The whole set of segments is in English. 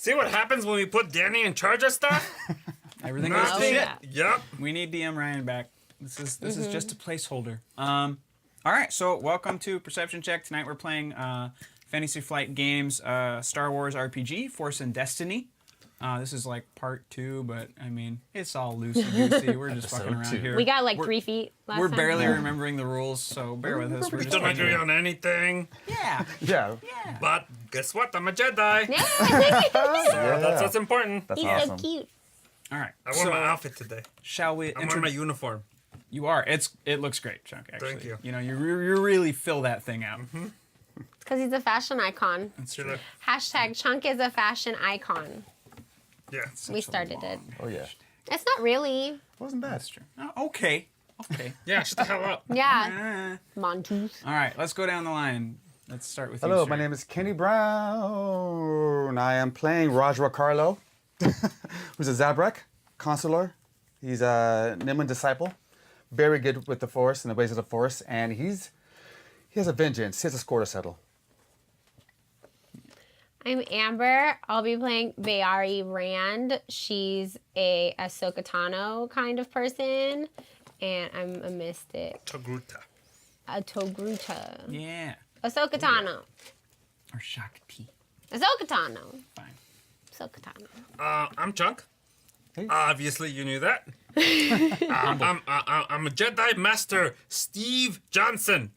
See what happens when we put Danny in charge of stuff? Everything goes to shit. yeah. Yep. We need DM Ryan back. This is just a placeholder. All right, so welcome to Perception Check. Tonight we're playing Fantasy Flight Games Star Wars RPG, Force and Destiny. This is like part 2, but I mean, it's all loosey-goosey. We're just fucking around here. We got like 3 feet last We're time. barely remembering the rules, so bear with us. We're We just don't agree on anything. Yeah. Yeah. Yeah. But guess what? I'm a Jedi. Yeah. So that's what's important. That's He's awesome. so cute. All right. I wore my outfit today. Shall we? I'm wearing my uniform. You are. It looks great, Chuck. Actually, Thank you. You know, you really fill that thing out. Because he's a fashion icon. That's See true. that? Hashtag Chunk is a fashion icon. Yeah. We started it. Oh yeah. It's not really. Wasn't bad. That's true. Oh, okay. Okay. Yeah, shut the hell up. Yeah. Uh, Montoos. all right. Let's go down the line. Let's start with you. Hello, sir. my name is Kenny Brown. I am playing Rajra Carlo, who's a Zabrak consular. He's a Niman disciple, very good with the Force and the ways of the Force, and he has a vengeance. He has a score to settle. I'm Amber. I'll be playing Bayari Rand. She's a Ahsoka Tano kind of person, and I'm a mystic. Togruta. A Togruta. Yeah. Ahsoka Tano. Or Shakti. Ahsoka Tano. Fine. Ahsoka Tano. I'm Chunk. Hey. Obviously, you knew that. I'm a Jedi Master Steve Johnson.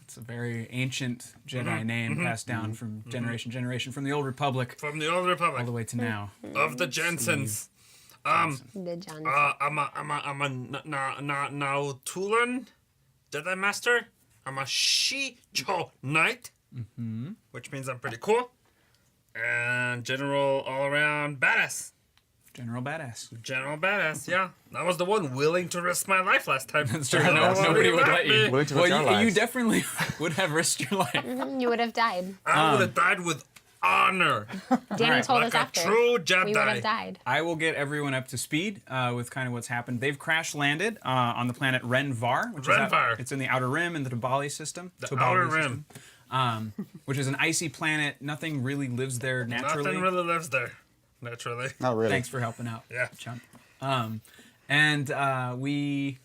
It's a very ancient Jedi name passed down from generation to generation from the Old Republic From the Old all the Republic. way to now. Of the Jensens. The Johnson. I'm a Nautulan Jedi Master. I'm a Shicho Knight, which means I'm pretty cool. And General all-around badass. General Badass. General badass, yeah. I was the one willing to risk my life last time. That's true. So Nobody would let you. Willing to risk our Well, you lives. definitely would have risked your life. You would have died. I would have died with honor, Danny right, told like us a after. true We would have Jedi. died. I will get everyone up to speed with kind of what's happened. They've crash landed on the planet Renvar, which is Renvar. it's in the Outer Rim in the Tobali system. The Tobali Outer system, Rim. which is an icy planet. Nothing really lives there naturally. Nothing really lives there, naturally. Not really. Thanks for helping out, Yeah. chump. We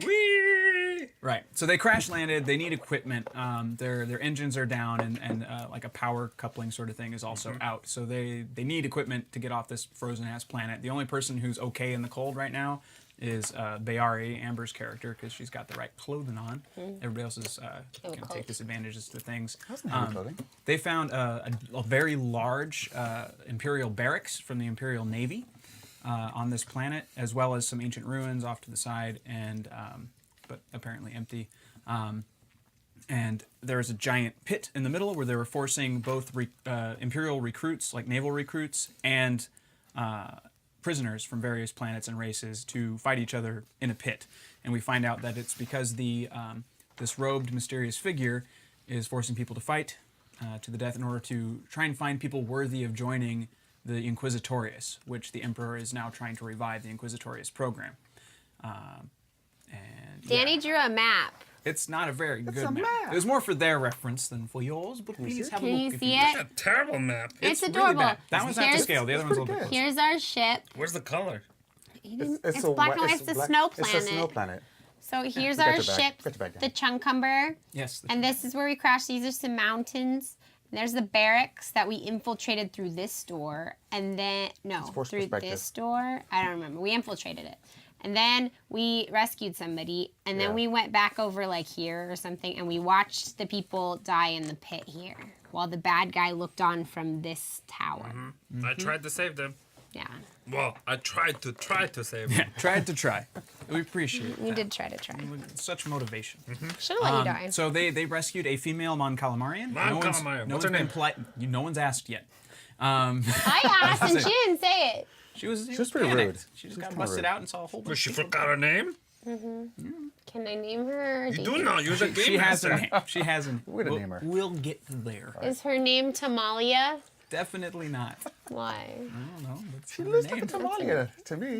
Whee! right. So they crash landed. They need equipment. Their engines are down, and like a power coupling sort of thing is also out. So they need equipment to get off this frozen ass planet. The only person who's okay in the cold right now is Bayari, Amber's character, because she's got the right clothing on. Everybody else is going to cold. take disadvantages to things. Wasn't heavy clothing. They found a very large Imperial barracks from the Imperial Navy on this planet, as well as some ancient ruins off to the side, and but apparently empty. And there was a giant pit in the middle where they were forcing both Imperial recruits, like naval recruits, and prisoners from various planets and races to fight each other in a pit. And we find out that it's because this robed, mysterious figure is forcing people to fight to the death in order to try and find people worthy of joining the Inquisitorius, which the Emperor is now trying to revive the Inquisitorius program. And Danny yeah, drew a map. it's not a very good a map. map. It was more for their reference than for yours, but please have a Can look. you if see wish. it? A terrible map. It's really adorable. bad. That one's not to Here's- scale. The other one's a little bit pretty closer. Here's our ship. Where's the color? It's a black whi- and white. It's the black- snow It's a planet. snow planet. So here's Get our your bag. ship, Get your bag the down. Chuncumber. Yes. And this is where we crashed. These are some mountains. And there's the barracks that we infiltrated through this door. And then, no, forced through perspective. this door. I don't remember. We infiltrated it. And then we rescued somebody. And then Yeah. we went back over like here or something. And we watched the people die in the pit here. While the bad guy looked on from this tower. I tried to save them. Yeah. Well, I tried to save them. Tried to try. We appreciate We that. did try to try. Such motivation. Should have let you die. So they rescued a female Mon Calamarian. Mon Calamarian. What's her name? No one's asked yet. I asked and she didn't say it. She was pretty panicked. rude. She just She was got kinda busted rude. out and saw a whole But bunch she of people. forgot her name? Can I name her? You do know. You're the game She has a master. name. She has a name. We're gonna name her. We'll get there. Is her name Tamalia? Definitely not. Why? I don't know. That's She her looks name. like a Tamalia to me.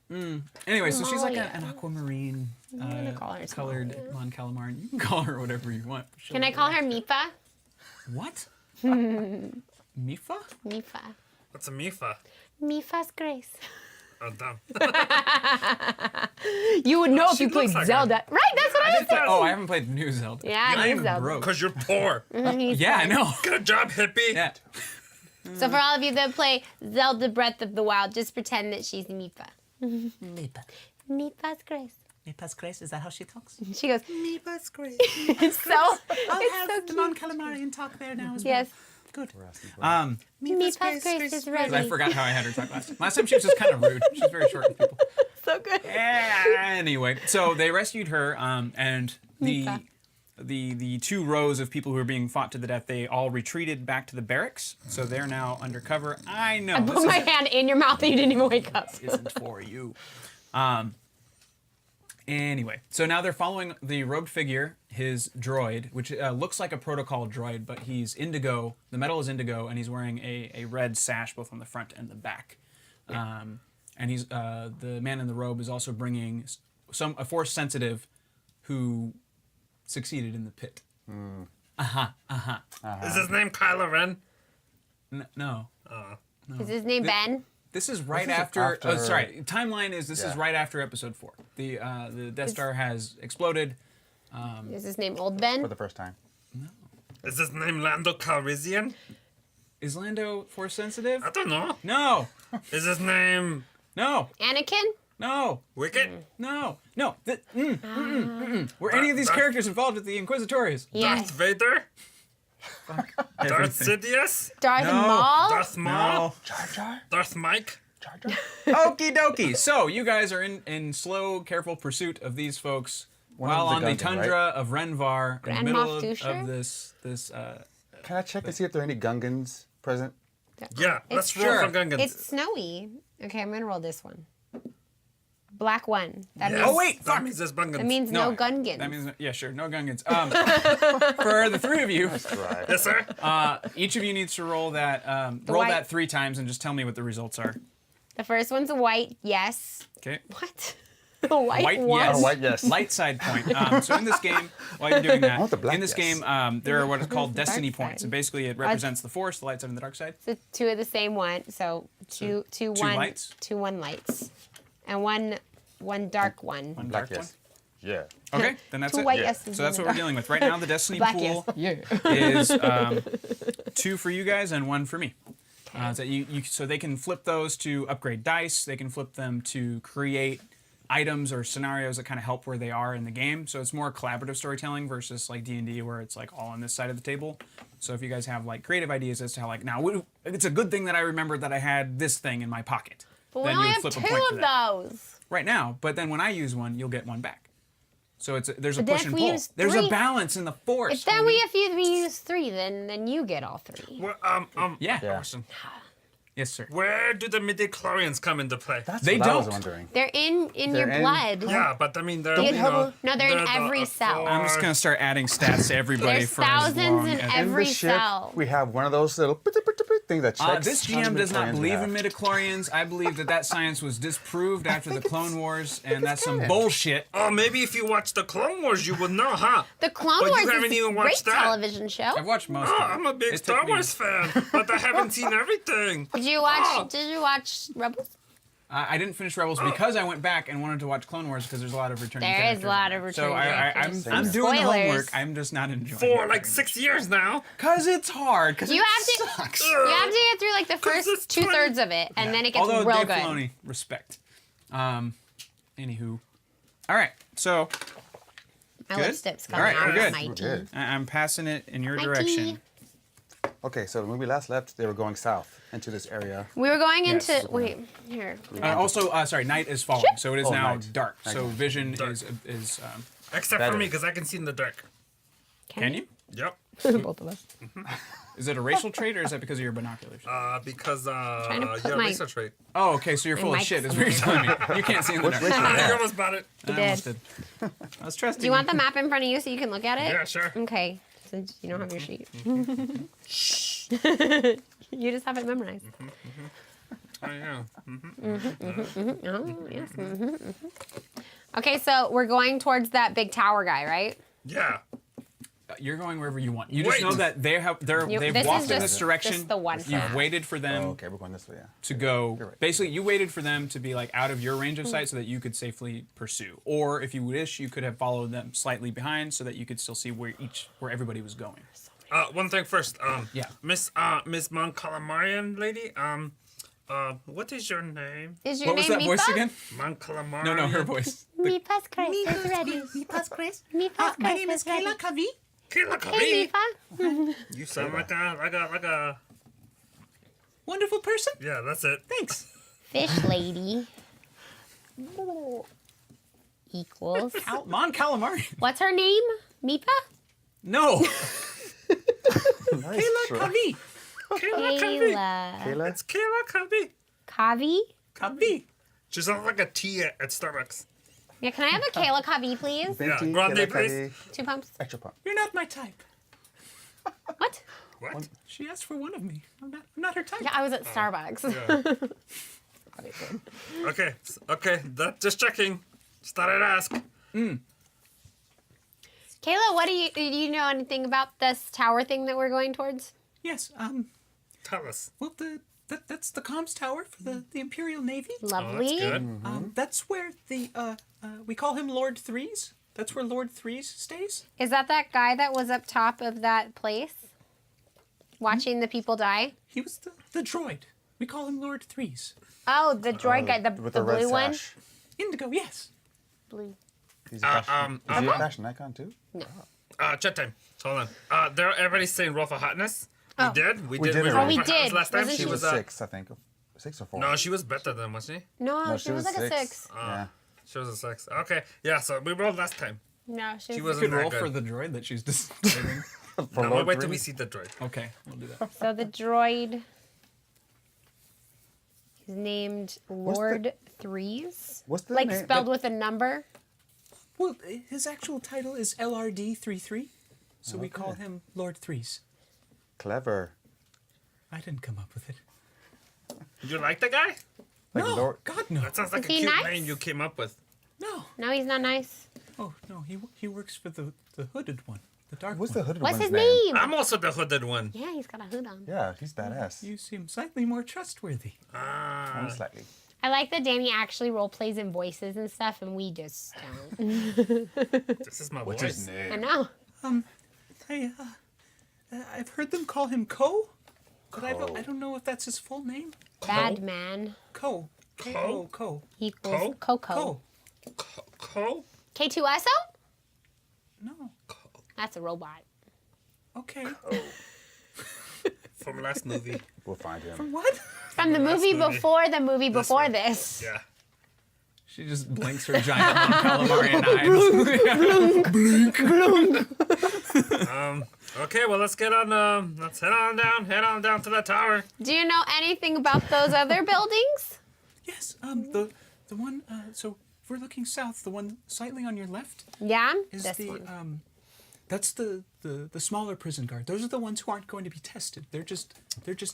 Yeah. Anyway, so she's like Amalia. an aquamarine gonna call her colored Tamalia. Mon Calamarian. You can call her whatever you want. Can I call her Mipa? What? Mifa? Mifa. What's a Mifa? Mifa's Grace. Oh, dumb. You would know if She you played looks like Zelda. Right, that's what I was saying. Oh, I haven't played New Zelda. Yeah, I New am Zelda. broke. Because you're poor. He's Yeah, I fine. know. Good job, hippie. Yeah. So for all of you that play Zelda Breath of the Wild, just pretend that she's Mifa. Mipa. Mifa's Grace. Mipa's Grace, is that how she talks? She goes, Mipa's Grace. it's so, I'll it's have so the cute. Mon Calamarian talk there now as well. Yes. Good. Mifa's Grace is ready. I forgot how I had her talk last time. Last time she was just kind of rude. She's very short with people. So good. Anyway, so they rescued her, and Mifa. the two rows of people who were being fought to the death, they all retreated back to the barracks. So they're now undercover. I know. Put my hand in your mouth and you didn't even wake up. Isn't for you. Anyway, so now they're following the robed figure, his droid, which looks like a protocol droid, but he's indigo. The metal is indigo, and he's wearing a red sash both on the front and the back. And he's the man in the robe is also bringing a force sensitive who succeeded in the pit. Is his name Kylo Ren? No. Is his name Ben? This is right This is after. after- Oh, sorry. Timeline is this is Yeah. right after Episode 4. The Death Star has exploded. Is his name Old For Ben? the first time. Is his name Lando Calrissian? Is Lando force sensitive? I don't know. No. Is his name No. Anakin? No. Wicket? No. Were any of these characters involved with the Inquisitores? Darth Yes. Vader? Darth Everything. Sidious? Darth No. Maul? Darth Maul? Jar Jar? Darth Mike? Jar Jar? Okie dokie. So you guys are in slow, careful pursuit of these folks One while of on the the Gungans, tundra of Renvar in Grand the middle Moff of Dusher? this. Can I check and see if there are any Gungans present? Yeah, let's roll Sure. for Gungans. It's snowy. Okay, I'm gonna roll this one. Black one. That Yes, means, Oh, wait, That fuck. means there's Gungans. that means no Gungans. That means yeah, sure, no Gungans. For the three of you, Right. Yes, sir. each of you needs to roll that white- that 3 times and just tell me what the results are. The first one's a white, yes. Okay. What? A white, White, one? yes. Oh, white, yes. Light side point. So in this game, while you're doing that, want the black in this yes. game, there are what is called the dark destiny side? points, and basically it represents the Force, the light side, and the dark side. So two of the same one. So two lights? 2 1 lights. And one dark one. One Black dark yes. Yeah. one. Okay, then that's Two it. white Yeah. yeses. So that's and what a we're dealing with right now. The destiny Black pool yes. Yeah. is 2 for you guys and 1 for me. So so they can flip those to upgrade dice. They can flip them to create items or scenarios that kind of help where they are in the game. So it's more collaborative storytelling versus like D&D where it's like all on this side of the table. So if you guys have like creative ideas as to how like now it's a good thing that I remembered that I had this thing in my pocket. But we then only you have would 2 flip a point for of that. those. Right now, but then when I use one, you'll get one back. So there's a But then push if and we pull. use There's 3 a balance in the Force. If then homie. if we use 3, then you get all 3. Well, Yeah. Yeah. Question. Yes, sir. Where do the midi-chlorians come into play? That's They what I was don't. wondering. They're in They're your in- blood. Yeah, but I mean, they're, You you know... no, they're in every cell. I'm just gonna start adding stats to everybody There's for as thousands long in as. every In the ship, cell. we have one of those little things that checks. This how many GM does not midichlorians we believe have. in midichlorians. I believe that science was disproved after the Clone Wars, and that's some canon. bullshit. Oh, maybe if you watch the Clone Wars, you would know, huh? The Clone But you Wars haven't is a even great watched that. television show. I've watched most Oh, of it. I'm a big It Star took me- Wars fan, but I haven't seen everything. Did you watch? Oh. Did you watch Rebels? I didn't finish Rebels because I went back and wanted to watch Clone Wars because there's a lot of returning There is characters. a lot of So returning characters. I'm doing the Spoilers. homework. I'm just not enjoying For it like very 6 years now. Cause it's hard. Cause You it have to- sucks. You have to get through like the 'Cause it's first 2/3 of it, and then it gets Although real Dave good. Filoni, respect. Anywho, all right. So My Good? lipstick's All coming right, out we're of good. my We're tea. good. I'm passing it in your My direction. tea. Okay, so when we last left, they were going south into this area. We were going Yes. into wait here. Also, sorry, night is falling, so it is Oh, now night. dark. So Okay. vision Dark. is Except Better. for me, because I can see in the dark. can you? Yep. Both of us. Is it a racial trait or is that because of your binoculars? Because Trying to put yeah, my- research rate. Oh, okay, so you're full of mic's shit, is what you're telling me. You can't see in the dark. race is I that? almost bought it. I did. almost did. I was trusting. Do you want the map in front of you so you can look at it? Yeah, sure. Okay. Since you don't have your sheet. You just have it memorized. Oh, yeah. Oh, yes. Okay, so we're going towards that big tower guy, right? Yeah. You're going wherever you want. You just Wait. know that they've this walked is in just- this direction. just the one You've path. waited for them Oh, okay, we're going this way. Yeah. to go. You're right. Basically, you waited for them to be like out of your range of sight so that you could safely pursue. Or if you wish, you could have followed them slightly behind so that you could still see where everybody was going. One thing first. Yeah. Miss Mon Calamarian lady. What is your name? Is your What was name that voice Mipa? again? Mon Calamarian. No, her voice. Mipa's Chris is ready. Mipa's Chris. Mipa's My Chris name is is ready. Kayla Kavi. Kayla Hey, Kavi. Mipa. You sound like a. Wonderful person. Yeah, that's it. Thanks. Fish lady. Equals. Mon Calamari. What's her name? Mipa? No. Nice Kayla try. Kavi. Kayla Kavi. Kayla. Kayla? It's Kayla Kavi. Kavi? Kavi. She sounds like a tea at Starbucks. Yeah, can I have a Kayla Kavi, please? Venti, grande, Kayla please. Kavi, 2 pumps. extra pump. You're not my type. What? What? She asked for one of me. I'm not her type. Yeah, I was at Starbucks. Okay. That just checking. Just thought I'd ask. Kayla, do you know anything about this tower thing that we're going towards? Yes. Tell us. Well, that's the comms tower for the Imperial Navy. Lovely. Oh, that's good. That's where the we call him Lord Threes. That's where Lord Threes stays. Is that guy that was up top of that place? Watching the people die? He was the droid. We call him Lord Threes. Oh, the droid guy, the With the red blue one? sash. Indigo, yes. Blue. He's a fashion, is he a fashion icon too? Chat time. Hold on. Everybody's saying roll for hotness. Oh. We did. We did it. rolled Oh, we for hotness did. last time. Wasn't She she was 6, I think. 6 or 4. No, she was better than, wasn't she? No, No, she was like a 6. Yeah. She was a 6. Okay. Yeah. So we rolled last time. No, she She was. wasn't Could roll that for good. the droid that she's describing. For No, Lord wait till Three. we see the droid. Okay, we'll do that. So the droid is named Lord Threes. What's the Like name? spelled with a number. Well, his actual title is LRD-33, so we call him Lord Threes. Clever. I didn't come up with it. You like the guy? Like No, Lord. God no. That sounds like Is a he cute nice? name you came up with. No. No, he's not nice. Oh no, he works for the hooded one, the dark What's one. the hooded What's one's his name? I'm also the hooded one. Yeah, he's got a hood on. Yeah, he's badass. You seem slightly more trustworthy. Only slightly. I like that Danny actually role plays in voices and stuff, and we just don't. This is my What's voice. his name? I know. I've heard them call him Ko, but I don't know if that's his full name. Bad man Ko. K-O, Ko. equals Co? Coco. Ko. Cole? K2SO? No. That's a robot. Okay. From last movie. We'll find him. What? From the movie movie. before the movie before one. this. Yeah. She just blinks her giant Mon Calamarian eyes. Okay, well let's get on. Let's head on down to the tower. Do you know anything about those other buildings? Yes. The one. So if we're looking south, the one slightly on your left Yeah, is this the one. That's the smaller prison guard. Those are the ones who aren't going to be tested. They're just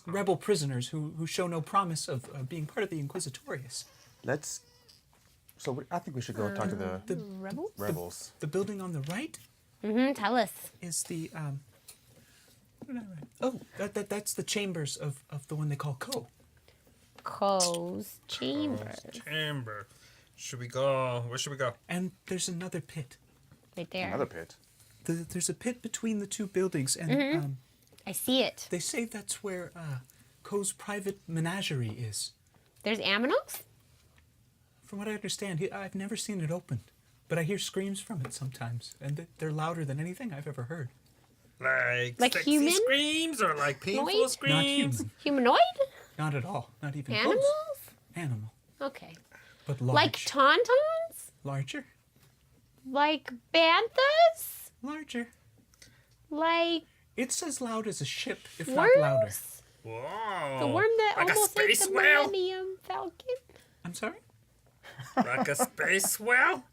rebel prisoners who show no promise of being part of the Inquisitorius. Let's. I think we should go talk to the Rebels? rebels. The building on the right Tell us. is the what did I write? Oh, that's the chambers of the one they call Ko. Co's Chambers. Chamber. Should we go? Where should we go? And there's another pit. Right there. Another pit. There's a pit between the two buildings, and I see it. they say that's where Ko's private menagerie is. There's aminos? From what I understand, I've never seen it opened, but I hear screams from it sometimes, and they're louder than anything I've ever heard. Like sexy human? screams or like painful Noid? screams? Not human. Humanoid? Not at all. Not even Animals? close. Animal, Okay. but large. Like tauntauns? Larger. Like banthas? Larger. Like It's as loud as a ship, if not louder. worms? Whoa. The worm that like almost a ate space the whale? Millennium Falcon? I'm sorry? Like a space whale?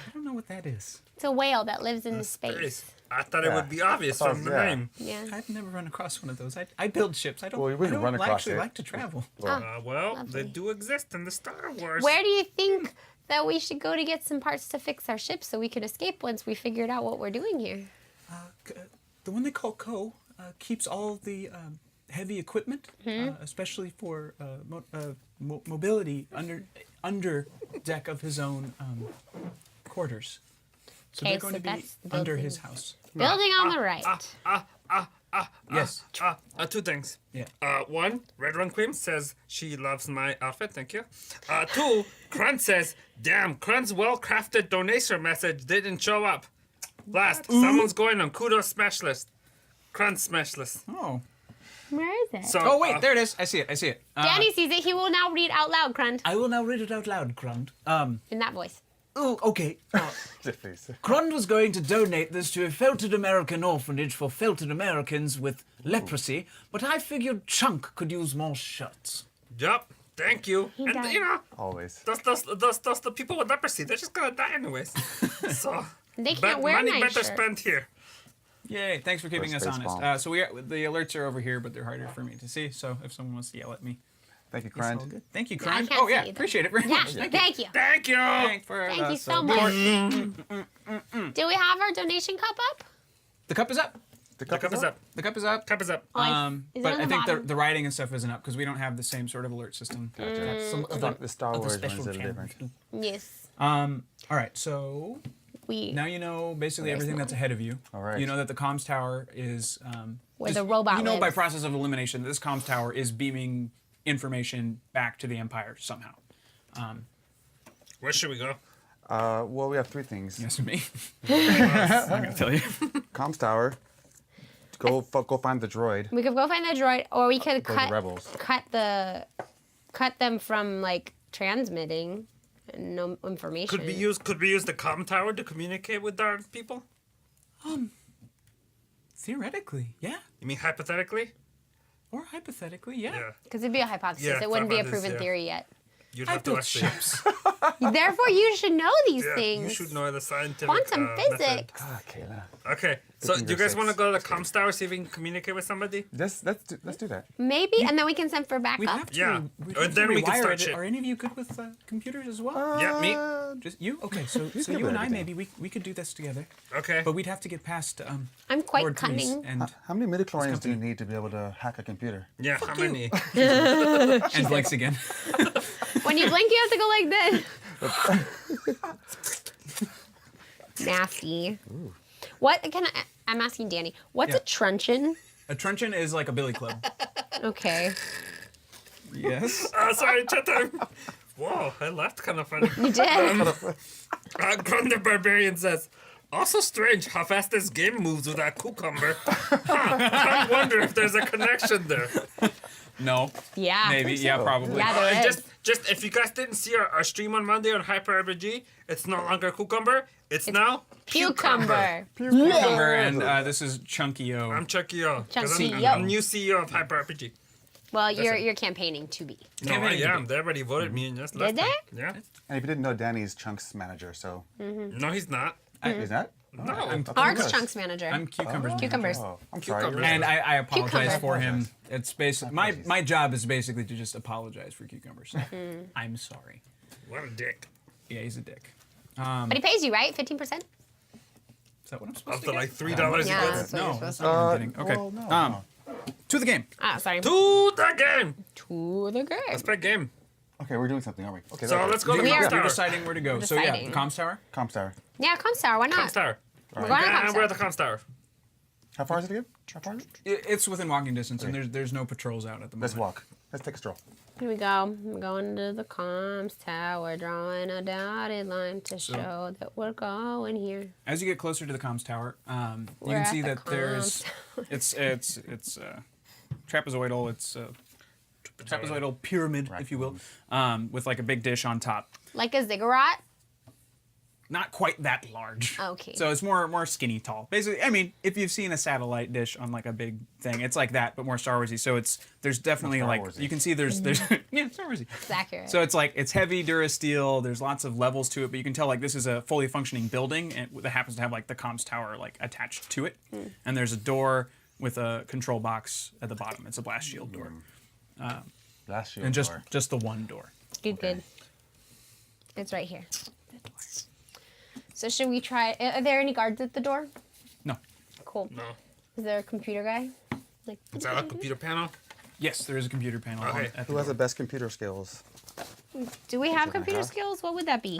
I don't know what that is. It's a whale that lives in the space. I thought it would be obvious I thought- from the yeah. name. Yeah. I've never run across one of those. I build ships. I don't, Well, we I can don't run across actually it. like to travel. Well, lovely. they do exist in the Star Wars. Where do you think that we should go to get some parts to fix our ship so we can escape once we figured out what we're doing here? The one they call Co keeps all the heavy equipment, especially for mobility under deck of his own quarters. So Okay, they're going so to be that's the under building. his house. Building on the right. Yes. Two things. Yeah. One, Red Run Queen says she loves my outfit. Thank you. Two, Krunt says, "Damn, Krunt's well-crafted donation message didn't show up." Last, someone's going on kudos smash list. Krunt smash list. Oh. Where is it? So, Oh wait, there it is. I see it. Danny sees it. He will now read out loud, Grund, I will now read it out loud, Grund. in that voice. Oh, okay. Please. Grund was going to donate this to a felted American orphanage for felted Americans with leprosy, but I figured Chunk could use more shirts. Yup. Thank you. And does. you know, Always. those the people with leprosy, they're just gonna die anyways. So They can't wear money nice better shirts. spent here. Yay! Thanks for keeping us Space honest. bomb. So the alerts are over here, but they're harder for me to see. So if someone wants to yell at me, Thank you, it's all Grund. good. Thank you, Yeah, I Crime. can't Oh yeah, see either. appreciate it very Yeah, much. thank you. Thank you. Thanks for Thank you so support. much. Do we have our donation cup up? The cup is up. The cup is up. The cup is up. Cup is up. Oh, is it But on I the think bottom? the writing and stuff isn't up because we don't have the same sort of alert system. That's some I thought the Star of the Wars special ones are channels. different. Yes. All right, so We now you know basically Very everything small. that's ahead of you. All right. You know that the comms tower is where the robot You know by lives. process of elimination that this comms tower is beaming information back to the Empire somehow. Where should we go? Well, we have three things. Yes, me. I'm not gonna tell you. Comms tower. Go find the droid. We could go find the droid, or we could Go to the rebels. cut them from like transmitting no information. Could we use the comm tower to communicate with our people? Theoretically, yeah. You mean hypothetically? Or hypothetically, yeah. Yeah. Because it'd be a hypothesis. Yeah, it wouldn't be a hypothesis, proven yeah. theory yet. You'd I have to built actually. ships. Therefore, you should know these Yeah, things. you should know the scientific Quantum method. physics. Ah, Kayla. Okay, so do you finger guys want to six. go to the comms tower, see if we can communicate with somebody? Let's do that. Maybe, and then we can send for We'd backup. have to, Yeah. we'd Or have then to we can rewire start it. shit. Are any of you good with computers as well? Yeah, me. Just you? Okay, so good you with and I everything. maybe we could do this together. Okay. But we'd have to get past I'm quite Lord Therese cunning. and How many midichlorians do you need to be able to hack a computer? Yeah, how you. many? And blinks again. When you blink, you have to go like this. Nasty. What can I? I'm asking Danny. What's Yeah. a truncheon? A truncheon is like a billy club. Okay. Yes. Sorry, chat time. Whoa, I laughed kind of funny. You did. Grund the Barbarian says, also strange how fast this game moves with that cucumber. I wonder if there's a connection there. No. Yeah. Maybe. Yeah. so. Probably. Yeah, there And is. just if you guys didn't see our stream on Monday on Hyper RPG, it's no longer cucumber. It's now Cucumber. Cucumber, and this is Chunky O. I'm Chucky O. 'cause Chunky I'm, O. I'm new CEO of Hyper RPG. Well, you're campaigning to be. No, I Campaigning to am. They already voted me and just left. Did me. they? Yeah. And if you didn't know, Danny's Chunks manager, so No, he's not. is that? No. Art's Yes. Chunks manager. I'm Cucumber's manager. Cucumbers. Oh, I'm sorry. Cucumbers. And I apologize Cucumber. for him. It's basically my job is basically to just apologize for cucumbers. I'm sorry. What a dick. Yeah, he's a dick. But he pays you, right? 15%? Is that what I'm supposed Up to to get? like $3 Yeah, you get. that's what you're No, supposed that's to. not what I'm getting. Okay. well, no. To the game. Ah, sorry. To the game. To the game. Let's play game. Okay, we're doing something, aren't we? Okay, So that's let's go to We the are- comms You're tower. deciding where to go. So yeah, Deciding. the comms tower. Comms tower. Yeah, Comms Tower. Why not? Comms tower. We're going to Comms And we're at Tower. the comms tower. How far is it again? How far is it? It's within walking distance, and there's no patrols out at the moment. Let's walk. Let's take a stroll. Here we go. I'm going to the comms tower, drawing a dotted line to show that we're going here. As you get closer to the comms tower, you We're can at see the that there's comms it's trapezoidal. It's a trapezoidal pyramid, if you will, with like a big dish on top. Like a ziggurat? Not quite that large. Okay. So it's more skinny tall. Basically, I mean, if you've seen a satellite dish on like a big thing, it's like that, but more Star Warsy. So there's definitely Star like Warsy. you can see there's yeah, Star Warsy. It's accurate. So it's heavy Durasteel. There's lots of levels to it, but you can tell like this is a fully functioning building and that happens to have like the comms tower like attached to it. And there's a door with a control box at the bottom. It's a blast shield door, Last year. and just the one door. Good. It's right here. The door. So should we try? Are there any guards at the door? No. Cool. No. Is there a computer guy? Like, Is that a computer panel? Yes, there is a computer panel. Okay. At Who the has the door. best computer skills? do we have gonna computer have? skills? What would that be?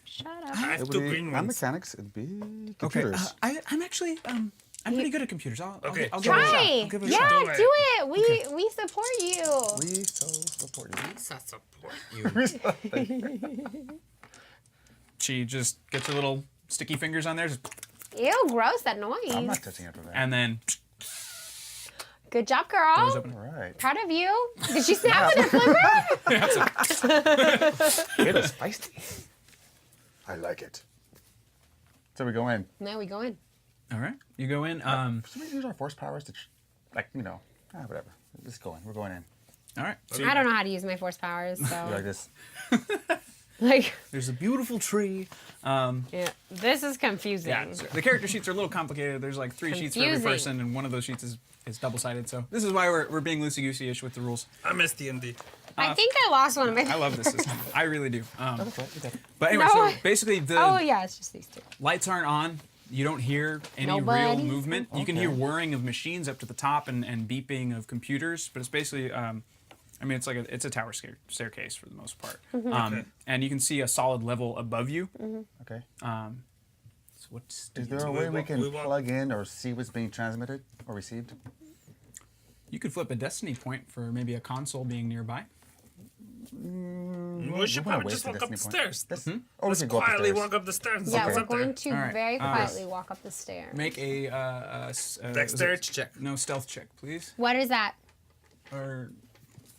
Shut I up. have It two would be green not ones. mechanics. It'd be Okay. computers. I'm actually I'm pretty good at computers. Okay, I'll give it a shot. Try. I'll give it a Yeah, shot. do it. We support you. We so support you. Lisa support you. She just gets her little sticky fingers on there, Ew, gross, that noise. I'm not touching it for that. and then Good job, goes girl. up. All right. Proud of you. Did she snap with her flipper? It is feisty. I like it. So we go in. Now we go in. All right, you go in. Should we use our force powers to, whatever. Let's go in. We're going in. All right. So I don't know how to use my force powers, You so like this? like, there's a beautiful tree. yeah, this is confusing. Yeah, so the character sheets are a little complicated. There's like 3 sheets for every Confusing. person, and one of those sheets is double-sided. So this is why we're being loosey-goosey-ish with the rules. I miss D&D. I think I lost one of my. I love this system. I really do. That's right. Okay. But anyway, No. so basically the Oh yeah, it's just these two. lights aren't on. You don't hear any Nobody. real movement. You can hear Okay. whirring of machines up to the top and beeping of computers, but it's basically, it's like it's a tower staircase for the most part. Okay. And you can see a solid level above you. Okay. So what's Is there So a we way we walk- can we walk- plug in or see what's being transmitted or received? you could flip a destiny point for maybe a console being nearby. We should wanna probably waste just a walk up the destiny point. stairs. Or we Let's can go up the quietly stairs. walk up the stairs. and see Yeah, what's we're up there. going to All right, very quietly walk up the stairs. Make a Dexterity check. No, stealth check, please. What is that? Or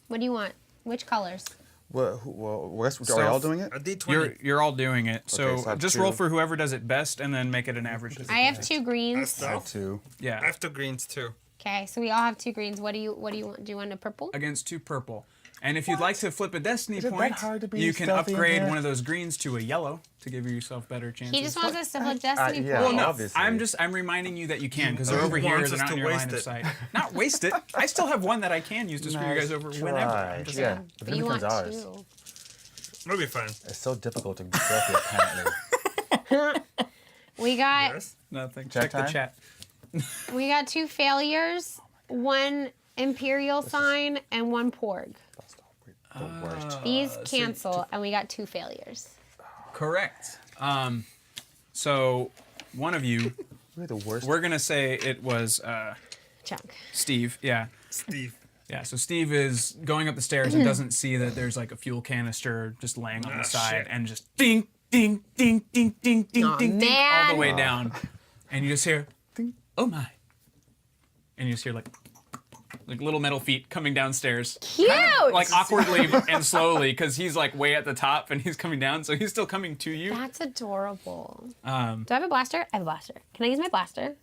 What do you want? Which colors? Well, are we all doing it? A D20. you're all doing it. So, Okay, so I have just 2. roll for whoever does it best, and then make it an average. I have 2 That's greens. I have stealth. 2. Yeah. I have 2 greens too. Okay, so we all have 2 greens. What do you want? Do you want a purple? Against 2 purple. And if you'd like to flip a destiny Is it that point, hard to be you can stealthy in upgrade here? one of those greens to a yellow to give yourself better chances. He just wants us to flip destiny yeah. points. Well, no, Obviously. I'm reminding you that you can because they're over here. wants They're us not to in your line waste of it. sight. Not waste it. I still have one that I can use to screw you guys over whenever. Try. I'm just Yeah. saying. But But then you it becomes want ours. 2. We'll be fine. It's so difficult to be stealthy, apparently. We got Yes. Nothing. Chat Check the time? chat. we got 2 failures, 1 imperial sign, and 1 porg. That's the worst. These cancel, and we got 2 failures. Correct. So one of you, We're the worst. we're gonna say it was Chunk. Steve. Yeah. Steve. Yeah, so Steve is going up the stairs and doesn't see that there's like a fuel canister just laying on the side shit. and just ding, ding, ding, ding, ding, ding, Aw, ding, ding, all the man. way down. And you just hear, ding, oh my. And you just hear like little metal feet coming downstairs. Cute! Like awkwardly and slowly because he's like way at the top and he's coming down, so he's still coming to you. That's adorable. Do Um, I have a blaster? I have a blaster. Can I use my blaster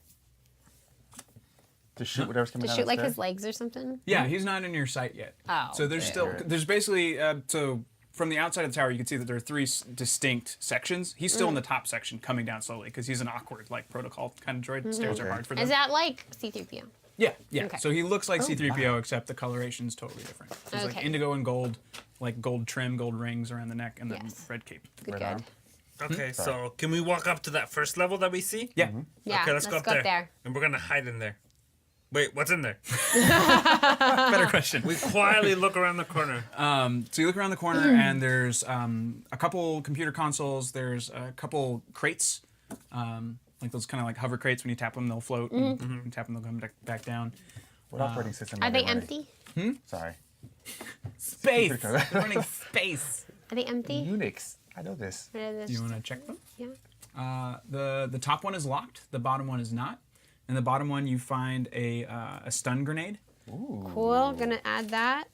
To shoot whatever's coming to down shoot the like stairs? his legs or something? Yeah, he's not in your sight yet. Oh, So there's still, there's basically, so from the outside of the tower, you can see that there are 3 distinct sections. He's still in the top section coming down slowly because he's an awkward, like, protocol kind of droid. Stairs are hard for them. Is that like C-3PO? Yeah, yeah. Okay. So he looks like C-3PO, except the coloration's totally different. He's like Okay. indigo and gold, like gold trim, gold rings around the neck, and then Yes. red cape. Good, Right good. on. Okay, so can we walk up to that first level that we see? Yeah. Yeah, Okay, let's go up there. there. And we're gonna hide in there. Wait, what's in there? Better question. We quietly look around the corner. So you look around the corner, and there's a couple computer consoles. There's a couple crates, like those kind of like hover crates. When you tap them, they'll float. And you tap them, they'll come back down. What operating system Are they running? empty? Sorry. Space. They're running space. Are they empty? Unix. I know this. Or are they Do you just- want to check them? Yeah. The top one is locked. The bottom one is not. In the bottom one, you find a stun grenade. Cool. Gonna add that.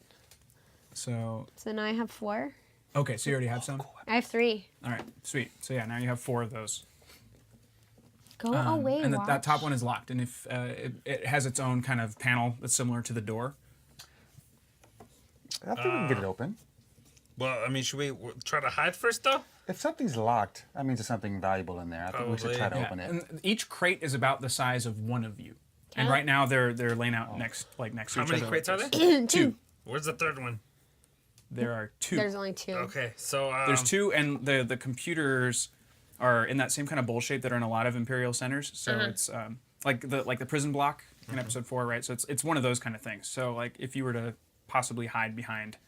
So So now I have 4. okay, so you already have some. I have 3. All right, sweet. So yeah, now you have 4 of those. Go away, And watch. that top one is locked, and if it has its own kind of panel that's similar to the door. I think we can get it open. Well, I mean, should we try to hide first, though? If something's locked, that means there's something valuable in there. I think we should try to Yeah, open it. and each crate is about the size of one of you. And Okay. right now they're laying out next to How each many other. crates are like there? this. 2. Where's the third one? There are 2. There's only 2. Okay, so There's 2, and the computers are in that same kind of bowl shape that are in a lot of Imperial centers. So it's like the prison block in episode 4, right? So it's one of those kind of things. So like if you were to possibly hide behind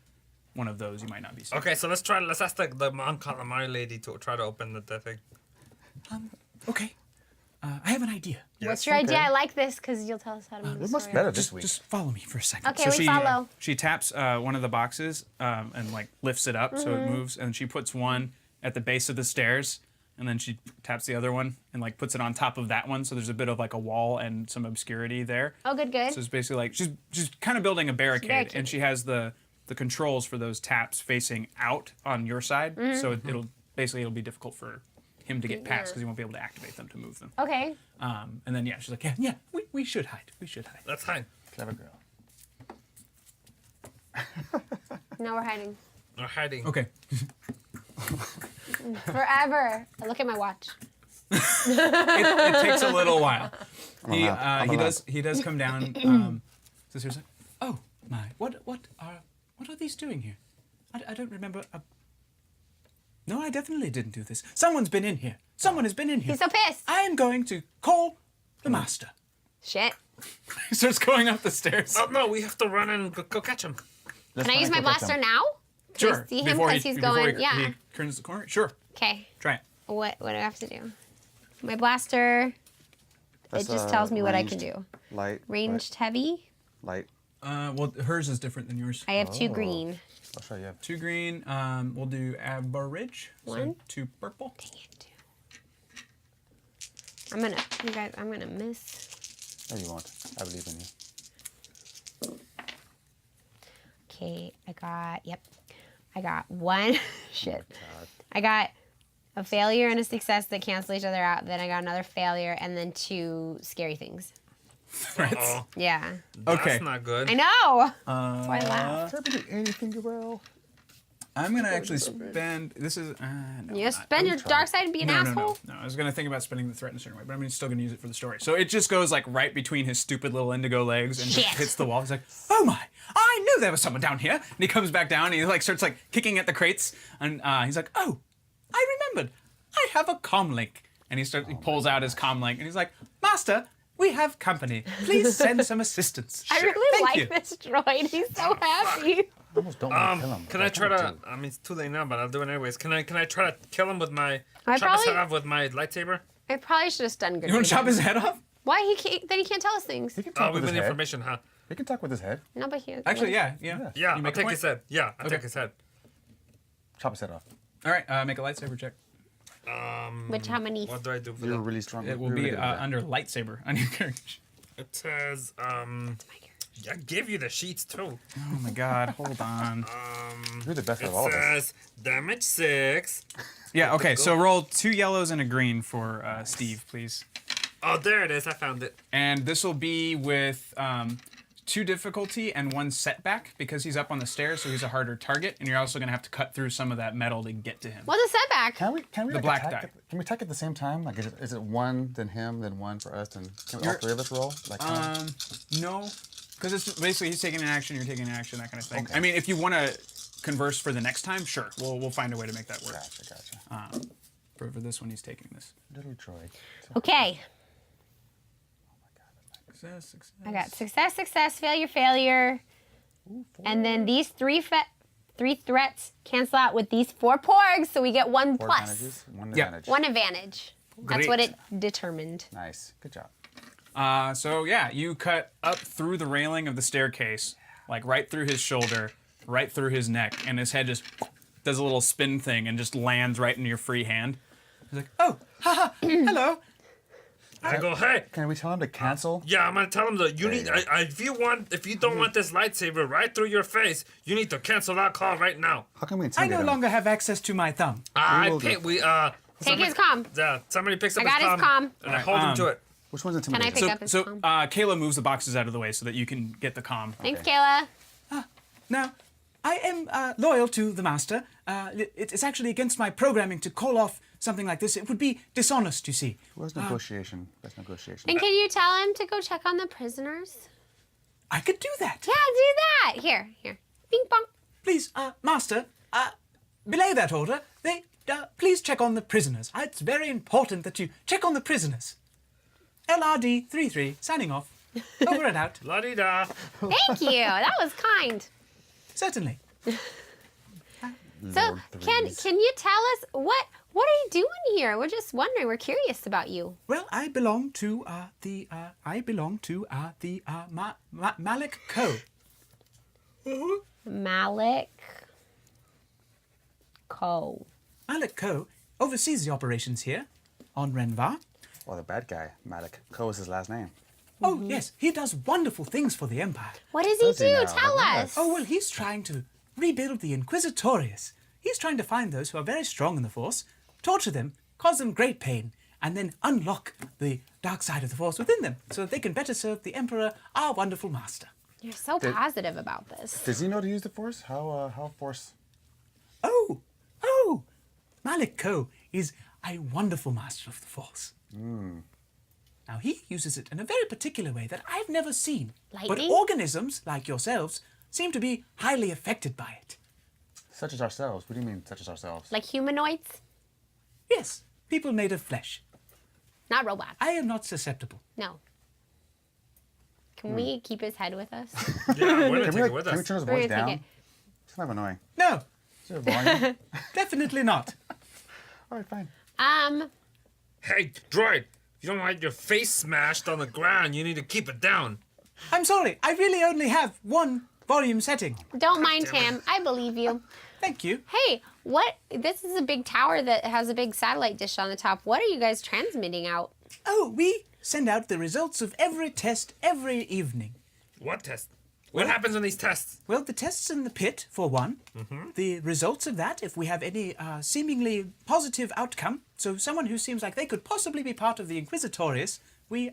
one of those, you might not be safe. Okay, so let's ask the Mon Calamari lady to try to open the thing. Okay. I have an idea. What's your idea? I like this because you'll tell us how to move the It looks story. better this Just, week. just follow me for a second. Okay, we follow. She taps one of the boxes and like lifts it up so it moves, and she puts one at the base of the stairs, and then she taps the other one and like puts it on top of that one. So there's a bit of like a wall and some obscurity there. Oh, good. So it's basically like she's kind of building a barricade, and she has the controls for those taps facing out on your side. So it'll be difficult for him to get past because he won't be able to activate them to move them. Okay. And then she's like, yeah, we should hide. We should hide. Let's hide. Clever girl. Now we're hiding. We're hiding. Okay. Forever. Look at my watch. It takes a little while. I'm allowed. He does come down. So seriously, oh my, what are these doing here? I don't remember. No, I definitely didn't do this. Someone's been in here. Someone has been in here. He's so pissed. I am going to call the master. Shit. He starts going up the stairs. Oh no, we have to run and go catch him. Can I use my blaster now? Can I see him Before because he's going? he turns the corner. Sure. Okay. Try it. What do I have to do? My blaster. That's, it just tells me what I ranged, can do. Light. Ranged heavy. Light. Well, hers is different than yours. I have 2 green. I'll show you. 2 green. We'll do average. So 1. 2 purple. Dang it. I'm gonna miss. No, you won't. I believe in you. Okay, I got 1. Shit. I got a failure and a success that cancel each other out. Then I got another failure and then 2 scary things. Uh-oh. Yeah. Okay. That's not good. I know. That's why I laughed. Can I do anything well? I'm gonna actually spend. This is. No, You I'm spend your trying. dark side and be an not. asshole? No. I was gonna think about spending the threat in a certain way, but I'm still gonna use it for the story. So it just goes like right between his stupid little indigo legs and just Shit. hits the wall. He's like, "Oh my! I knew there was someone down here." And he comes back down. And he like starts like kicking at the crates, and he's like, "Oh, I remembered. I have a comm link." And he pulls out his comm link, and he's like, "Master, we have company. Please send some assistance." I really Thank you. like this droid. He's so happy. I almost don't want to kill him. Can I try to? I mean, it's too late now, but I'll do it anyways. Can I try to kill him with my I chop his head probably- off with my lightsaber? I probably should have stunned good. You want to chop his head off? Why he can't? Then he can't tell us things. He can Oh, talk we with his need head. information, huh? He can talk with his head. No, but he. Actually, yeah. Yeah, You I'll make a take point? his head. Yeah, I'll Okay. take his head. Chop his head off. All right, make a lightsaber check. Which how many? What do I do for You're that? really strong. It will You're be really good at that. under lightsaber on your character. It says I give you the sheets too. Oh my god, hold on. You're the best It of all of us. says damage 6. Yeah, okay, so roll 2 yellows and a green for Steve, please. Oh, there it is. I found it. And this will be with 2 difficulty and 1 setback because he's up on the stairs, so he's a harder target. And you're also going to have to cut through some of that metal to get to him. What's a setback? Can we The like, black attack die. Can we attack at the same time? Like, is it 1 then him then 1 for us? And can all You're- 3 of us roll? Like, No, because it's basically he's taking an action, you're taking an action, that kind of thing. Okay. I mean, if you want to converse for the next time, sure, we'll find a way to make that work. gotcha. For this one, he's taking this. Little droid. Okay. Success. I got success, success, failure, failure, and then these 3 threats cancel out with these 4 porgs, so we get 1 4 plus, advantages, 1 Yeah. advantage. 1 advantage. That's what Great. it determined. Nice. Good job. So yeah, you cut up through the railing of the staircase, like right through his shoulder, right through his neck, and his head just does a little spin thing and just lands right in your free hand. He's like, "Oh, haha, hello." I go, hey. Can we tell him to cancel? Yeah, I'm gonna tell him that you There need. you go. If you don't want this lightsaber right through your face, you need to cancel that call right now. How can we I intimidate no him? longer have access to my thumb. I will pay. do. Take his comm. Yeah, somebody picks up I got his comm. and I hold him to it. Which one's Can I intimidating? pick So, up his so comm? Kayla moves the boxes out of the way so that you can get the comm. Thanks, Kayla. Now, I am loyal to the master. It's actually against my programming to call off something like this. It would be dishonest, you see. Where's negotiation? That's negotiation. And can you tell him to go check on the prisoners? I could do that. Yeah, do that. Here. Bing bong. Please, master, belay that order. Please check on the prisoners. It's very important that you check on the prisoners. LRD33 signing off. Over and out. La-di-da. Thank you. That was kind. Certainly. So, can you tell us what are you doing here? We're just wondering. We're curious about you. Well, I belong to the Malik Co. Malik Co. Malik Co. oversees the operations here on Renvar. Well, the bad guy, Malik. Ko is his last name. Oh, yes, he does wonderful things for the Empire. What does he Does he do? now? Tell Yes. us. Oh, well, he's trying to rebuild the Inquisitorius. He's trying to find those who are very strong in the Force, torture them, cause them great pain, and then unlock the dark side of the Force within them so that they can better serve the Emperor, our wonderful master. You're so positive about this. Does he know to use the Force? How Force? Oh, Malik Ko is a wonderful master of the Force. Now, he uses it in a very particular way that I've never seen. But Lightning? organisms, like yourselves, seem to be highly affected by it. Such as ourselves. What do you mean, such as ourselves? Like humanoids, Yes, people made of flesh. not robots. I am not susceptible. No. Can we keep his head with us? Yeah, we're gonna Can take we, it with can we us. turn his We're voice gonna take down? it. It's kind of annoying. No, Is there volume? definitely not. All right, fine. Hey, droid, if you don't like your face smashed on the ground, you need to keep it down. I'm sorry, I really only have one volume setting. Don't mind him. I believe you. Thank you. Hey, what? This is a big tower that has a big satellite dish on the top. What are you guys transmitting out? Oh, we send out the results of every test every evening. What test? What happens on these tests? Well, the tests in the pit, for one. The results of that, if we have any seemingly positive outcome, so someone who seems like they could possibly be part of the Inquisitorius, we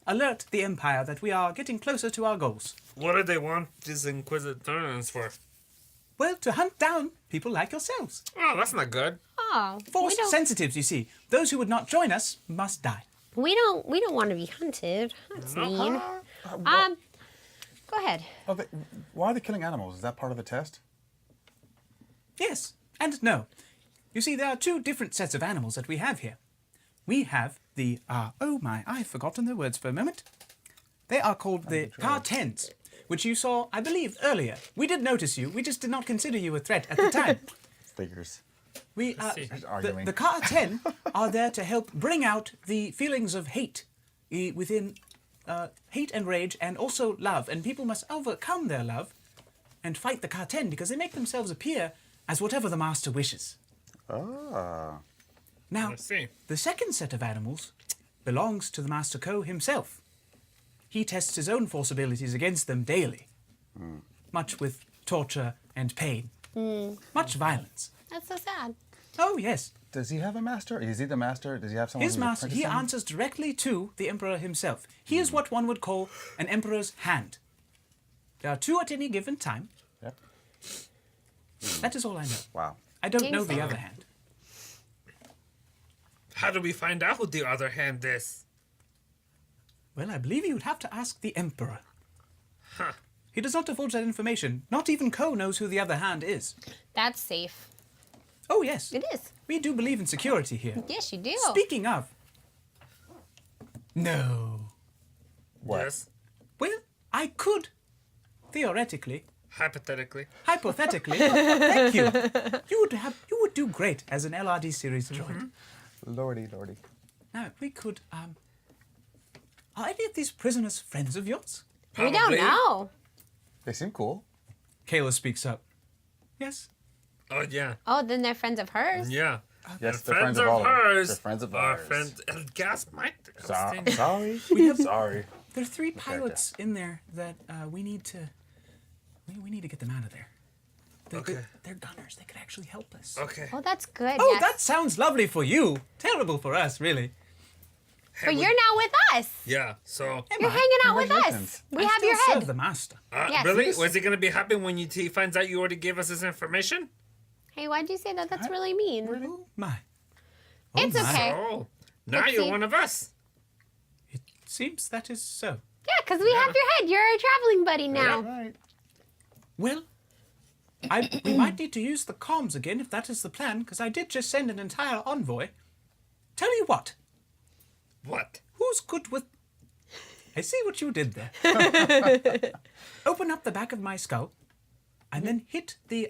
alert the Empire that we are getting closer to our goals. What do they want these Inquisitorians for? Well, to hunt down people like yourselves. Oh, that's not good. Oh, Force sensitives, you see. Those who would not join us must die. we don't want to be hunted. That's mean. Go ahead. Oh, why are they killing animals? Is that part of the test? Yes, and no. You see, there are two different sets of animals that we have here. We have the, oh my, I've forgotten the words for a moment. They are called the Car-10s, which you saw, I believe, earlier. We did notice you, we just did not consider you a threat at the time. Figures. We, see. Arguing. the Car-10 are there to help bring out the feelings of hate within hate and rage and also love. And people must overcome their love and fight the Car-10 because they make themselves appear as whatever the master wishes. Ah. Now, I see. the second set of animals belongs to the Master Co himself. He tests his own force abilities against them daily, much with torture and pain, much violence. That's so sad. Oh, yes. Does he have a master? Is he the master? Does he have someone His who's master, he apprenticing? answers directly to the Emperor himself. He is what one would call an Emperor's hand. There are two at any given time. Yep. That is all I know. Wow. I don't know the Interesting. other hand. How do we find out who the other hand is? Well, I believe you would have to ask the Emperor. Huh. He does not divulge that information. Not even Co knows who the other hand is. That's safe. Oh, yes. It is. We do believe in security here. Yes, you do. Speaking of. No. What? Yes. Well, I could, theoretically, Hypothetically. hypothetically, thank you. You would do great as an LRD series droid. Lordy, lordy. Now, if we could, are any of these prisoners friends of yours? We don't Probably. know. They seem cool. Kayla speaks up. Yes. Oh, yeah. Oh, then they're friends of hers. Yeah. Yes, And they're friends of all of them. hers. They're friends of are ours. friends. Gas might. Sorry. Sorry. There are 3 pilots in there that we need to. We need to get them out of there. Okay. They're gunners. They could actually help us. Okay. Oh, that's good. Oh, yes. that sounds lovely for you. Terrible for us, really. Hey, But we- you're now with us. Yeah, so. You're hanging out with us. Congratulations. We I have still your serve head. the master. Yes. Really? Was he going to be happy when he finds out you already gave us this information? Hey, why'd you say that? That's really mean. Oh my. It's my. okay. Oh, now Let's you're see. one of us. It seems that is so. Yeah, because we have your head. You're a traveling buddy now. Right. Well, we might need to use the comms again if that is the plan, because I did just send an entire envoy. Tell you what, What? who's good with I see what you did there. Open up the back of my skull, and then hit the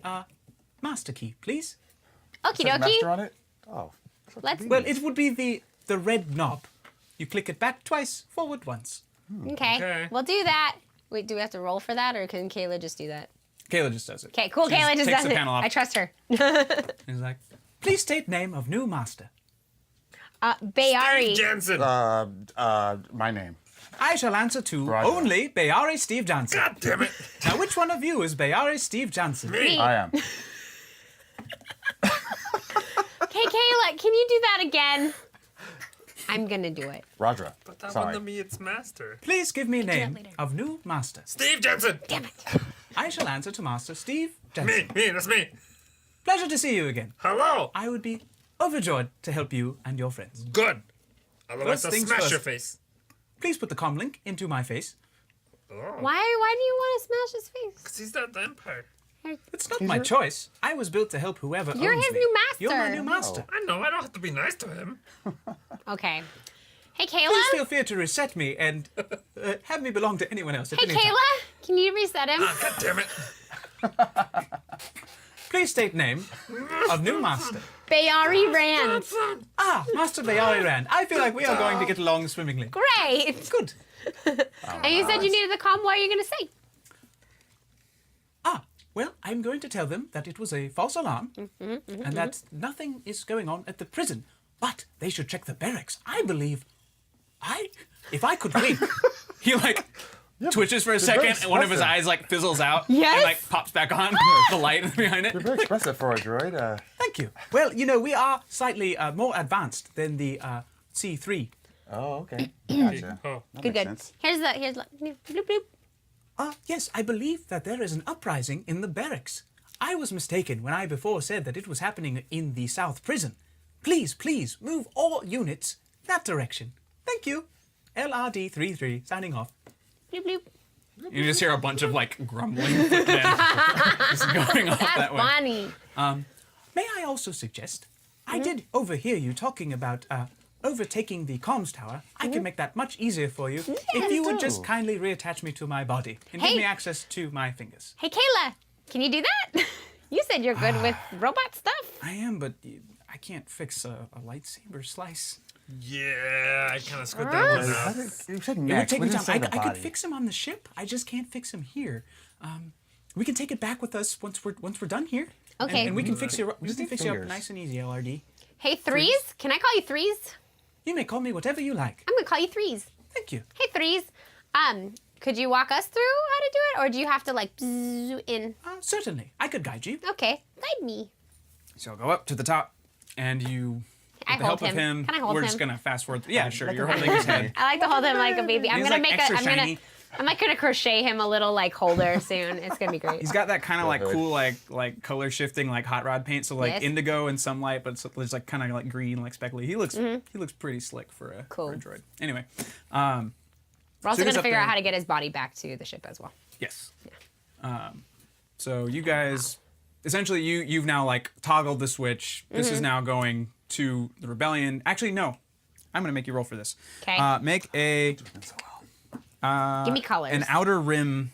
master key, please. Okie Says master dokie. on it? Oh. Let's. Well, it would be the red knob. You click it back twice, forward once. Okay. Okay. We'll do that. Wait, do we have to roll for that, or can Kayla just do that? Kayla just does it. Okay, cool. She Kayla just takes does the it. panel off. I trust her. He's like, please state name of new master. Bayari. Jensen. My name. I shall answer to Roger. only Bayari Steve Johnson. God damn it. Now, which one of you is Bayari Steve Johnson? Me. I am. Okay, Kayla, can you do that again? I'm gonna do it. Roger. But that Sorry. one to me, it's master. Please give me name later. of new master. Steve Jensen. Damn it. I shall answer to Master Steve Johnson. Me, that's me. Pleasure to see you again. Hello. I would be overjoyed to help you and your friends. Good. Otherwise, First I'll things smash first. your face. Please put the comm link into my face. Oh. Why do you want to smash his face? Because he's not the Empire. It's not my choice. I was built to help whoever You're owns his me. new master. You're my new master. I know, I don't have to be nice to him. Okay. Hey, Please Kayla. feel free to reset me and have me belong to anyone else at Hey, any time. Kayla. Can you reset him? God damn it. Please state name of new master. Bayari Rand. Ah, Master Bayari Rand. I feel like we are going to get along swimmingly. Great. Good. And you said you needed the comm. What are you gonna say? Ah, well, I'm going to tell them that it was a false alarm and that nothing is going on at the prison. But they should check the barracks. I believe if I could wink, he like twitches for a second very and one of his expressive. eyes like fizzles out Yes? and like pops back on, the light behind it. You're very expressive for a droid. Thank you. Well, you know, we are slightly more advanced than the C3. Oh, okay. Gotcha. Oh. That Good, makes good. sense. Here's bloop bloop. Yes, I believe that there is an uprising in the barracks. I was mistaken when I before said that it was happening in the South Prison. Please, please, move all units that direction. Thank you. LRD33, signing off. Bloop bloop. You just hear a bunch of like grumbling footmen just going off That's that way. funny. May I also suggest, I did overhear you talking about overtaking the comms tower. I can make that much easier for you if you would just do. kindly reattach me to my body and Hey. give me access to my fingers. Hey, Kayla. Can you do that? You said you're good with robot stuff. I am, but I can't fix a lightsaber slice. Yeah, I kind of screwed that one How up. did- You said It would neck. take We me didn't time. say the I could body. fix him on the ship. I just can't fix him here. We can take it back with us once we're done here. Okay. And we can fix you. We Just can need fix you up fingers. nice and easy, LRD. Hey, Threes. Can I call you Threes? You may call me whatever you like. I'm gonna call you Threes. Thank you. Hey, Threes. Could you walk us through how to do it, or do you have to like bzzz in? Certainly, I could guide you. Okay, guide me. So go up to the top, and you, I with the help hold of him. him, Can I hold we're him? just gonna fast forward. Yeah, sure. Like You're a holding his baby. head. I like to hold him like a baby. I'm He's, gonna like, make extra I'm gonna. shiny. I'm like gonna crochet him a little like holder soon. It's gonna be great. He's got that kind of like Good. cool like color shifting like hot rod paint, so like Yes. indigo and some light, but it's like kind of like green, like speckly. He looks pretty slick for a, Cool. for a droid. Anyway, We're also Soon as gonna up figure out there- how to get his body back to the ship as well. yes. So you guys, essentially, you've now like toggled the switch. This is now going to the rebellion. Actually, no, I'm gonna make you roll for this. 'Kay. Make a Give me colors. an outer rim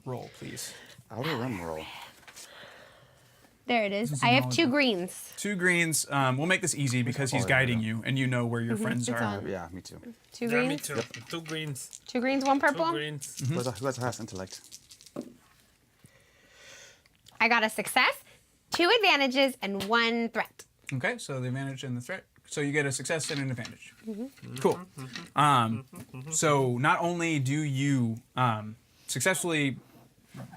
roll, please. Outer rim roll. There it is. is I have knowledge. 2 greens. 2 greens. We'll make this easy because he's color guiding is it? you, and you know where your friends It's are. on. Yeah, me too. 2 Yeah, greens. me too. 2 greens. 2 greens, 1 2 purple. greens. Who has the highest intellect? I got a success, 2 advantages, and 1 threat. Okay, so the advantage and the threat. So you get a success and an advantage. Mm-hmm. Cool. So not only do you successfully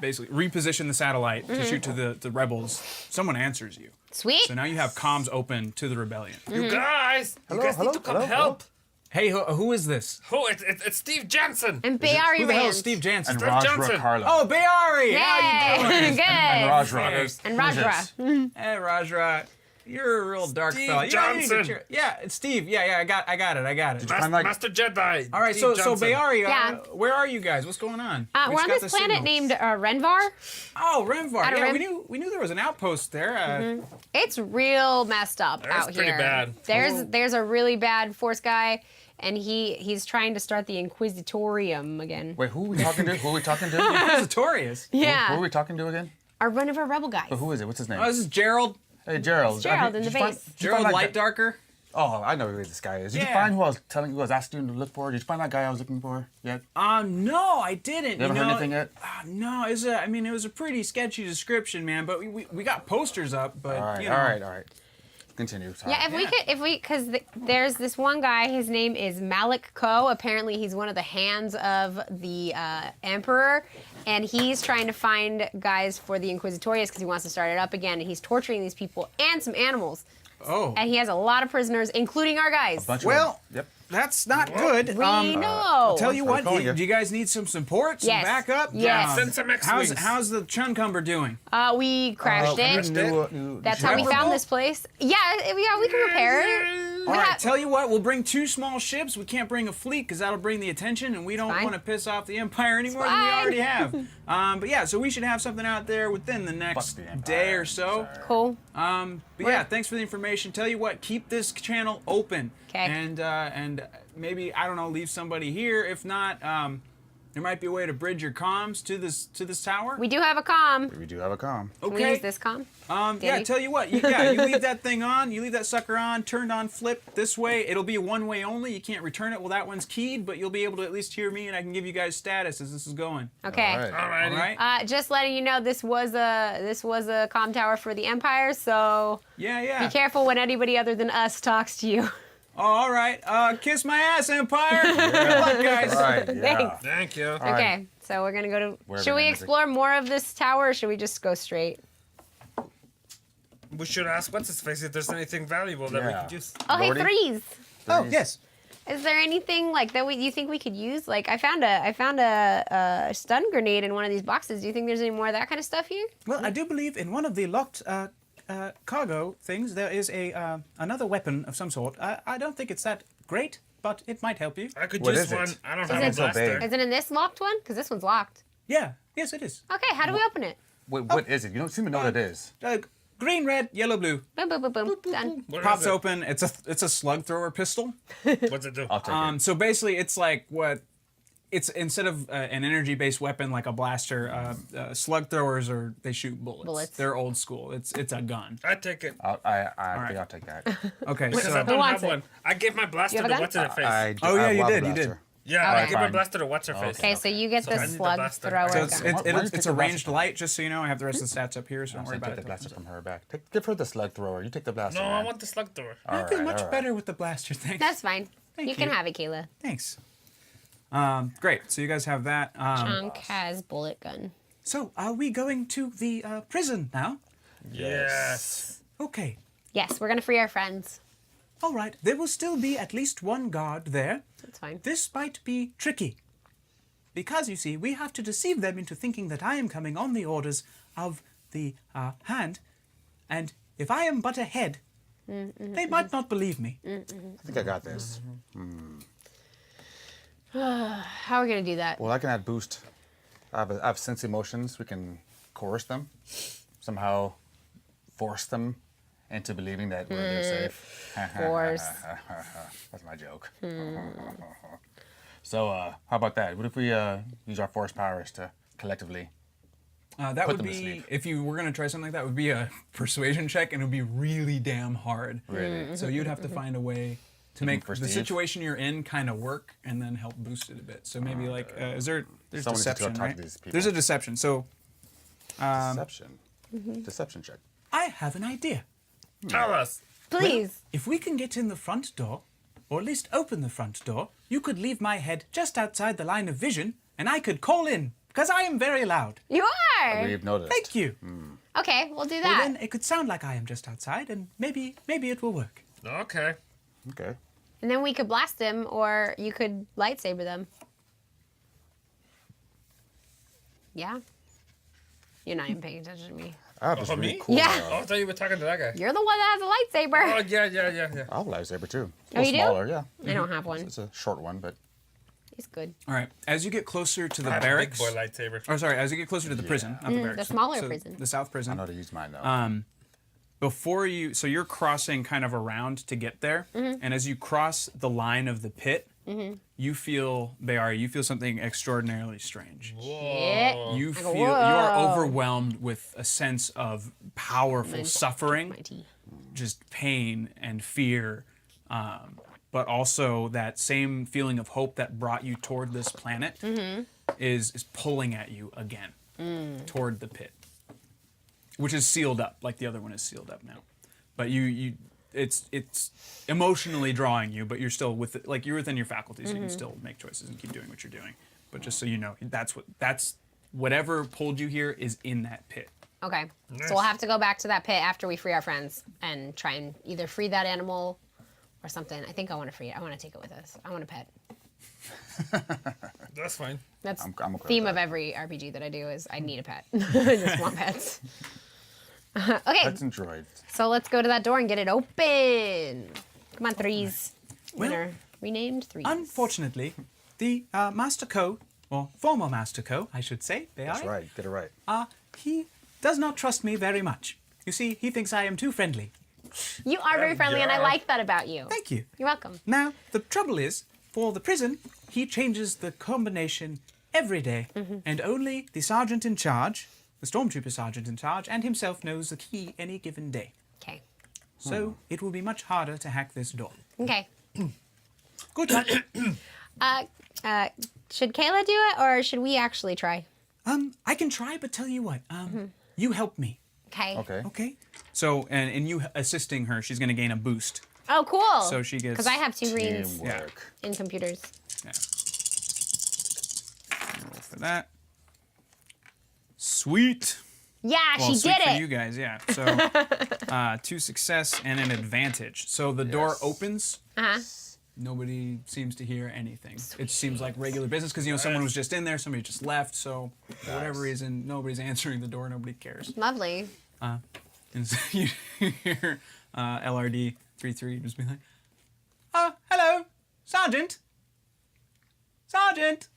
basically reposition the satellite to shoot to the rebels, someone answers you. Sweet. So now you have comms open to the rebellion. You guys! Hello, you guys hello, need to come hello, help! Hey, who is this? Oh, it's Steve Jansen! And Bayari Who the hell Rand. is Steve Jansen? And Steve Raj Johnson. Carlo. Oh, Bayari! How you Yay! doing? Good. And Rajra. And Rajra. Hey, Rajra. You're a real dark Steve fella. Johnson. Yeah, it's Steve. Yeah, I got it. find that- Master Jedi. All right, Steve so Johnson. Bayari, Yeah. where are you guys? What's going on? We We're just on got this the planet signal. named Renvar. Oh, Renvar. Out of Yeah, Ren- we knew there was an outpost there. It's real messed up That's out pretty here. bad. There's a really bad Force guy, and he's trying to start the Inquisitorium again. Wait, who are we talking to? Who are we talking to? Inquisitorius. Yeah, Who are we talking to again? one of our rebel guys. But who is it? What's his name? Oh, this is Gerald. Hey, Gerald. It's Gerald in Did the you find- base. did you Gerald find that Light guy- Darker. Oh, I know who this guy is. Did you Yeah. find who I was asking you to look for? Did you find that guy I was looking for yet? No, I didn't. You haven't heard anything yet? No, it was a pretty sketchy description, man. But we got posters up. But All right, you know. all right. Continue. Sorry. Yeah, because there's this one guy. His name is Malik Ko. Apparently, he's one of the hands of the Emperor, and he's trying to find guys for the Inquisitorius because he wants to start it up again. And he's torturing these people and some animals. Oh. And he has a lot of prisoners, including our guys. Bunch of Well, them. Yep. that's not good. We know. I'll tell you That's what what. I'm calling you. Do you guys need some support, some Yes. backup? Yes. Send some X-Wings. How's the Chuncumber doing? We crashed it. That's how we Reparable? found this place. Yeah, we can repair it. All We right, have- tell you what, we'll bring 2 small ships. We can't bring a fleet because that'll bring the attention, and we don't fine. want to piss off the Empire any more than we fine. already have. But yeah, so we should have something out there within the next the Empire. day or so. Cool. But yeah, thanks for the information. Tell you what, keep this channel open. 'Kay. And maybe, I don't know, leave somebody here. If not, there might be a way to bridge your comms to this tower. We do have a comm. We do have a comm. Can we Okay. use this comm? Yeah, Danny? tell you what, you leave that thing on, you leave that sucker on, turned on, flip this way. It'll be one way only. You can't return it. Well, that one's keyed, but you'll be able to at least hear me, and I can give you guys status as this is going. Okay. All right. Alrighty. All right? Just letting you know, this was a comm tower for the Empire, so Yeah. be careful when anybody other than us talks to you. Oh, all right. Kiss my ass, Empire. Good luck, guys. All right. Yeah. Thanks. Thank you. All right. Okay, so we're gonna go to. Wherever Should we that is. explore more of this tower, or should we just go straight? We should ask what's his face if there's anything valuable that we Yeah. could use. Oh, hey, Lordy? Threes. Oh, yes. Is there anything like that you think we could use? Like, I found a stun grenade in one of these boxes. Do you think there's any more of that kind of stuff here? Well, I do believe in one of the locked cargo things there is another weapon of some sort. I don't think it's that great, but it might help you. I could What use is it? one. I don't Is have it a so blaster. Is it in this locked one? Because this one's locked. Yeah. Yes, it is. Okay, how do we open it? Wait, what is it? You don't seem to know what it is. Green, red, yellow, blue. Boom, boom, boom, boom. Done. What Pops is it? open. It's a slug thrower pistol. What's it do? I'll take it. So basically, it's like what. It's instead of an energy-based weapon like a blaster, slug throwers they shoot bullets. Bullets. They're old school. It's a gun. I take it. I think I'll take that. Okay, Because so I don't wants have it? one. I gave my blaster You have to a gun? what's her face. I do- Oh, yeah, I have you lava did, you blaster. did. Yeah, Okay. I gave my Fine. blaster to what's her face. Okay, so you get So I the need the slug blaster. thrower So it's gun. Why don't you it's take a the blaster ranged from- light, just so you know. I have the rest of the stats up here, so don't worry Take about the it. blaster from her back. Give her the slug thrower. You take the blaster. No, I man. want the slug thrower. I All feel right, much all right. better with the blaster, thanks. That's fine. Thank You can you. have it, Kayla. Thanks. Great. So you guys have that. Chunk has bullet gun. So, are we going to the prison now? Yes. Okay. Yes, we're gonna free our friends. All right. There will still be at least one guard there. That's fine. This might be tricky. Because, you see, we have to deceive them into thinking that I am coming on the orders of the hand. And if I am but a head, they might not believe me. I think I got this. How are we gonna do that? Well, I can add boost. I have sense emotions. We can coerce them, somehow force them into believing that we're safe. Force. That's my joke. So, how about that? What if we use our force powers to collectively? That Put would them to be sleep. if you were gonna try something like that. Would be a persuasion check, and it would be really damn hard. Really? So you'd have to find a way to make for the Steve? situation you're in kind of work, and then help boost it a bit. So maybe there's Someone needs to deception, talk to right? these people. There's a deception. So Deception. Deception check. I have an idea. Tell us. Please. If we can get in the front door, or at least open the front door, you could leave my head just outside the line of vision, and I could call in, because I am very loud. You are. We've noticed. Thank you. Okay, we'll do Well, that. then it could sound like I am just outside, and maybe it will work. Okay. Okay. And then we could blast them, or you could lightsaber them. Yeah. You're not even paying attention to me. I have this Oh, really me? cool. Yeah. Oh, I thought you were talking to that guy. You're the one that has a lightsaber. Oh, yeah. I have a lightsaber too. Oh, you do? Smaller, yeah. I don't have one. It's a short one, but He's good. All right. As you get closer to the I have a barracks, big boy lightsaber. or sorry, as you get closer to the prison, not the barracks, the smaller so prison. the south I prison. know how to use mine though. Before you, so you're crossing kind of around to get there, and as you cross the line of the pit, you feel something extraordinarily strange. Yeah. You I go, feel you are "Whoa." overwhelmed with a sense of powerful suffering, My tea. just pain and fear, but also that same feeling of hope that brought you toward this planet is pulling at you again toward the pit, which is sealed up, like the other one is sealed up now. But it's emotionally drawing you, but you're still you're within your faculties. You can still make choices and keep doing what you're doing. But just so you know, that's whatever pulled you here is in that pit. Okay. Nice. So we'll have to go back to that pit after we free our friends and try and either free that animal or something. I think I want to free it. I want to take it with us. I want a pet. That's fine. That's I'm okay with theme that. of every RPG that I do is I need a pet. I just want pets. Okay, Pets and droids. so let's go to that door and get it open. Come on, threes. Well, Winner renamed threes. Unfortunately, the Master Co, or former Master Co, I should say, That's right. Get it right. he does not trust me very much. You see, he thinks I am too friendly. You are very friendly, and I Yeah. like that about you. Thank you. You're welcome. Now, the trouble is, for the prison, he changes the combination every day, and only the sergeant in charge, the stormtrooper sergeant in charge, and himself knows the key any given day. Okay. So it will be much harder to hack this door. Okay. Good luck. Should Kayla do it, or should we actually try? I can try, but tell you what, you help me, Okay. Okay. okay? So, and you assisting her, she's going to gain a boost. Oh, cool. So she gets- Because I have 2 greens Teamwork. in computers. Yeah. Roll for that. Sweet. Yeah, Well, she sweet did for it. you guys, yeah. So, 2 success and an advantage. So the door Yes. opens. Uh-huh. Nobody seems to hear anything. It seems like regular business because someone was just in there, somebody just left. So for whatever reason, nobody's answering the door. Nobody cares. Lovely. And so you hear LRD 33 just be like, hello, Sergeant. Sergeant.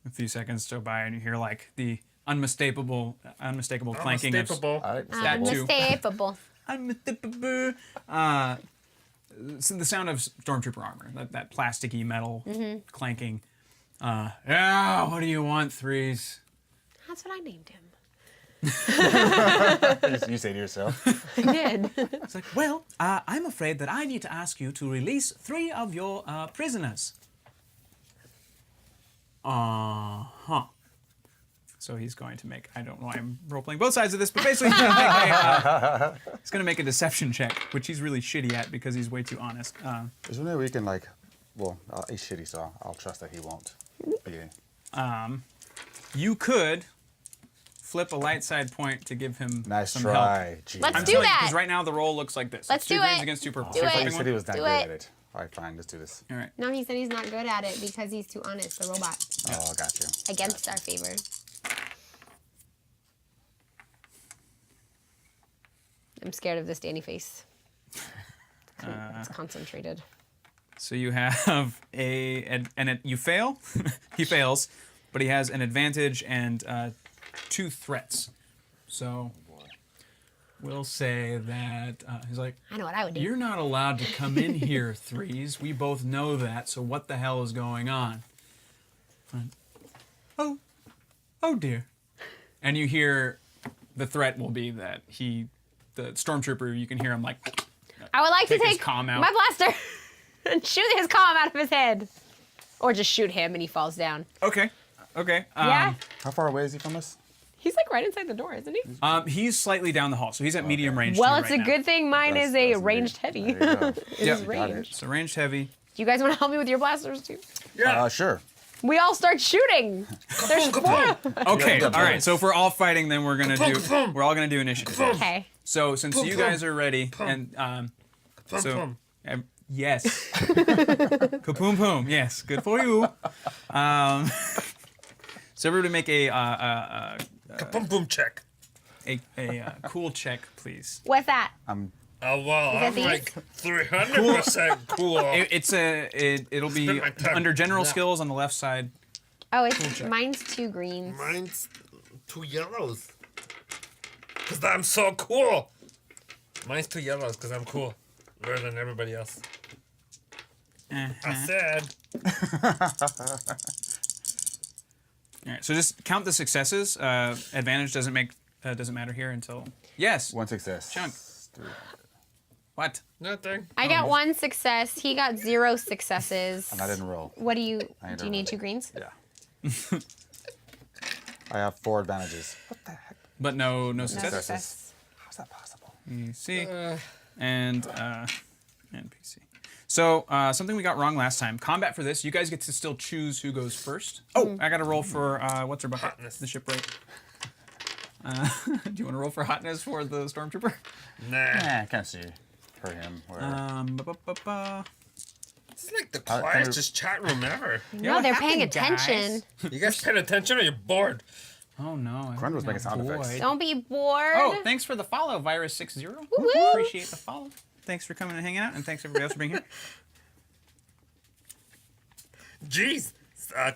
A few seconds go by and you hear like the unmistakable clanking of Unmistakable. All right. That too. Unmistakable. unmistakable. So the sound of stormtrooper armor, that plasticky metal clanking. Yeah, what do you want, threes? That's what I named him. You say to yourself. I did. It's like, well, I'm afraid that I need to ask you to release 3 of your prisoners. So he's going to make, I don't know why I'm role-playing both sides of this, but basically he's going to make a deception check, which he's really shitty at because he's way too honest. Is there any way we can he's shitty, so I'll trust that he won't. But yeah. You could flip a light side point to give him Nice some try. help. Jeez. Let's do Because that. right now the roll looks like this. Let's It's 2 do greens it. against 2 purple. Do So it. flipping He said he one? was not Do good it. at it. All right, fine. Let's do this. All right. No, he said he's not good at it because he's too honest, the robot. Oh, got you. Against our favor. I'm scared of this Danny face. It's concentrated. So you have you fail. He fails, but he has an advantage and 2 threats. So we'll say that he's like, I know what I would do. you're not allowed to come in here, threes. We both know that. So what the hell is going on? Fine. Oh dear. And you hear the threat will be that the stormtrooper, you can hear him like, I would like Take to his take comm out. my blaster and shoot his comm out of his head. Or just shoot him and he falls down. okay. Yeah? How far away is he from us? He's like right inside the door, isn't he? He's slightly down the hall, so he's at medium range. Well, to you it's right a now. good thing mine is a That's ranged neat. heavy. There you go. It Yep. is Got it. ranged. So ranged heavy. Do you guys want to help me with your blasters too? Sure. We all start shooting. There's 4. Okay, Yeah, all right. So if we're all fighting, then we're all gonna do initiative. Okay. So since you guys are ready, and so yes, kapoom poom. Yes, good for you. So everybody make a Boom boom check. a cool check, please. What's that? I'm Oh, well, that I'm these? like 300% cool. It'll be Spit my tongue. under general Yeah. skills on the left side. Oh, it's check. mine's 2 greens. Mine's 2 yellows. Because I'm so cool. Mine's 2 yellows because I'm cool. Better than everybody else. I said. All right, so just count the successes. Advantage doesn't matter here until yes. one success. Chunk. What? Nothing. I got 1 success. He got 0 successes. And I didn't roll. What do you? I Do you need 2 greens? Yeah. I have 4 advantages. What the heck? But no No success. success. How's that possible? PC and PC. So something we got wrong last time. Combat for this, you guys get to still choose who goes first. Oh, I got to roll for what's her bucket? Hotness. The shipwright. Do you want to roll for hotness for the stormtrooper? Nah. Yeah, I can't see for him. Whatever. This is like the can we- quietest chat room ever. No, what they're paying happened, guys? attention. You guys paying attention or you're bored? Oh no. Grund was making sound effects. Don't be bored. Oh, thanks for the follow, Virus60. Woo-woo. Appreciate the follow. Thanks for coming and hanging out, and thanks everybody else for being here. Jeez.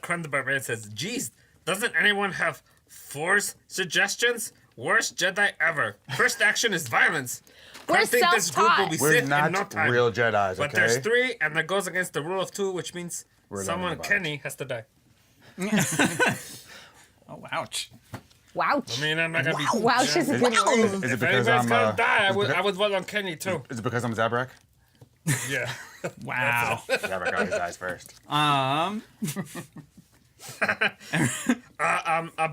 Crumb the Barbarian says, Jeez, doesn't anyone have Force suggestions? Worst Jedi ever. First action is violence. We're I think this group will be We're Sith in no not time. real Jedis, But okay? there's 3, and that goes against the rule of 2, which means We're someone, learning about Kenny, has to die. Oh, ouch. Wouch. I mean, I'm not gonna be. Wouch is a good word. Is it If because anybody's I'm gonna die, is it I would vote on Kenny too. is it because I'm Zabrak? Yeah. Wow. Zabrak always dies first.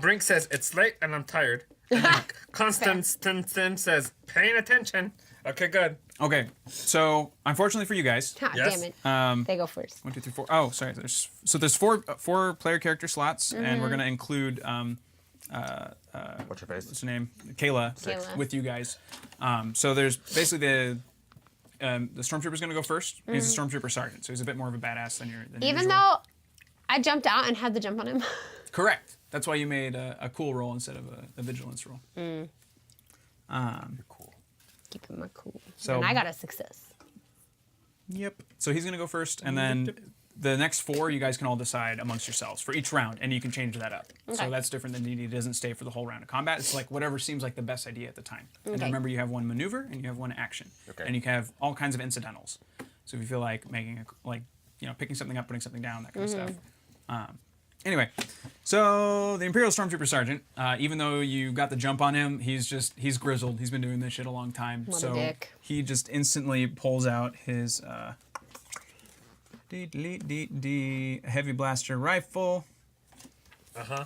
Brink says it's late and I'm tired. And then Constantine says paying attention. Okay, good. Okay, so unfortunately for you guys, God Yes. damn it. They go first. 1, 2, 3, 4. Oh, sorry. There's four player character slots, and we're gonna include What's your face? what's her name, Kayla, Kayla. with you guys. So there's basically the stormtrooper's gonna go first. He's a stormtrooper sergeant, so he's a bit more of a badass than your. Than Even usual. though I jumped out and had the jump on him. Correct. That's why you made a cool roll instead of a vigilance roll. Cool. Keeping my cool. So- And I got a success. Yep. So he's gonna go first, and then the next 4 you guys can all decide amongst yourselves for each round, and you can change that up. Okay. So that's different than DD doesn't stay for the whole round of combat. It's like whatever seems like the best idea at the time. And Okay. then remember, you have 1 maneuver and you have 1 action, Okay. and you can have all kinds of incidentals. So if you feel like making picking something up, putting something down, that kind of stuff. Anyway, so the Imperial Stormtrooper Sergeant, even though you got the jump on him, he's grizzled. He's been doing this shit a long time. What a so dick. he just instantly pulls out his heavy blaster rifle. Uh-huh.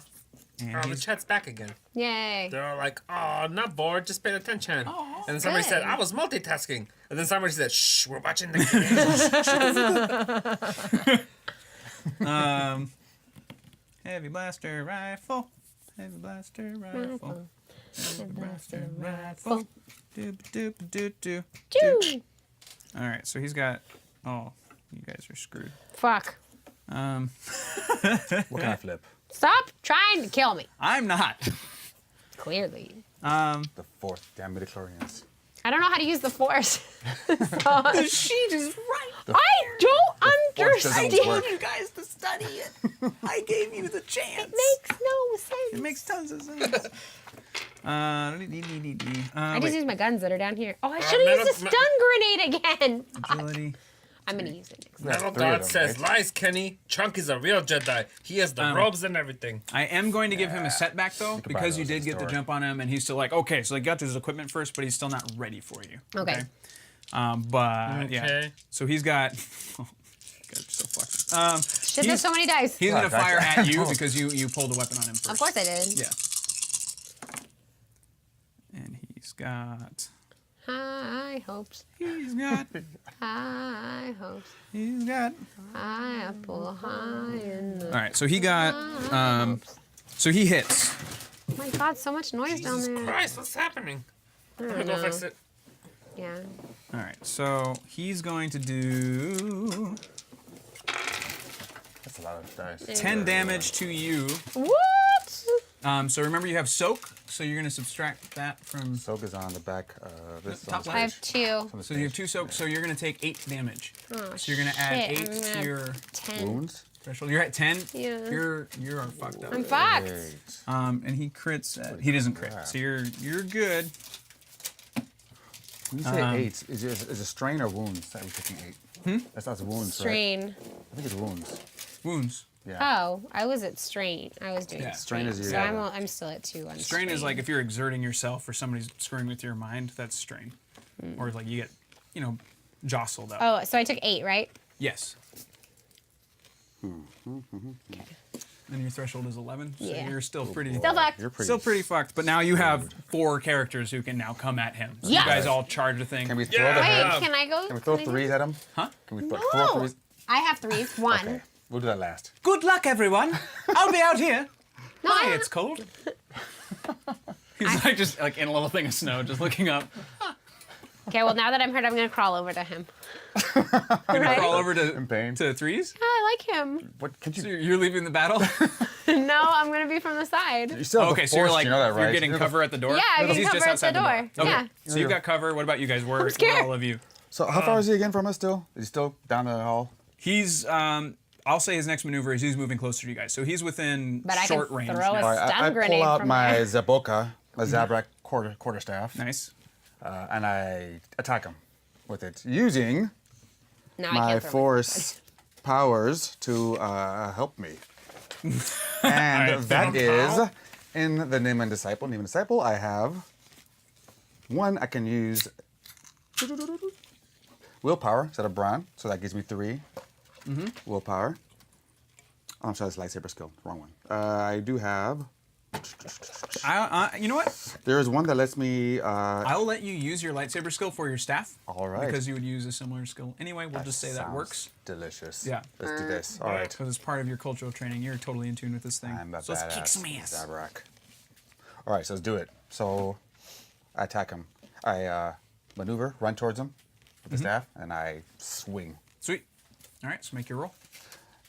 And Oh, the he's, chat's back again. Yay. They're all like, oh, not bored, just paying attention. Oh, and then somebody said, good. I was multitasking. And then somebody said, shh, we're watching the game. heavy blaster rifle. Heavy blaster rifle. Heavy blaster rifle. Doop doop doop doop. Choo. All right, so he's got. Oh, you guys are screwed. Fuck. What can I flip? Stop trying to kill me. I'm not. Clearly. The 4th damn midichlorians. I don't know how to use the force. The sheet is right. I don't force doesn't understand. work. You guys to study it. I gave you the chance. Makes no sense. It makes tons of sense. I Wait. just used my guns that are down here. Oh, I should man, have used a stun grenade again. Agility. I'm gonna use it next. Metal 3 of God them, says, right? lies, Kenny. Chunk is a real Jedi. He has the robes and everything. I am going to give him a setback though, buy because you those did in get the store. jump on him, and he's still like, okay, so he got his equipment first, but he's still not ready for you. Okay. But yeah, Okay. so he's got. Oh, you guys are so fucked. Shit, there's so many dice. He's gonna Fuck, fire I- at you because you pulled a weapon on him first. Of course I did. Yeah. And he's got. High hopes. He's got. High hopes. He's got. High apple high in the. All right, so he got. So he hits. Oh my God, so much noise down Jesus there. Christ, what's happening? I'm gonna don't go know. fix it. Yeah. All right, so he's going to do That's a lot of dice. 10 damage to you. What? So remember you have soak, so you're going to subtract that from. Soak is on the back. This is on Top this left. I page. have 2. On this So you have page. 2 soak, so you're going to take 8 damage. Oh, So you're going to add shit, 8 I'm to gonna your 10. Wounds. threshold. You're at 10. Yeah. You're fucked up. I'm fucked. Great. And he crits. He doesn't crit, crap. so you're good. When you say 8, is it strain or wounds that we're taking 8? That's not wounds, right? Strain. I think it's wounds. Wounds. Yeah. Oh, I was at strain. I was doing Yeah. strain. Strain is so your- I'm still at 2 on Strain is like if you're exerting yourself or somebody's screwing with your mind. That's strain. Or like you get, jostled up. Oh, so I took 8, right? Yes. And your threshold is 11, so Yeah. you're still pretty. Still fucked. You're pretty. Still pretty fucked, but now you have 4 characters who can now come at him. So Yes. you guys all charge a thing. Can we throw Yeah. the Wait, head? can I go? Can we throw can I go? 3s at him? Huh? Can we throw No. 3s? I have 3s. 1. Okay. We'll do that last. Good luck, everyone. I'll be out here. No, Hi, I- it's cold. He's like just like in a little thing of snow, just looking up. Okay, well, now that I'm hurt, I'm going to crawl over to him. Gonna crawl over In pain. to 3s. I like him. What? Can So you? you're leaving the battle. No, I'm going to be from the side. You still have Okay, the so you're force, like you know that, right? you're getting You're the- cover at the door. Yeah, I Because can he's cover just at outside the door. Okay. Yeah. So you've got cover. What about you guys? Where scared. all of you? So how far is he again from us? Still? Is he still down the hall? He's I'll say his next maneuver is he's moving closer to you guys. So he's within But I short can range. throw now. a All right, stun I grenade pull out from my there. Zaboka, my Zabrak quarterstaff, Nice. and I attack him with it using Now I my can't throw force powers to help me. And Alright, that is how? in the Name and Disciple. Name and Disciple, I have 1 I can use willpower instead of brawn, so that gives me 3 willpower. Oh, I'm sorry, it's lightsaber skill. Wrong one. I do have. You know what? There is one that lets me. I'll let you use your lightsaber skill for your staff. All right. Because you would use a similar skill anyway. We'll just say that sounds works. Delicious. Yeah. Let's do this. All right. Because it's part of your cultural training. You're totally in tune with this thing. I'm a So let's kick badass some ass. Zabrak. All right, so let's do it. So I attack him. I maneuver, run towards him with the staff, and I swing. Sweet. All right, so make your roll.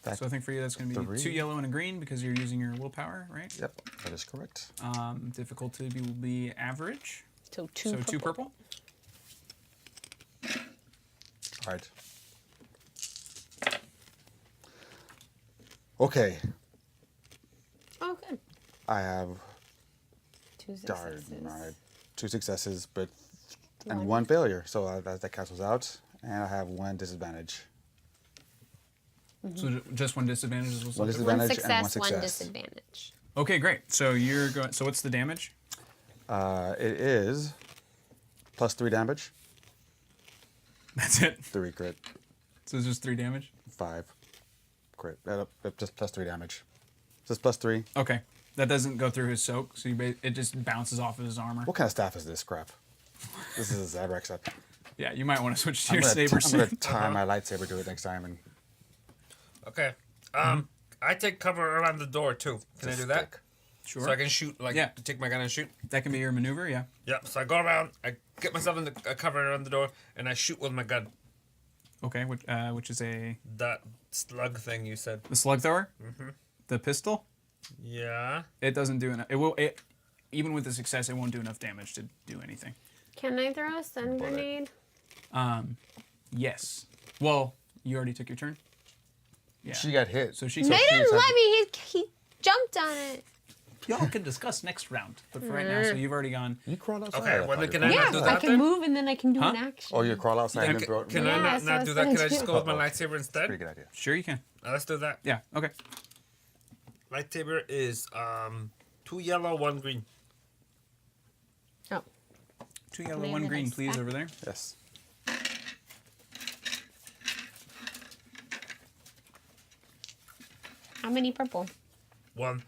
That- So I think for you that's going to be 3. 2 yellow and a green because you're using your willpower, right? Yep, that is correct. Difficulty will be average. So 2 So 2 purple. All right. Okay, Oh, good. I have 2 darn, successes. all right, 2 successes, but and One. 1 failure. So that cancels out, and I have 1 disadvantage. So just 1 disadvantage is what's One left. disadvantage. One and success, 1 one success. disadvantage. Okay, great. So you're going. So what's the damage? It is plus 3 damage, That's it. 3 crit, So it's just 3 damage. 5 crit. Just plus 3 damage. Just plus 3. Okay, that doesn't go through his soak, so it just bounces off of his armor. What kind of staff is this crap? This is a Zabrak staff. Yeah, you might want to switch to I'm your gonna, saber I'm gonna suit. tie my lightsaber to it next time and Okay. I take cover around the door too. Can I just do that? stick. Sure. So I can shoot, like, Yeah. take my gun and shoot. That can be your maneuver. Yeah. Yep. So I go around, I get myself in the cover around the door, and I shoot with my gun. Okay, which is That slug thing you said. the slug thrower. The pistol. Yeah. It doesn't do enough. It will. It even with the success, it won't do enough damage to do anything. Can I throw a stun grenade? Yes. Well, you already took your turn. Yeah. She got hit. so she. They took- didn't let me. He jumped on it. Y'all can discuss next round, but for right now, so you've already gone. You crawl outside. Okay, I well, thought then you can crawled I not Yeah, do outside. I that can then? move and then I can do an Huh? action. Oh, you crawl outside and Can, then throw it. can Yeah, I not, so not I do was that? Can I gonna just do- go with my lightsaber instead? Pretty good idea. Sure, you can. Let's do that. Yeah. Okay. Lightsaber is 2 yellow, 1 green. Oh, 2 yellow, Maybe 1 that green, I please, suck. over there. Yes. how many purple? 1.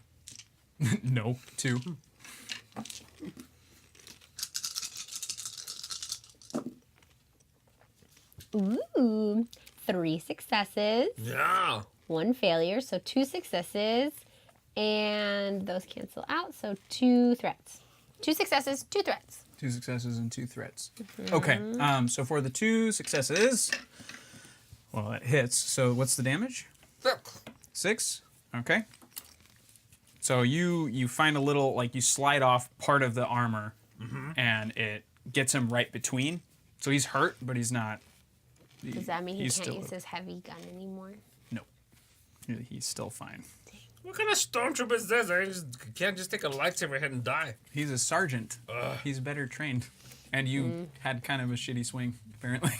No, 2. Ooh, 3 successes, Yeah. 1 failure, so 2 successes, and those cancel out, so 2 threats. 2 successes, 2 threats. 2 successes and 2 threats. Okay. So for the 2 successes, well, it hits. So what's the damage? 6. Okay. So you find a little, like, you slide off part of the armor, and it gets him right between. So he's hurt, but he's not. Does that mean he he's can't still- use his heavy gun anymore? No. He's still fine. What kind of stormtrooper is this? Can't just take a lightsaber hit and die. He's a sergeant. He's better trained. And you had kind of a shitty swing, apparently.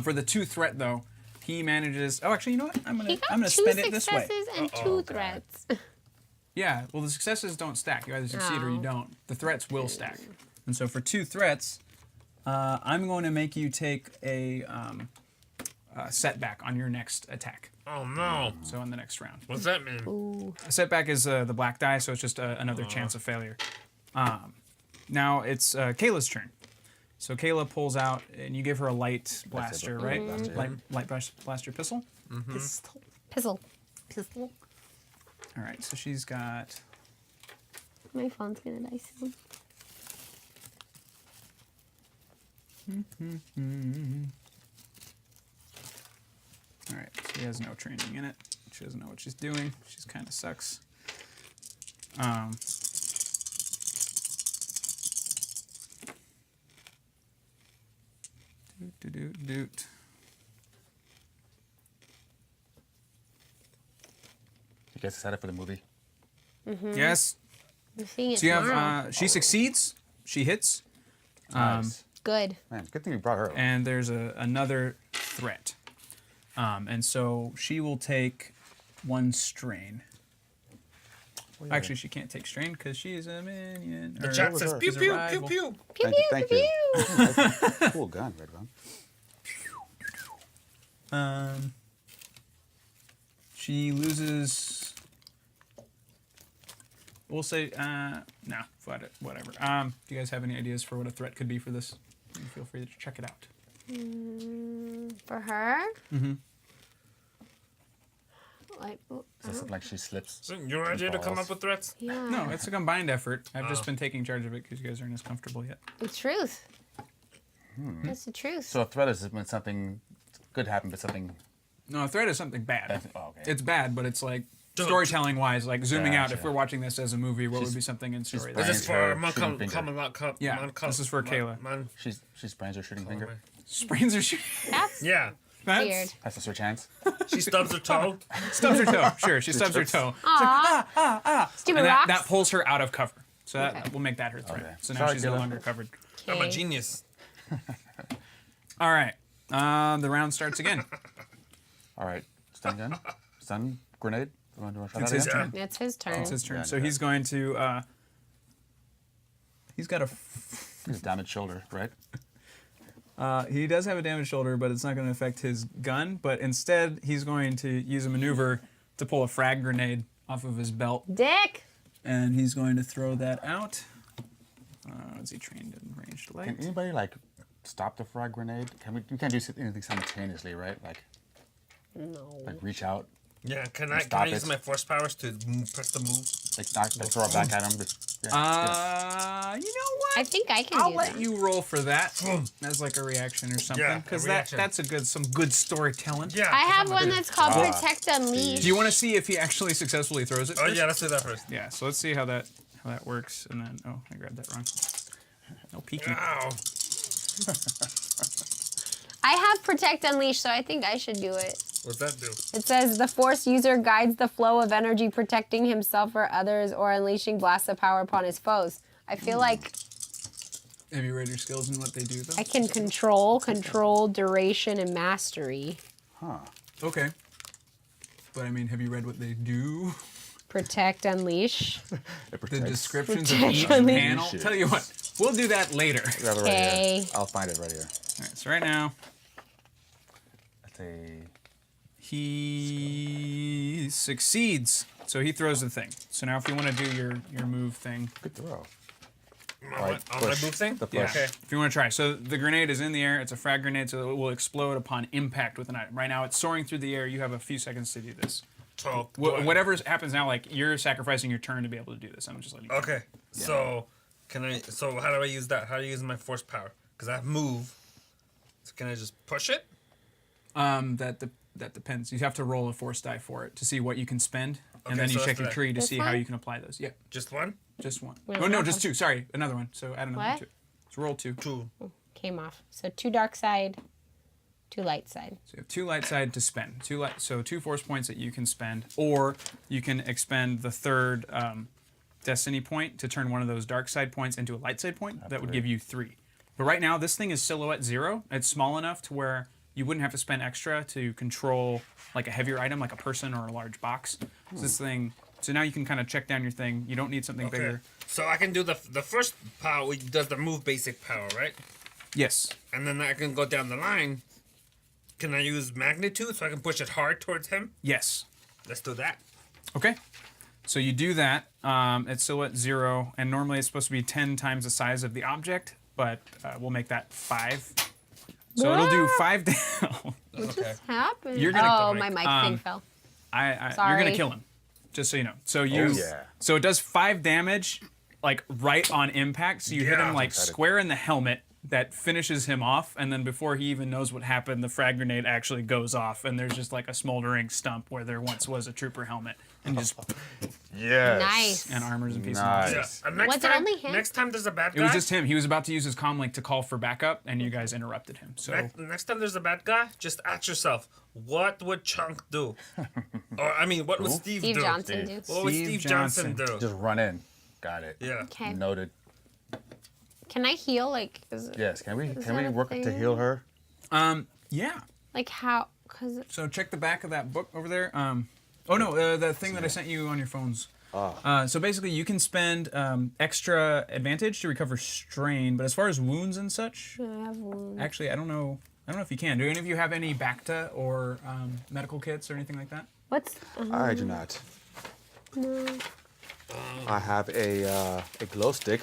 For the 2 threat, though, he manages. Oh, actually, you know what? I'm He gonna got 2 spend it this way. successes and 2 threats. Yeah. Well, the successes don't stack. You either succeed or you Oh. don't. The threats will stack. And so for 2 threats, I'm going to make you take a setback on your next attack. Oh no. So in the next round. What's that mean? Ooh. A setback is the black die, so it's just another chance of failure. Now it's Kayla's turn. So Kayla pulls out, and you give her a light blaster, right? Blaster, yeah. Light blaster pistol. Pistol. All right, so she's got. My phone's gonna die soon. All right, she has no training in it. She doesn't know what she's doing. She's kind of sucks. Doot. You guys excited for the movie? Yes. I'm seeing it So you tomorrow. have. She succeeds. She hits. Nice. Good. Man, good thing you brought her. And there's another threat. And so she will take 1 strain. Actually, she can't take strain because she is a minion. The or chat says her? pew She's a pew pew rival. pew. Pew Thank pew you, pew thank pew. you. That's a cool gun, Red Gun. She loses. We'll say no, whatever. Do you guys have any ideas for what a threat could be for this? Feel free to check it out. For her? Mm-hmm. Like, oh, Is this like she slips? So your idea to come up with threats? yeah. No, it's a combined effort. I've just been taking charge of it because you guys aren't as comfortable yet. The truth. That's the truth. So a threat is when something good happened, but something. No, a threat is something bad. Oh, okay. It's bad, but it's like Don't- storytelling wise, like zooming out. If Gotcha. we're watching this as a movie, what would She's- be something in story? brain- This is her for shooting finger. Yeah, this is for Kayla. Man, She sprains her shooting finger. Sprains her shoe. That's yeah. weird. That's a search hands. She stubs her toe. Stubs her toe. Sure, she stubs her toe. Stupid And rocks. that pulls her out of cover. So that Okay. will make that her threat. Okay. So now Sorry, she's no Kayla. longer covered. I'm a Okay. genius. All right. The round starts again. All right. Stun gun. Stun grenade. You want to try It's that his again? turn. It's his turn. It's his turn. Yeah, So yeah. he's going to. He's got a. His damaged shoulder, right? He does have a damaged shoulder, but it's not going to affect his gun. But instead, he's going to use a maneuver to pull a frag grenade off of his belt, Dick. and he's going to throw that out. Is he trained in ranged Can light? anybody like stop the frag grenade? You can't do anything simultaneously, right? Like No. reach out, Yeah, can I Stop use it. my force powers to press the move? like throw it back at him. Yeah, You know what? I think I can I'll do let that. you roll for that as like a reaction or something, Yeah, a because reaction. that's some good storytelling. Yeah. I 'cause have I'm a one dude. that's called Ah. Protect Unleash. Do you want to see if he actually successfully throws it? Oh first? yeah, let's do that first. Yeah. So let's see how that works, and then I grabbed that wrong. No peeking. Ow. I have Protect Unleash, so I think I should do it. What's that do? It says the Force user guides the flow of energy, protecting himself or others, or unleashing blasts of power upon his foes. I feel like Have you read your skills and what they do though? I can control, duration, and mastery. Huh. Okay. But I mean, have you read what they do? Protect, Unleash. It The protects. descriptions of Protect each Unleash. panel. Tell you what, we'll do that later. I have it right here. Okay. I'll find it right here. All right. So right now, That's a. he succeeds. So he throws the thing. So now, if you want to do your move thing, Good throw. On Right, my push. move thing? The yeah. push. Okay. If you want to try, so the grenade is in the air. It's a frag grenade, so it will explode upon impact with an item. Right now, it's soaring through the air. You have a few seconds to do this. So, Whatever happens now, like you're sacrificing your turn to be able to do this. I'm just letting you. Okay. So can I? So how do I use that? How do I use my force power? Because I have move. So can I just push it? That depends. You have to roll a force die for it to see what you can spend. and Okay, then you so check that's your the- tree to This see how one? you can apply those. Yeah, Just one? just one. Wait, Oh no, what? just two. Sorry, another one. So add another one What? to it. So roll 2. Two. Came off. So 2 dark side, 2 light side. So you have 2 light side to spend. 2 force points that you can spend, or you can expend the third destiny point to turn one of those dark side points into a light side point. That would give you 3. But right now, this thing is silhouette 0. It's small enough to where you wouldn't have to spend extra to control like a heavier item, like a person or a large box. So this thing. So now you can kind of check down your thing. You don't need something Okay. bigger. So I can do the first power, which does the move basic power, right? Yes. And then I can go down the line. Can I use magnitude so I can push it hard towards him? Yes. Let's do that. Okay. So you do that. It's silhouette 0, and normally it's supposed to be 10 times the size of the object, but we'll make that 5. So it'll do 5 down. What Okay. just happened? You're gonna- oh, my mic thing fell. You're Sorry. gonna kill him, just so you know. So you, yeah. so it does 5 damage, like right on impact. So you hit Yeah. him like Excited. square in the helmet. That finishes him off, and then before he even knows what happened, the frag grenade actually goes off, and there's just like a smoldering stump where there once was a trooper helmet, and just Yes. Nice. and armors and pieces. Nice. Yeah. And next Was it time, only him? next time there's a bad guy. It was just him. He was about to use his comm link to call for backup, and you guys interrupted him. So Next time there's a bad guy, just ask yourself, what would Chunk do? Or I mean, what would Steve, Steve do? Johnson do. What would Steve Steve Johnson do? Just run in. Got it. Yeah. Okay. Noted. Can I heal? Like, is it, Yes. Can we that a work to thing? heal her? yeah. like how? Cause So check the back of that book over there. Oh no, the thing that I sent you on your phones. So basically, you can spend extra advantage to recover strain, but as far as wounds and such, I have wounds. actually, I don't know. I don't know if you can. Do any of you have any Bacta or medical kits or anything like that? What's? I do not. I have a glow stick,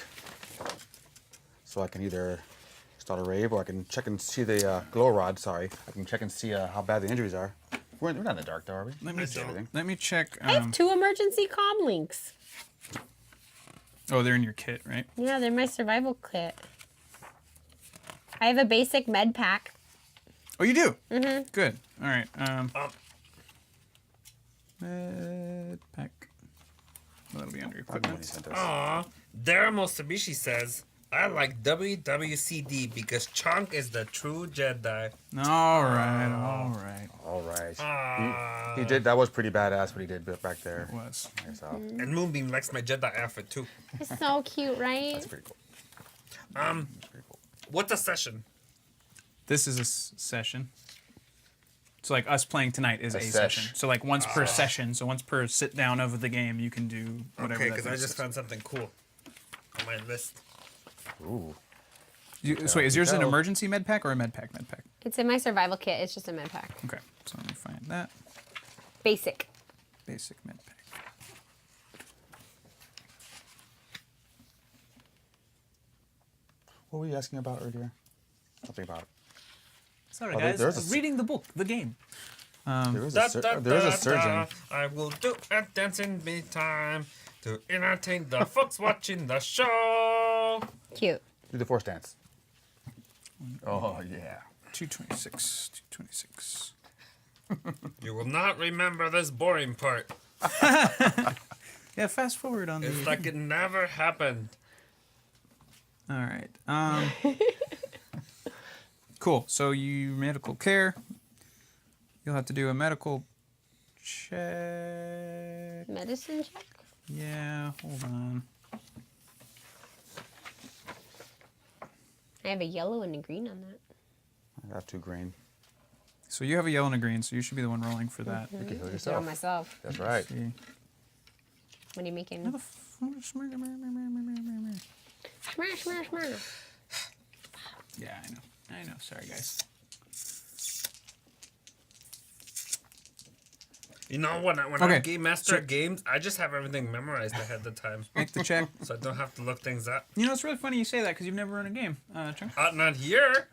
so I can either start a rave or I can check and see the glow rod. Sorry, I can check and see how bad the injuries are. We're not in the dark, though, are we? Let me see everything. let me check. I have 2 emergency comm links. Oh, they're in your kit, right? Yeah, they're my survival kit. I have a basic med pack. Oh, you do. Mm-hmm. Good. All right. Med pack. Well, that'll be under Probably when he equipment. sent us. Aw, Daramo Sabishi says, I like WWCD because Chunk is the true Jedi. All right. All right. All right. Aw. He did. That was pretty badass what he did back there. It was. So, And Moonbeam likes my Jedi outfit too. It's so cute, right? that's pretty cool. What's a session? This is a session. So like us playing tonight is a sesh. session. So like once per session. So once per sit down of the game, you can do whatever. Okay, that because I thing just says. found something cool on my list. Ooh. So wait, is yours an Tell. emergency med pack or a med pack? Med pack. It's in my survival kit. It's just a med pack. Okay. So let me find that Basic. basic med pack. What were you asking about earlier? Something about it. Sorry, Oh, there- guys. there's a I was s- reading the book, the game. There is Da, a, da, there is da, a surgeon. da. I will do a dancing me time to entertain the folks watching the show. Cute. Do the force dance. Oh, yeah. 226. 226. You will not remember this boring part. Yeah, fast forward on It's the. like it never happened. All right. Cool. So you medical care. You'll have to do a medical check. Medicine check? Yeah, hold on. I have a yellow and a green on that. I got 2 green. So you have a yellow and a green, so you should be the one rolling for that. You can heal Do it yourself. myself. That's right. See. What are you making? Smash, smash, smash. Yeah, I know. I know. Sorry, guys. You know, when I Okay, game master games, I just have everything memorized ahead of time. Make the check. So I don't have to look things up. You know, it's really funny you say that because you've never run a game, Chunk. Not here,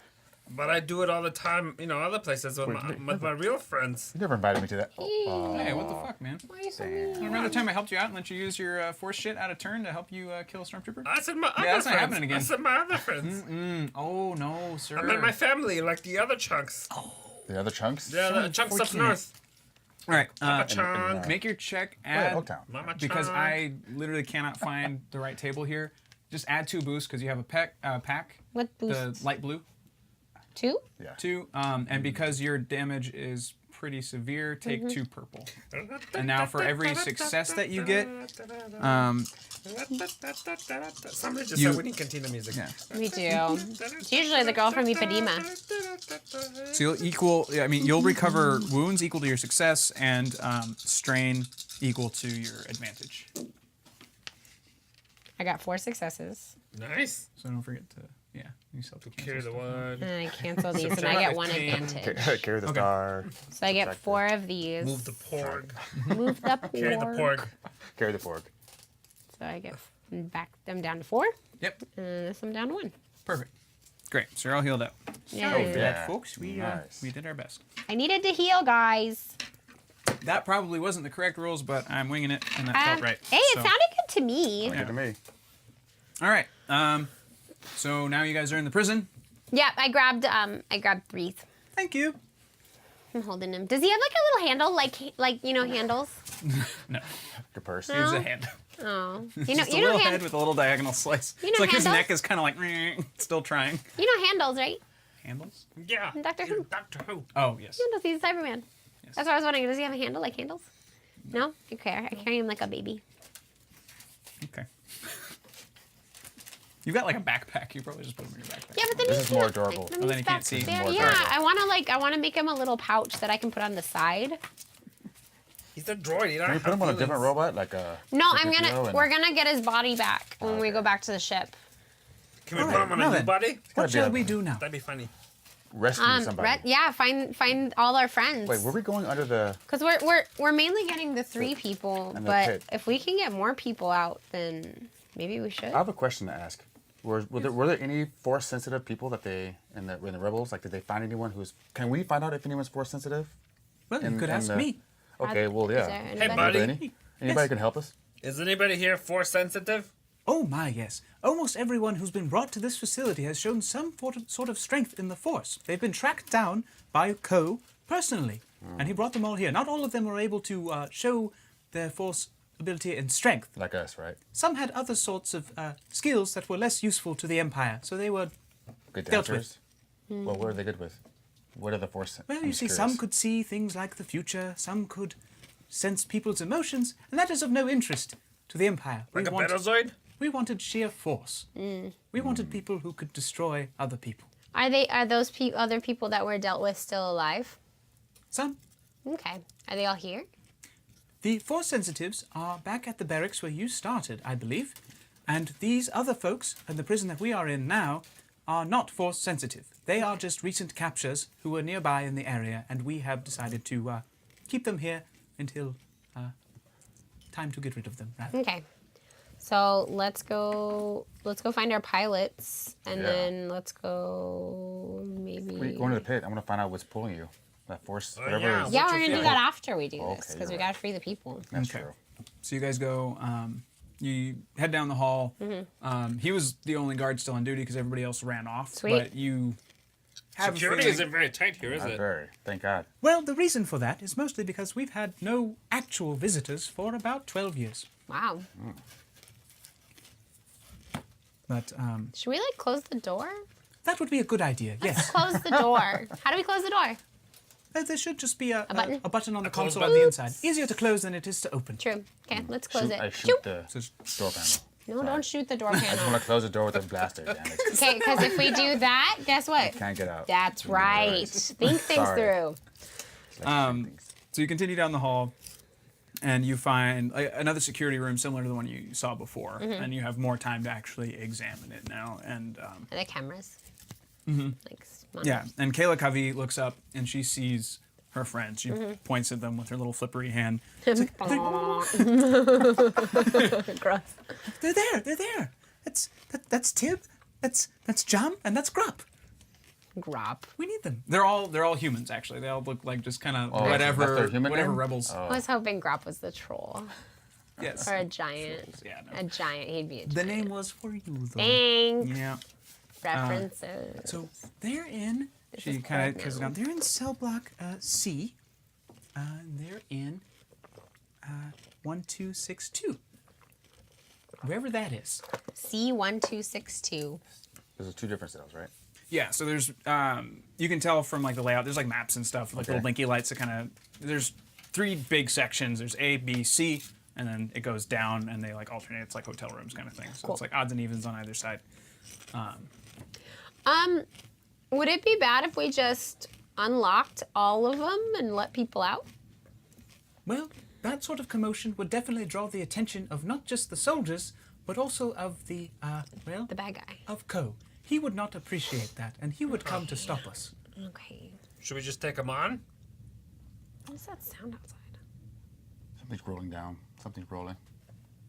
but I do it all the time, other places with my real friends. You never invited me to that. Hey, what the fuck, man? Why are you so mean? Remember the time I helped you out and let you use your force shit out of turn to help you kill a stormtrooper? I said my other that's not friends. happening again. I said my other friends. Oh no, sir. I meant my family, like the other chunks. The other chunks? Yeah, the chunks up north. All right. Mama Chong. Make your check. Wait, Add Oaktown. Mama because Chong. I literally cannot find the right table here. Just add 2 boosts because you have a pack. What The boost? light blue. 2? Yeah. 2. And because your damage is pretty severe, take 2 purple. And now for every success that you get, Somebody just you- said we need continue the music. yeah. We do. It's usually the girl from Ipanema. So you'll equal. I mean, you'll recover wounds equal to your success and strain equal to your advantage. I got 4 successes. Nice. So don't forget to you still have to Carry cancel the stuff. one. And I cancel these, and I get 1 advantage. Carry the Okay. star. So I get 4 of these. Move the porg. Move the pork. Carry the porg. Carry the fork. So I get back them down to 4, Yep. and this one down to 1. Perfect. Great. So you're all healed up. Yeah. For that, Yeah. folks, we Nice. we did our best. I needed to heal, guys. That probably wasn't the correct rules, but I'm winging it, and that felt right. Hey, it So- sounded good to me. Yeah. Good to me. All right. So now you guys are in the prison. Yeah, I grabbed Breathe. Thank you. I'm holding him. Does he have like a little handle, like you know, handles? No, Your purse. No. here's a hand. Oh, you know, Just a you know, little head with a little diagonal slice. You It's know like his handles? neck is kind of like still trying. you know handles, right? Handles? Yeah. Doctor Who. Doctor Who. Oh yes. Handles. He's Cyberman. Yes. That's what I was wondering. Does he have a handle like handles? No. Okay, I carry him like a baby. Okay. You've got like a backpack. You probably just put him in your backpack. Yeah, but then This he's is more not- adorable. then Oh, then he's he can't back see. there. More Yeah, adorable. I want to make him a little pouch that I can put on the side. He's a droid. You don't Can we have put him on a feelings. different robot, like a? No, C-3PO we're gonna get his body back when we Okay. go back to the ship. Can we All put right, him on now a new then. body? What Gotta be shall a- we do now? That'd be funny. Rescue somebody. Find all our friends. Wait, were we going under the? Because we're mainly getting the 3 people, And the but pit. if we can get more people out, then maybe we should. I have a question to ask. Were there any force sensitive people that they in the rebels? Like, did they find anyone who's? Can we find out if anyone's force sensitive? Well, you in- could in ask the- me. Okay, well, Is yeah. there Hey, anybody? buddy. Are there anybody can help us? Is anybody here force sensitive? Oh my, yes. Almost everyone who's been brought to this facility has shown some sort of strength in the Force. They've been tracked down by Ko personally, and he brought them all here. Not all of them were able to show their Force ability and strength. Like us, right? Some had other sorts of skills that were less useful to the Empire, so they were... Good Dealt dancers. Well, what are they good with? What are the force? Well, I'm you see, curious. some could see things like the future, some could sense people's emotions, and that is of no interest to the Empire. Like a Betazoid? We wanted sheer force. We wanted people who could destroy other people. Are those other people that were dealt with still alive? Some. Okay. Are they all here? The Force Sensitives are back at the barracks where you started, I believe. And these other folks in the prison that we are in now are not Force Sensitive. They are just recent captures who were nearby in the area, and we have decided to keep them here until time to get rid of them. Rather. Okay. So let's go find our pilots, and Yeah. then let's go maybe. We go into the pit. I want to find out what's pulling you. That force, Oh, whatever. yeah. Is, Yeah, What's we're your gonna do feeling? that after we do this Okay, because we you're gotta free the people. that's Okay. true. So you guys go. You head down the hall. He was the only guard still on duty because everybody else ran off. Sweet. But you have Security a feeling- isn't very tight here, is Not it? very. Thank God. Well, the reason for that is mostly because we've had no actual visitors for about 12 years. Wow. But Should we like close the door? That would be a good idea, yes. Close the door. How do we close the door? There should just be a button? a button on the close console on button. the inside. Easier to close than it is to open. True. Okay, let's close I it. shoot Shoot. the so door panel. No, don't shoot the door I just want panel. to close the door with a blaster. Damn it. Okay, because if we do that, guess what? Can't get out. That's right. Think things Sorry. through. It's like things. So you continue down the hall, and you find another security room similar to the one you saw before, and you have more time to actually examine it now. And Are there cameras? Like, yeah, and Kayla Kavi looks up and she sees her friends. She points at them with her little flippery hand. Gross. They're there. They're there. That's Tib. That's Jam, and that's Grupp. Grop. We need them. They're all humans actually. They all look like just kind of Oh, that's whatever their human whatever name? rebels. I was hoping Grop was the troll. Yes. Or a giant. Yeah, no. A giant. He'd be a The giant. name was for you, though. Thanks. Yeah. References. So they're in. She is kind of cold kisses now. down. They're in cell block C. They're in 1262. Wherever that is. C1262. Those are two different cells, right? Yeah, so there's you can tell from like the layout. There's like maps and stuff, like Okay. little blinky lights that kind of. There's 3 big sections. There's A, B, C, and then it goes down, and they like alternate. It's like hotel rooms kind of thing. So Cool. it's like odds and evens on either side. Would it be bad if we just unlocked all of them and let people out? Well, that sort of commotion would definitely draw the attention of not just the soldiers, but also of the, The bad guy. of Ko. He would not appreciate that, and he would come to stop us. Okay. Should we just take them on? What does that sound outside? Something's rolling down. Something's rolling.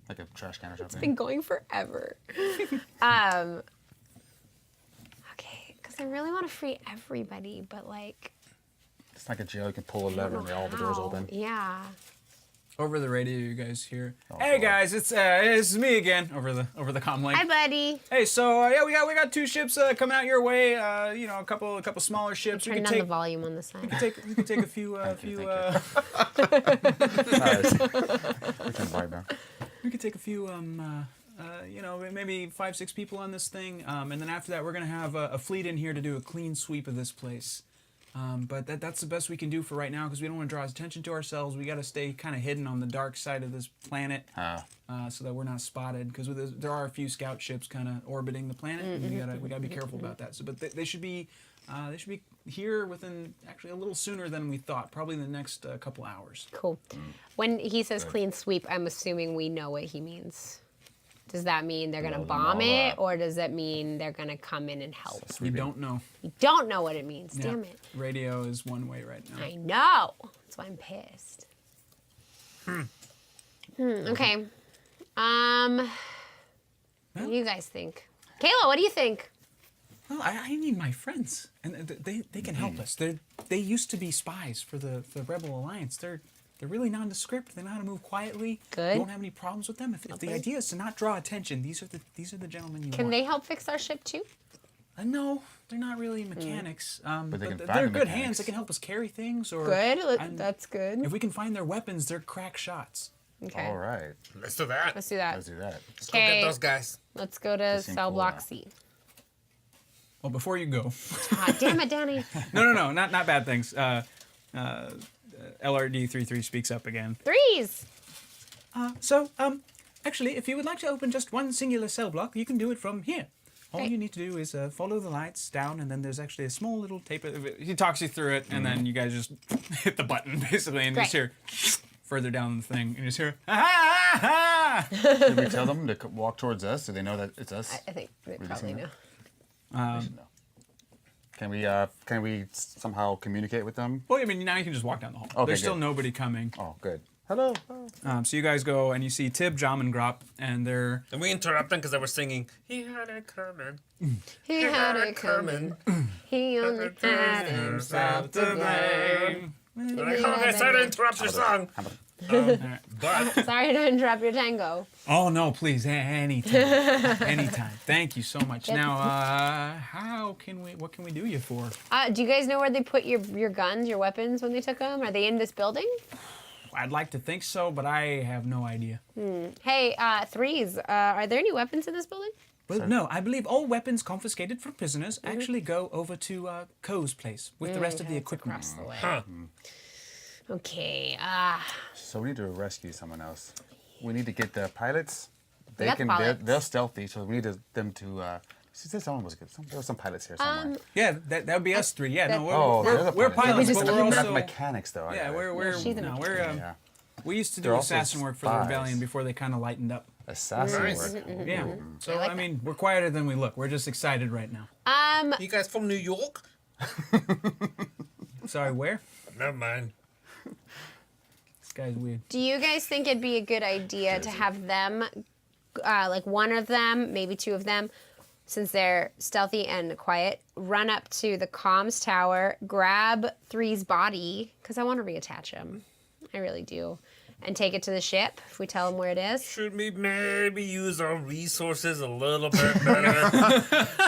Like a trash can or something. It's been going forever. Okay, because I really want to free everybody, but like. It's like a jail. You can pull a lever and all the doors how. open. Yeah. Over the radio, you guys hear, Oh, "Hey boy. guys, it's me again." Over the comm link. Hi, buddy. Hey, so yeah, we got 2 ships coming out your way. You know, a couple small ships. Turn down the volume on the side. We can take a few Thank you. We can wipe down. we could take a few you know, maybe 5-6 people on this thing, and then after that we're gonna have a fleet in here to do a clean sweep of this place. But that's the best we can do for right now because we don't want to draw attention to ourselves. We got to stay kind of hidden on the dark side of this planet so that we're not spotted. Because there are a few scout ships kind of orbiting the planet, and we gotta be careful about that. So, but they should be here within actually a little sooner than we thought. Probably in the next couple hours. Cool. When he says clean sweep, I'm assuming we know what he means. Does that mean they're going to Well, bomb no, it, or does that mean they're going to come in and help? You don't know. You don't know what it means. Yeah. Damn it. Radio is one way right now. I know. That's why I'm pissed. Okay. What do you guys think? Kayla, what do you think? Well, I need my friends, and they can help us. They used to be spies for the Rebel Alliance. They're really nondescript. They know how to move quietly. Good. You won't have any problems with them. If the idea is to not draw attention, these are the gentlemen you Can want. they help fix our ship too? No, they're not really mechanics. But they can they're find the good mechanics. hands. They can help us carry things. Or Good. and That's good. If we can find their weapons, they're crack shots. Okay. All right. Let's do that. Let's do that. Let's do that. Let's go get Okay. those guys. Let's go to seem cell cool block now. C. Well, before you go, Ah, damn it, Danny. no, not bad things. LRD33 speaks up again. Threes. Actually, if you would like to open just one singular cell block, you can do it from here. All Great. you need to do is follow the lights down, and then there's actually a small little tape. He talks you through it, and then you guys just hit the button basically, and you just hear further down the thing, and you just hear, "Ah, ah, ah." Did we tell them to walk towards us? Do they know that it's us? I think they Really probably seen know. They should know. Can we somehow communicate with them? Well, I mean, now you can just walk down the hall. Okay, There's still good. nobody coming. Oh, good. Hello. So you guys go, and you see Tib, Jom, and Grop, and they're And we interrupt them because they were singing, "He had it coming. He had it coming. He only had himself to blame. They're like, "Okay, sorry to interrupt your song." But Sorry to interrupt your tango. Oh no, please, anytime, anytime. Thank you so much. Now, what can we do you for? Do you guys know where they put your guns, your weapons when they took them? Are they in this building? I'd like to think so, but I have no idea. Hey, threes, are there any weapons in this building? Well, no, I believe all weapons confiscated from prisoners actually go over to Ko's place with the rest of the equipment. Across the way. huh. Okay, So we need to rescue someone else. We need to get the pilots. They got the can. pilots. They're stealthy, so we need them to. She said someone was good. There were some pilots here somewhere. Yeah, that would be us three. Yeah, no, Oh, they're the we're pilots. pilots, but They're we're not also mechanics, though. yeah, Okay. we're she's a no, Yeah. we used to do They're also assassin work for the spies. rebellion before they kind of lightened up. Assassin Nice. work. Yeah. So I like I mean, we're quieter than we look. We're just excited right now. You guys from New York? Sorry, where? Never mind. This guy's weird. do you guys think it'd be a good idea to have them, like one of them, maybe two of them, since they're stealthy and quiet, run up to the comms tower, grab Three's body, because I want to reattach him. I really do. and take it to the ship if we tell them where it is? Should we maybe use our resources a little bit better?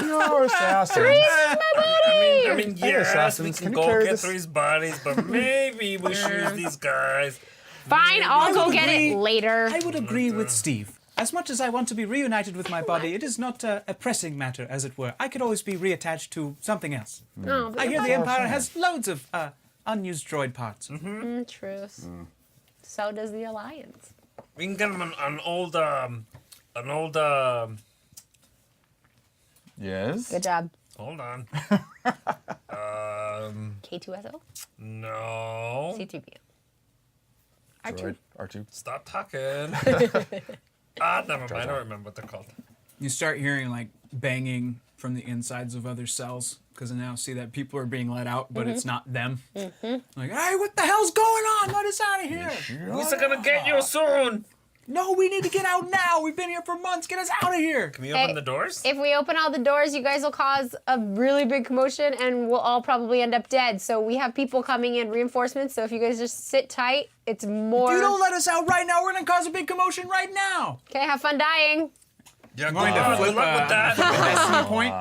You're assassins. I mean, Hey, yes, we assassins, can can you go carry get this? Three's bodies, but maybe we should use these guys. Fine, I'll go would get agree. it later. I would agree with Steve. As much as I want to be reunited with my body, it is not a pressing matter, as it were. I could always be reattached to something else. No, but I hear the the Empire has loads of unused droid parts. truth. So does the Alliance. We can get him an old Yes. Good job. hold on. K2SO? No. C3PO. R2. Droid, R2. Stop talking. Never mind. I don't remember what they're called. You start hearing like banging from the insides of other cells because I now see that people are being let out, but it's not them. Like, hey, what the hell's going on? Let us out of here! We're gonna get you soon. No, we need to get out now. We've been here for months. Get us out of here. Can we open Hey, the doors? If we open all the doors, you guys will cause a really big commotion and we'll all probably end up dead. So we have people coming in, reinforcements. So if you guys just sit tight, it's more. If you don't let us out right now, we're gonna cause a big commotion right now. Okay, have fun dying. Yeah, I'm going to good flip luck with that. a destiny point,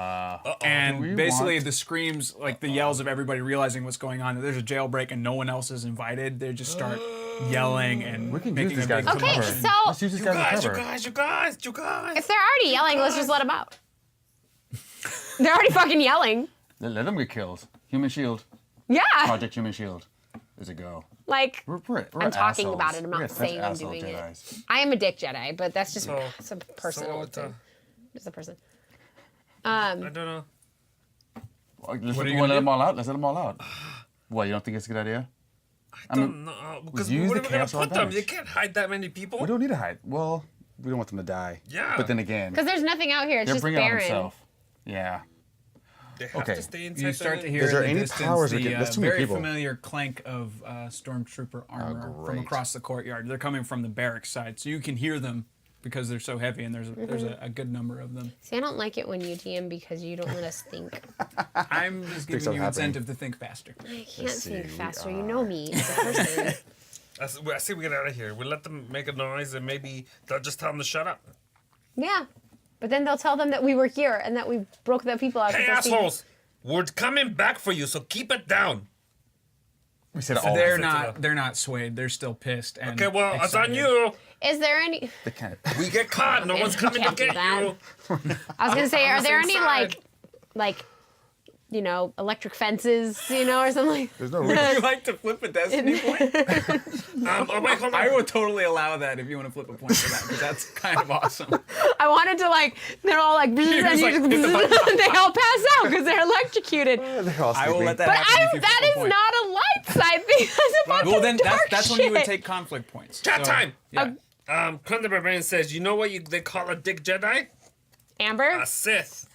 Do we and basically want- the screams, like the yells of everybody realizing what's going on. That there's a jailbreak and no one else is invited. They just start yelling and We can use making these a guys big as Okay, cover. commotion. so Let's use these You guys as guys, you cover. guys, you guys, you guys. if they're already yelling, let's just let them out. They're already fucking yelling. Let them get killed. Human Shield. Yeah. Project Human Shield. There's a go. Like, We're I'm talking assholes. about it. I'm We're not such saying I'm asshole doing Jedis. it. I am a dick Jedi, but that's just So- some personal so, thing. Just a person. I don't know. Well, let's What are you let gonna them do? all out. Let's let them all out. What, you don't think it's a good idea? I mean, Because use where the are we gonna cancel put them? damage. You can't hide that many people. we don't need to hide. Well, we don't want them to die. Yeah. But then again, Because there's nothing out here. It's they're just bringing it on barren. themselves. Yeah. They have Okay. to stay inside. You start to the- hear Is there in the any distance powers we the get? There's too many very people. familiar clank of stormtrooper armor from great. across the courtyard. They're coming from the barracks side, so you can hear them because they're so heavy, and there's a good number of them. See, I don't like it when you DM because you don't let us think. I'm just giving stuff you happening. incentive to think faster. I can't see, think we faster. You know me as a person. I say we get out of here. We let them make a noise, and maybe they'll just tell them to shut up. Yeah. But then they'll tell them that we were here and that we broke the people out. Hey, 'cause they'll see- assholes! We're coming back for you, so keep it down. We said So all. they're not swayed. They're still pissed. And Okay, well, it's on excited. you. Is there any? They can't. We get caught. No one's coming to Can't do get that. you. I was gonna say, on are the there same any side. like, you know, electric fences, you know, or something? There's no Would reason. you like to flip a destiny point? Oh, wait, hold on. I would totally allow that if you want to flip a point for that, because that's kind of awesome. I wanted to like, they're all like, and just, you like, just hit the button. they all pass out because they're electrocuted. They're all I will sleeping. let that But happen if you that flip a is point. not a light side thing. That's a fucking Well, then dark that's when you would shit. take conflict points. Chat So, time. Yeah. Crown the Barbarian says, you know what they call a dick Jedi? Amber. A Sith.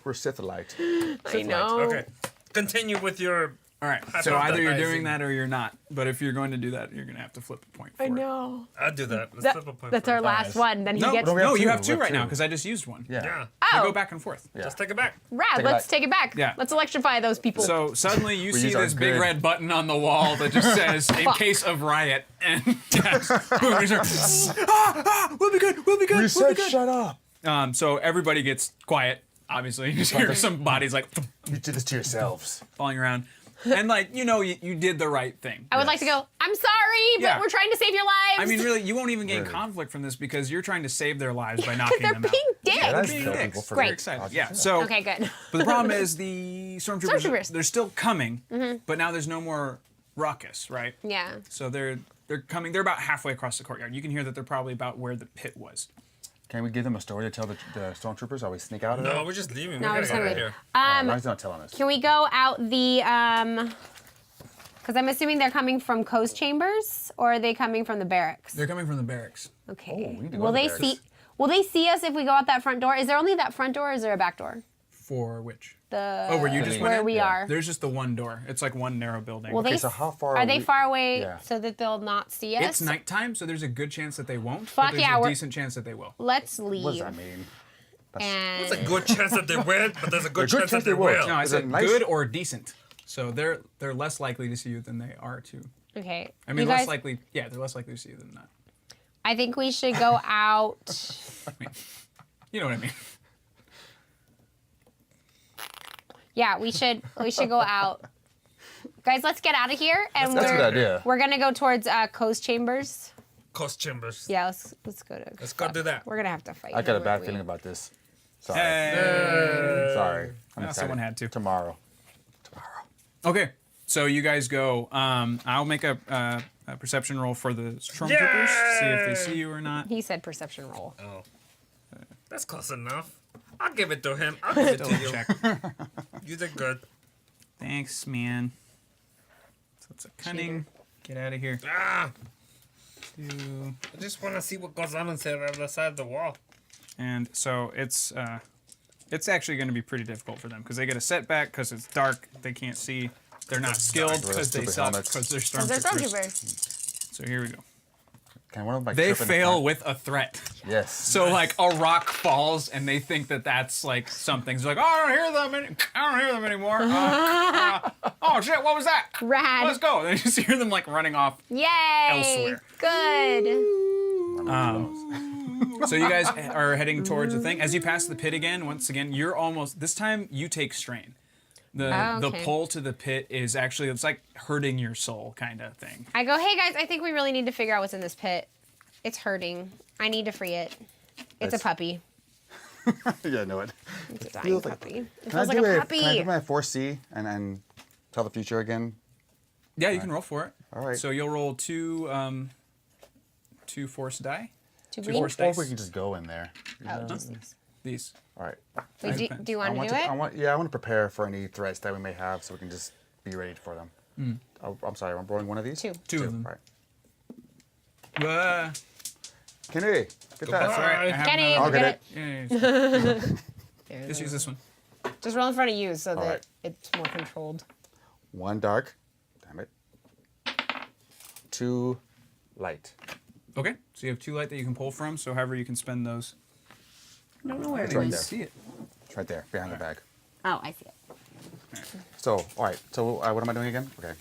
We're Sithilite. I know. Okay. Continue with your... All right. So either you're Hypothesizing. doing that or you're not. But if you're going to do that, you're going to have to flip a point for I it. know. I'll do that. Let's That- flip a point that's for our it. last one. Then he No, gets. we have no, you two. have two We have right now two. because I just used one. Yeah. Yeah. They Oh, go back and forth. Just take it back. rad. Take it Let's back. take it back. Yeah. Let's electrify those people. So suddenly you see use our this big grid. red button on the wall that just says, in Fuck. case of riot. And boom, you start, we'll be good, we'll be good, We we'll be said good. shut up. So everybody gets quiet, obviously. You just hear some bodies like You did this to yourselves. falling around. And like, you did the right thing. I would like to go. I'm sorry, but Yeah. we're trying to save your lives. I mean, really, you won't even gain Really? conflict from this because you're trying to save their lives by knocking they're them being out. dicks. Yeah, that's being kill dicks. people for Great. their Excited. project. Yeah. So, Okay, good. but the problem is the stormtroopers. Stormtroopers. They're still coming, but now there's no more ruckus, right? Yeah. So they're coming. They're about halfway across the courtyard. You can hear that they're probably about where the pit was. Can we give them a story to tell the stormtroopers? Or we sneak out of No, there? we're just leaving. No, We're we're gonna just get gonna out of leave. here. Why is he not telling us? Can we go out the Because I'm assuming they're coming from Coast Chambers, or are they coming from the barracks? They're coming from the barracks. Okay. Oh, we need to go Will to the they barracks. see? Will they see us if we go out that front door? Is there only that front door, or is there a back door? For which? The Oh, where you just went where in? we Yeah. are. There's just the one door. It's like one narrow building. Will they? so how far are are they we- far away Yeah. so that they'll not see us? It's nighttime, so there's a good chance that they won't. Fuck but there's yeah, a we're- decent chance that they will. Let's leave. What does that mean? And There's a good chance that they will, but there's a good There's chance that they will. No, I Is it said nice? good or decent. So they're less likely to see you than they are to Okay. I mean, you less guys, likely. Yeah, they're less likely to see you than that. I think we should go out. You know what I mean? Yeah, we should go out. Guys, let's get out of here, and That's a good idea. we're gonna go towards Coast Chambers. Coast Chambers. Yeah, let's go to. Let's go do that. We're gonna have to fight. I got a him, bad aren't we? feeling about this. Sorry. Sorry. I'm Well, excited. someone had to. Tomorrow. Okay, so you guys go. I'll make a perception roll for the stormtroopers. See if they see you or not. He said perception roll. Oh. That's close enough. I'll give it to him. I'll give it to Double you. check. You did good. Thanks, man. So it's a cunning. Get out of here. Ah, Two. I just want to see what goes on inside the other side of the wall. And so it's actually going to be pretty difficult for them because they get a setback because it's dark. They can't see. They're not skilled because they Stupid suck helmets. because they're Because they're stormtroopers. stormtroopers. So here we go. Can one of my They trip in the fail front? with a threat. Yes. So like a rock falls and they think that that's like something. It's like, oh, I don't hear them. I don't hear them anymore. Oh shit! What was that? Rad. Let's go. They just hear them like running off. Yay! Elsewhere. Good. So you guys are heading towards the thing. As you pass the pit again, once again, you're almost. This time you take strain. The okay. pull to the pit is actually it's like hurting your soul kind of thing. I go, hey guys, I think we really need to figure out what's in this pit. It's hurting. I need to free it. It's a That's- puppy. Yeah, I know it. It's a dying feels like- puppy. It Can feels I like do a Can I puppy. do my 4C and tell the future again? Yeah, you can roll for it. All right. So you'll roll two force die. Two Two green? force Or if dice. we can just go in there. Oh, just these. These. All right. Wait, do you want to do it? I want to prepare for any threats that we may have, so we can just be ready for them. Oh, I'm sorry. I'm rolling one of these. Two. Two of them. All right. Kenny, get That's that. all right. I have Kenny, another- I'll get forget it. Yeah, yeah, just use this one. Just roll in front of you so that right. it's more controlled. One dark. Damn it. Two light. Okay, so you have two light that you can pull from. So however you can spend those. I don't know where It's right I there. see it. It's right there, behind the bag. Oh, I see it. So, all right. So, what am I doing again? Okay.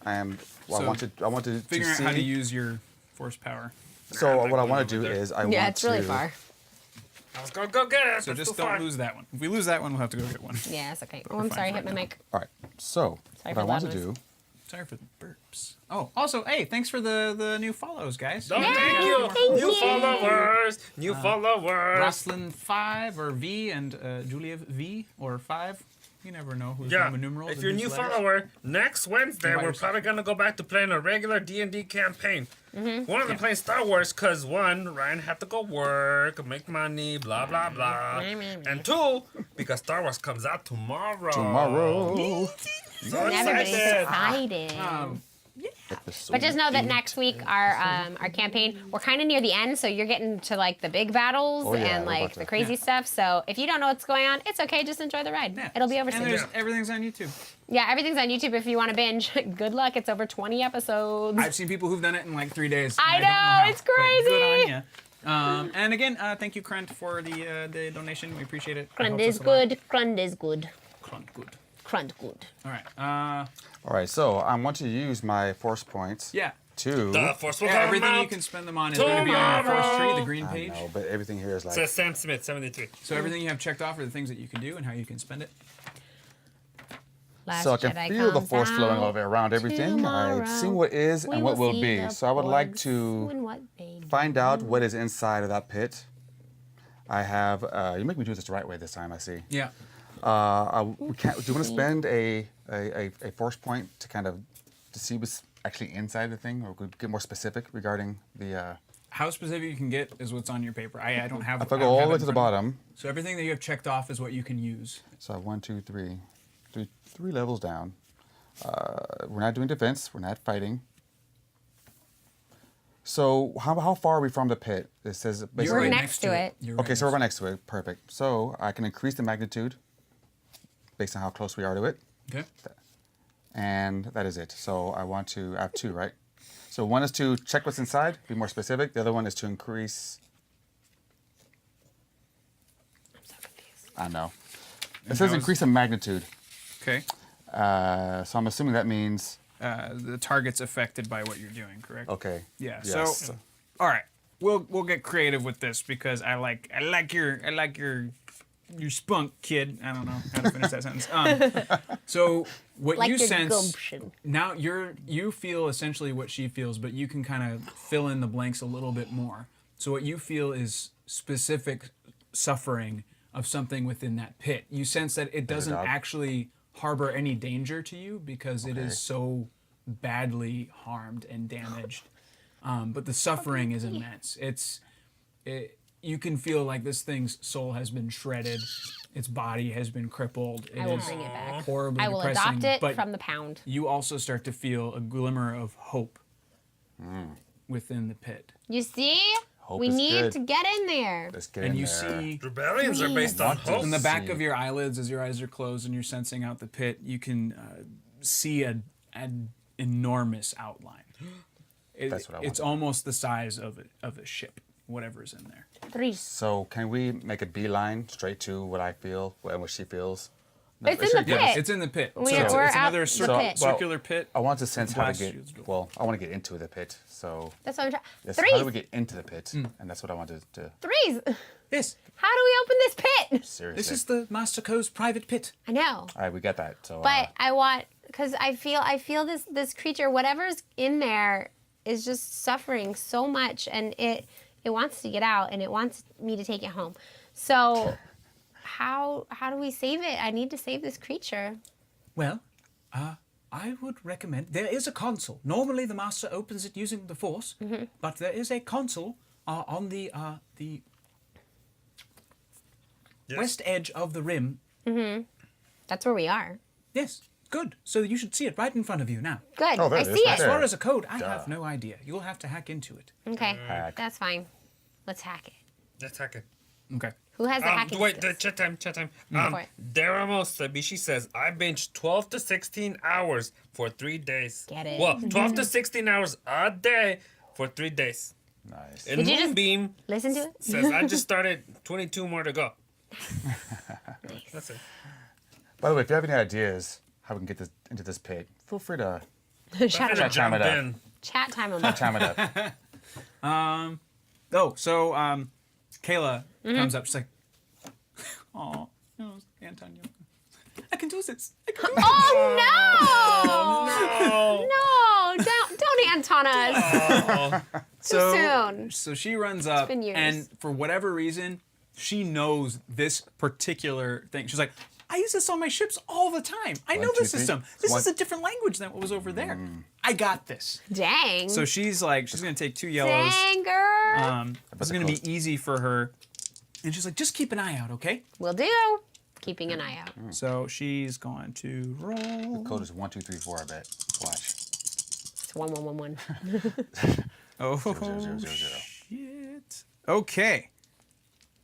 I am. Well, So, I want to Figuring out see. how to use your force power. So, Nah, what I I'm want to over do there. is I want Yeah, it's really to. far. Let's go get it. So It's just too far. don't lose that one. If we lose that one, we'll have to go get one. Yeah, it's okay. Oh, We're I'm fine sorry. for Hit my right now. mic. All right. So, Sorry what for I want loud to noise. do. Sorry for the burps. Oh, also, hey, thanks for the new follows, guys. Oh, Yeah, thank you. thank New you. followers. New followers. Roslyn 5 or V and Julia V or 5. You never know who's Yeah. Roman numerals. If in you're a whose new letters. follower, next Wednesday By we're yourself. probably gonna go back to playing a regular D&D campaign. One of them playing Star Wars because one, Ryan had to go work, make money, blah blah blah, and two, because Star Wars comes out tomorrow. Tomorrow. So Everybody's excited. excited. Episode But just know that 8. next week our campaign, we're kind of near the end, so you're getting to like the big battles Oh, yeah, and we're like about the to- crazy stuff. So if you don't know what's going on, it's okay. Just enjoy the ride. Yeah. It'll be over And soon. there's everything's on YouTube. Yeah, everything's on YouTube if you want to binge. Good luck. It's over 20 episodes. I've seen people who've done it in like 3 days. and I don't know know, how, it's but Good crazy. on ya. And again, thank you, Krent, for the donation. We appreciate it. It Crund helps is us a lot. good. Crund is good. Krent, good. Crund good. All right. All right. So, I want to use my force points Yeah. to. The Force will Yeah, come everything you out. can spend them on is going to be on your force tree, the green I page. know, but everything here is like. Says Sam Smith, 73. So everything you have checked off are the things that you can do and how you can spend it. Last So I can Jedi feel the comes force flowing out over around everything. I've seen what is We and what will see be. the So I would like Borgs to and what they find out what is inside of that pit. I have. You make me do this the right way this time. I see. Yeah. We can't, do you want to spend a force point to kind of to see what's actually inside the thing, or could get more specific regarding the? How specific you can get is what's on your paper. I don't have. If I I go don't all have the it way in to the front of me. bottom, So everything that you have checked off is what you can use. so I have 1, 2, 3, 3 levels down. We're not doing defense. We're not fighting. So how far are we from the pit? It says basically. We're right next to it. You're Okay, right so we're right next next to it. Perfect. So I can increase the magnitude based on how close we are to it. to it. Okay. And that is it. So I have 2, right? So one is to check what's inside, be more specific. The other one is to increase. I'm so confused. I know. It And says how is- increase in magnitude. Okay. So I'm assuming that means the target's affected by what you're doing, correct? Okay. Yeah. Yes. So, all right, we'll get creative with this because I like your spunk, kid. I don't know how to finish that sentence. So what Like you your sense gumption. now, you feel essentially what she feels, but you can kind of fill in the blanks a little bit more. So what you feel is specific suffering of something within that pit. You sense that it doesn't dog? actually harbor any danger to you because it is so badly harmed and damaged. But the suffering is immense. You can feel like this thing's soul has been shredded. Its body has been crippled. It I will is bring it back. horribly I will depressing, adopt it but from the pound. you also start to feel a glimmer of hope within the pit. You see? Hope we is need good. to get in there. Let's get And in you there. see Rebellions are based on hope. in the back of your eyelids as your eyes are closed and you're sensing out the pit, you can see an enormous outline. That's what I It's wanted. almost the size of a ship, whatever's in there. 3. So can we make a beeline straight to what I feel and what she feels? It's in the pit. Yes, it's in the pit. We're it's out another the pit. circular pit. I want to sense how to Blast get. shields go. Well, I want to get into the pit. So That's what I'm trying. yes, 3. how do we get into the pit? And that's what I wanted to. 3s. Yes, How do we open this pit? Seriously. this is the Master Co's private pit. I know. All right, we got that. So. But I want, because I feel this creature, whatever's in there, is just suffering so much, and it wants to get out, and it wants me to take it home. So, how do we save it? I need to save this creature. Well, I would recommend there is a console. Normally, the master opens it using the force, but there is a console on the Yes. west edge of the rim. That's where we are. Yes, good. So you should see it right in front of you now. Good. Oh, there I it is, see right it. As there. far as a code, I Duh. have no idea. You'll have to hack into it. Okay, Hack. that's fine. Let's hack it. Let's hack it. Okay. Who has the hacking Wait, skills? chat time. for it. Daramo Sabishi says, I binged 12 to 16 hours for 3 days. Get it. Well, 12 to 16 hours a day for 3 days. Nice. And Did you just- Moonbeam Listen to it. says, I just started 22 more to go. That's it. By the way, if you have any ideas how we can get this into this pit, feel free to Shut Gonna up. time jump it up. in. Chat time on that. chime it up. Oh, so Kayla comes up. She's like, "Oh, no, Antonio, I can do this. I can do this." Oh no! No, don't Anton us. So, soon. so she runs up, been years. and for whatever reason, she knows this particular thing. She's like, I use this on my ships all the time. I know 1, 2, the 3. system. This One- is a different language than what was over there. I got this. Dang. So she's like, she's gonna take 2 yellows. Dang, girl. This is gonna be easy for her. And she's like, just keep an eye out, okay? Will do. Keeping an eye out. So she's going to roll. Code is 1, 2, 3, 4. I bet. Watch. It's 1111. Oh, 0, 0, 0, 0. shit. Okay.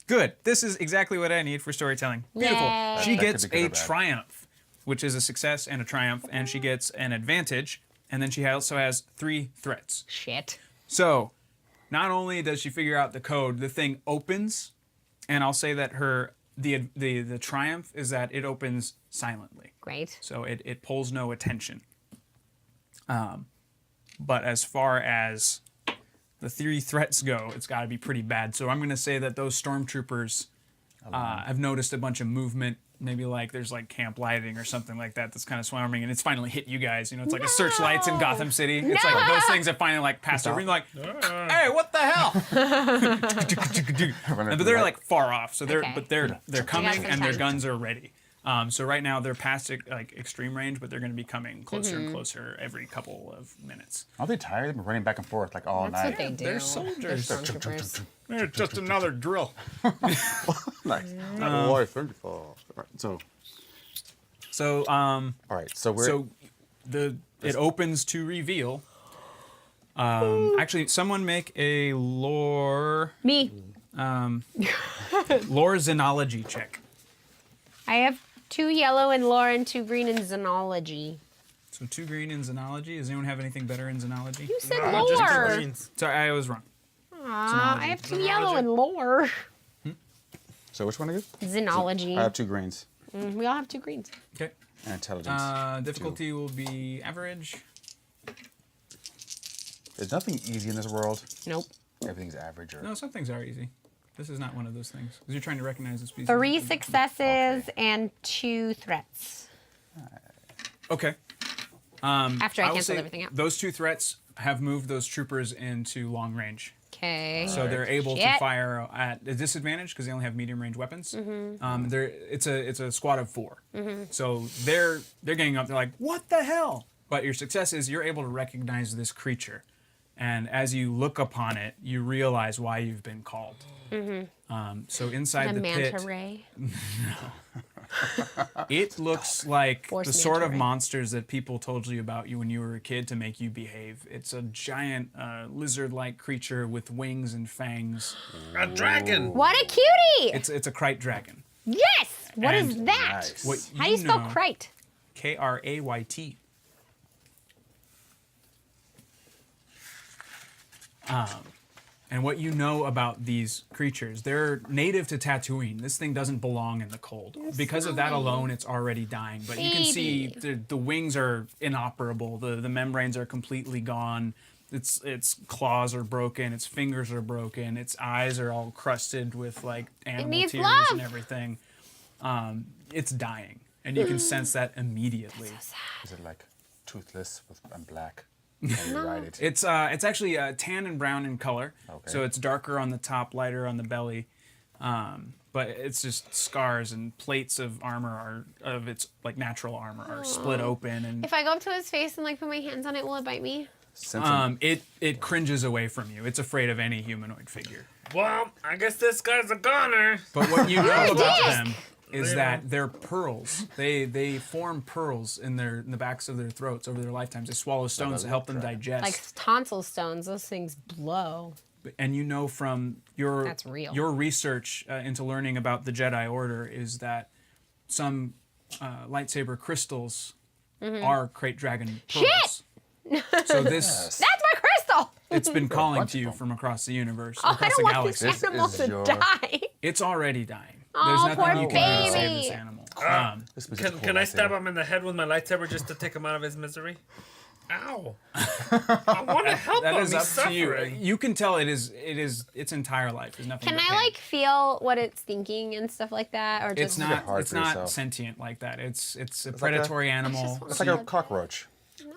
Good. This is exactly what I need for storytelling. Beautiful. Yay. She That could gets be good a or bad. triumph, which is a success and a triumph, and she gets an advantage, and then she also has 3 threats. Shit. So, not only does she figure out the code, the thing opens, and I'll say that the triumph is that it opens silently. Great. So it pulls no attention. But as far as the 3 threats go, it's got to be pretty bad. So I'm going to say that those stormtroopers have noticed a bunch of movement. Maybe like there's like camp lighting or something like that that's kind of swarming, and it's finally hit you guys. You know, it's like a searchlights in Gotham City. It's like those things that finally like passed over. And you're like, hey, what the hell? But they're like far off, so they're Okay. they're coming some and their time. guns are ready. So right now they're past like extreme range, but they're going to be coming closer and closer every couple of minutes. Aren't they tired? They've been running back and forth like all That's what night. they do. they're soldiers. They're stormtroopers. They're just another drill. Nice. Right, so, So all right. So we're. it opens to reveal. Actually, someone make a lore Me. lore xenology check. I have 2 yellow in lore and 2 green in xenology. So 2 green in xenology. Does anyone have anything better in xenology? You said Just two lore. greens. Sorry, I was wrong. Aw, I have 2 yellow in lore. So which one are you? Xenology. I have 2 greens We all have 2 greens. Okay. and intelligence. Difficulty will be average. There's nothing easy in this world. Nope. Everything's average. Or No, some things are easy. This is not one of those things because you're trying to recognize the species. 3 successes and 2 threats. Okay. After I will canceled say everything out. Those 2 threats have moved those troopers into long range. Okay. So they're able to Shit. fire at a disadvantage because they only have medium range weapons. Mm-hmm. It's a squad of 4. So they're getting up. They're like, what the hell? But your success is you're able to recognize this creature, and as you look upon it, you realize why you've been called. So inside the the manta pit, ray. it looks like Force the sort manta of ray. monsters that people told you about when you were a kid to make you behave. It's a giant lizard-like creature with wings and fangs. A dragon. What a cutie! It's a Krayt dragon. Yes! What is And that? nice. What How do you spell know- Krayt? Krayt. And what you know about these creatures, they're native to Tatooine. This thing doesn't belong in the cold. Because of that alone, it's already dying. But you can see the wings are inoperable. The membranes are completely gone. Its claws are broken. Its fingers are broken. Its eyes are all crusted with like animal needs tears love. and everything. It's dying, and you can sense that immediately. is it like toothless and black? And you ride it. It's actually tan and brown in color, Okay. so it's darker on the top, lighter on the belly. But it's just scars and plates of armor of its like natural armor are split open, and If I go up to his face and like put my hands on it, will it bite me? it cringes away from you. It's afraid of any humanoid figure. Well, I guess this guy's a goner. But what you know about dick! them is Yeah. that they're pearls. They form pearls in the backs of their throats over their lifetimes. They swallow stones to help them digest. Like tonsil stones, those things blow. And you know from your That's real. your research into learning about the Jedi Order is that some lightsaber crystals are Krayt dragon pearls. So this That's my crystal! it's been calling bunch to of you them. from across the universe, Oh, I across don't the want this galaxy. This animal is to your- die. It's already dying. Oh, There's poor nothing you can do to save baby. this animal. This was a cool Can I stab lightsaber. him in the head with my lightsaber just to take him out of his misery? Ow! I want to help That him. is He's up to you. suffering. You can tell it is its entire life is nothing. Can but I pain. like feel what it's thinking and stuff like that, or It's just not. hard It's for not yourself. sentient like that. It's a like a- predatory animal. It's like a cockroach.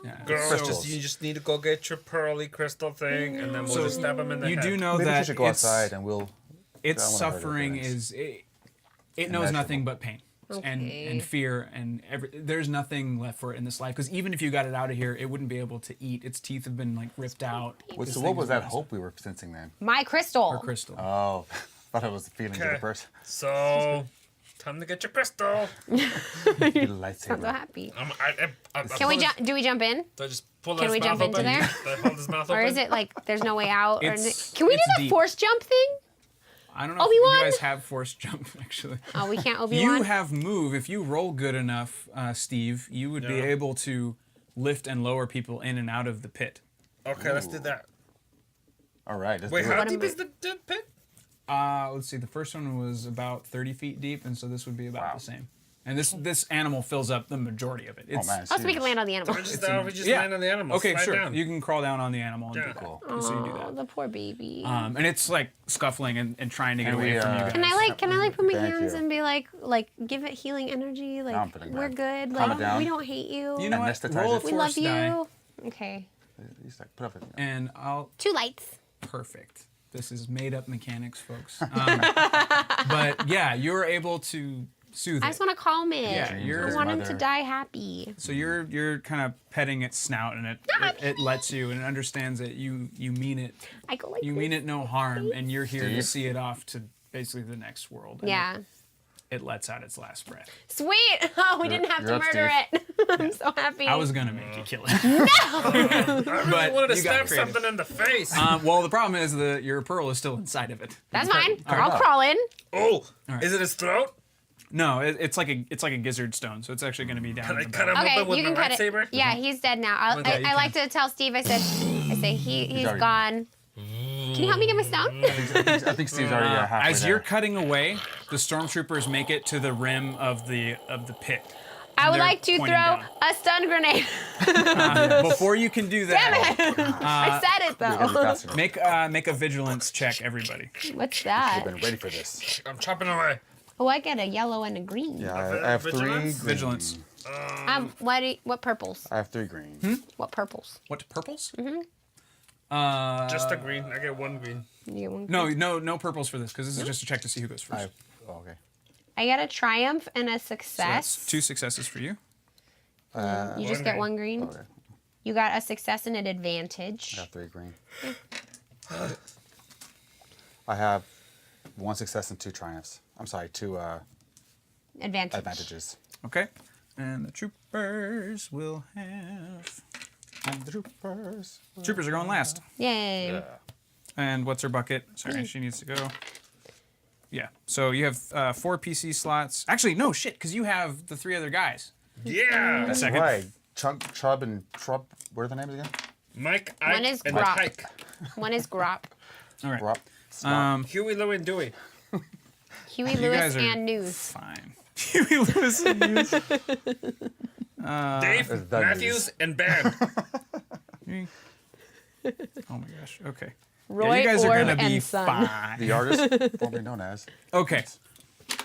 Yeah. Girl, Crystals. you just need to go get your pearly crystal thing, and then we'll So just stab him in the You head. do know Maybe we that should go its outside and we'll. its I wanna hurt her suffering feelings. is it knows nothing but pain and Okay. fear and there's nothing left for it in this life because even if you got it out of here, it wouldn't be able to eat. Its teeth have been like ripped out. Wait, This so thing what was is that massive. hope we were sensing then? my crystal? Or crystal. Oh, thought it was the feelings of Okay. the person. So, time to get your crystal. The I'm so lightsaber. happy. I'm Can we jump? Do we jump in? Do I just pull Can his we mouth jump into open? there? Do I hold his mouth Or open? is it like there's no way out? Or It's- can we do it's the deep. force jump thing? I don't know if Obi-Wan? you guys have force jump actually. Oh, we can't Obi-Wan. You have move. If you roll good enough, Steve, you would be Yeah. able to lift and lower people in and out of the pit. Okay, let's do that. All right, let's Wait, do how it. What deep am I- is the dead pit? Let's see. The first one was about 30 feet deep, and so this would be about Wow. the same. And this animal fills up the majority of it. Oh It's, man, Oh, so we can land on the animal. We just land on the animal. Okay, slide sure. Down. You can crawl down on the animal and Yeah. do that. Cool. So you do Oh, that. the poor baby. And it's like scuffling and trying to get And away we, from you uh, guys. Can I like put my Thank hands you. and be like give it healing energy? Like I'm putting we're mine. good. Calm Like it down. we don't hate you. You know what? Anesthetize Roll a it. we force love die, you. Okay. He's like, put up it. and I'll 2 lights. perfect. This is made up mechanics, folks. But yeah, you're able to soothe I it. just want to calm it. Yeah, you're- I want him to Mother. die happy. So you're kind of petting its snout, and it lets you, and it understands that you mean it. I go like You this. mean it no harm, and you're here to Steve? see it off to basically the next world. And Yeah. It lets out its last breath. Sweet. Oh, we didn't have you're to up, murder it. I'm so happy. I was gonna make you kill it. I really But wanted to you got stab creative. something in the face. Well, the problem is that your pearl is still inside of it. That's fine. Fair I'll enough. crawl in. Oh, right. is it his throat? No, it's like a gizzard stone, so it's actually gonna be down. Can I in the cut belly. him Okay, open with you my can cut lightsaber? it. Yeah, he's dead now. Okay, you I like can. to tell Steve. I say he's already gone. Can you help me get my stone? I think Steve's already halfway As there. you're cutting away, the stormtroopers make it to the rim of the pit, I would they're like to throw pointing down. a stun grenade. Before you can do that, Damn it! I said it You gotta be though. faster. make a vigilance check, everybody. What's I've that? been ready for this. I'm chopping away. Oh, I get a yellow and a green. Yeah, I have 3 Vigilance? green. Vigilance. What purples? I have 3 green. What purples? What purples? Just a green. I get 1 green. You get one. No purples for this because this is just a check to see who goes I first. have, oh, okay. I get a triumph and a So success. that's 2 successes for you. You just get 1 green. Okay. You got a success and an I advantage. got 3 green. I have 1 success and 2 triumphs. I'm sorry, 2 Advantage. advantages. Okay. And the troopers will have. And the troopers. Troopers are going last. Yay. Yeah. And what's her bucket? Sorry, she needs to go. Yeah. So you have 4 PC slots. Actually, no shit, because you have the 3 other guys. Yeah. That's Second. right. Chubb and Trub. What are the names again? Mike, One Ike, is and Grop. Pike. One is Grop. All right. Rob. Huey, Lou, and Dewey. Huey, You Lewis, guys are and News. fine. Huey Lewis and News. Dave, It's Doug Matthews, News. and Ben. Oh my gosh. Okay. Roy, you guys are Orb, gonna be and Son. fine. The artist, formerly known as. Okay.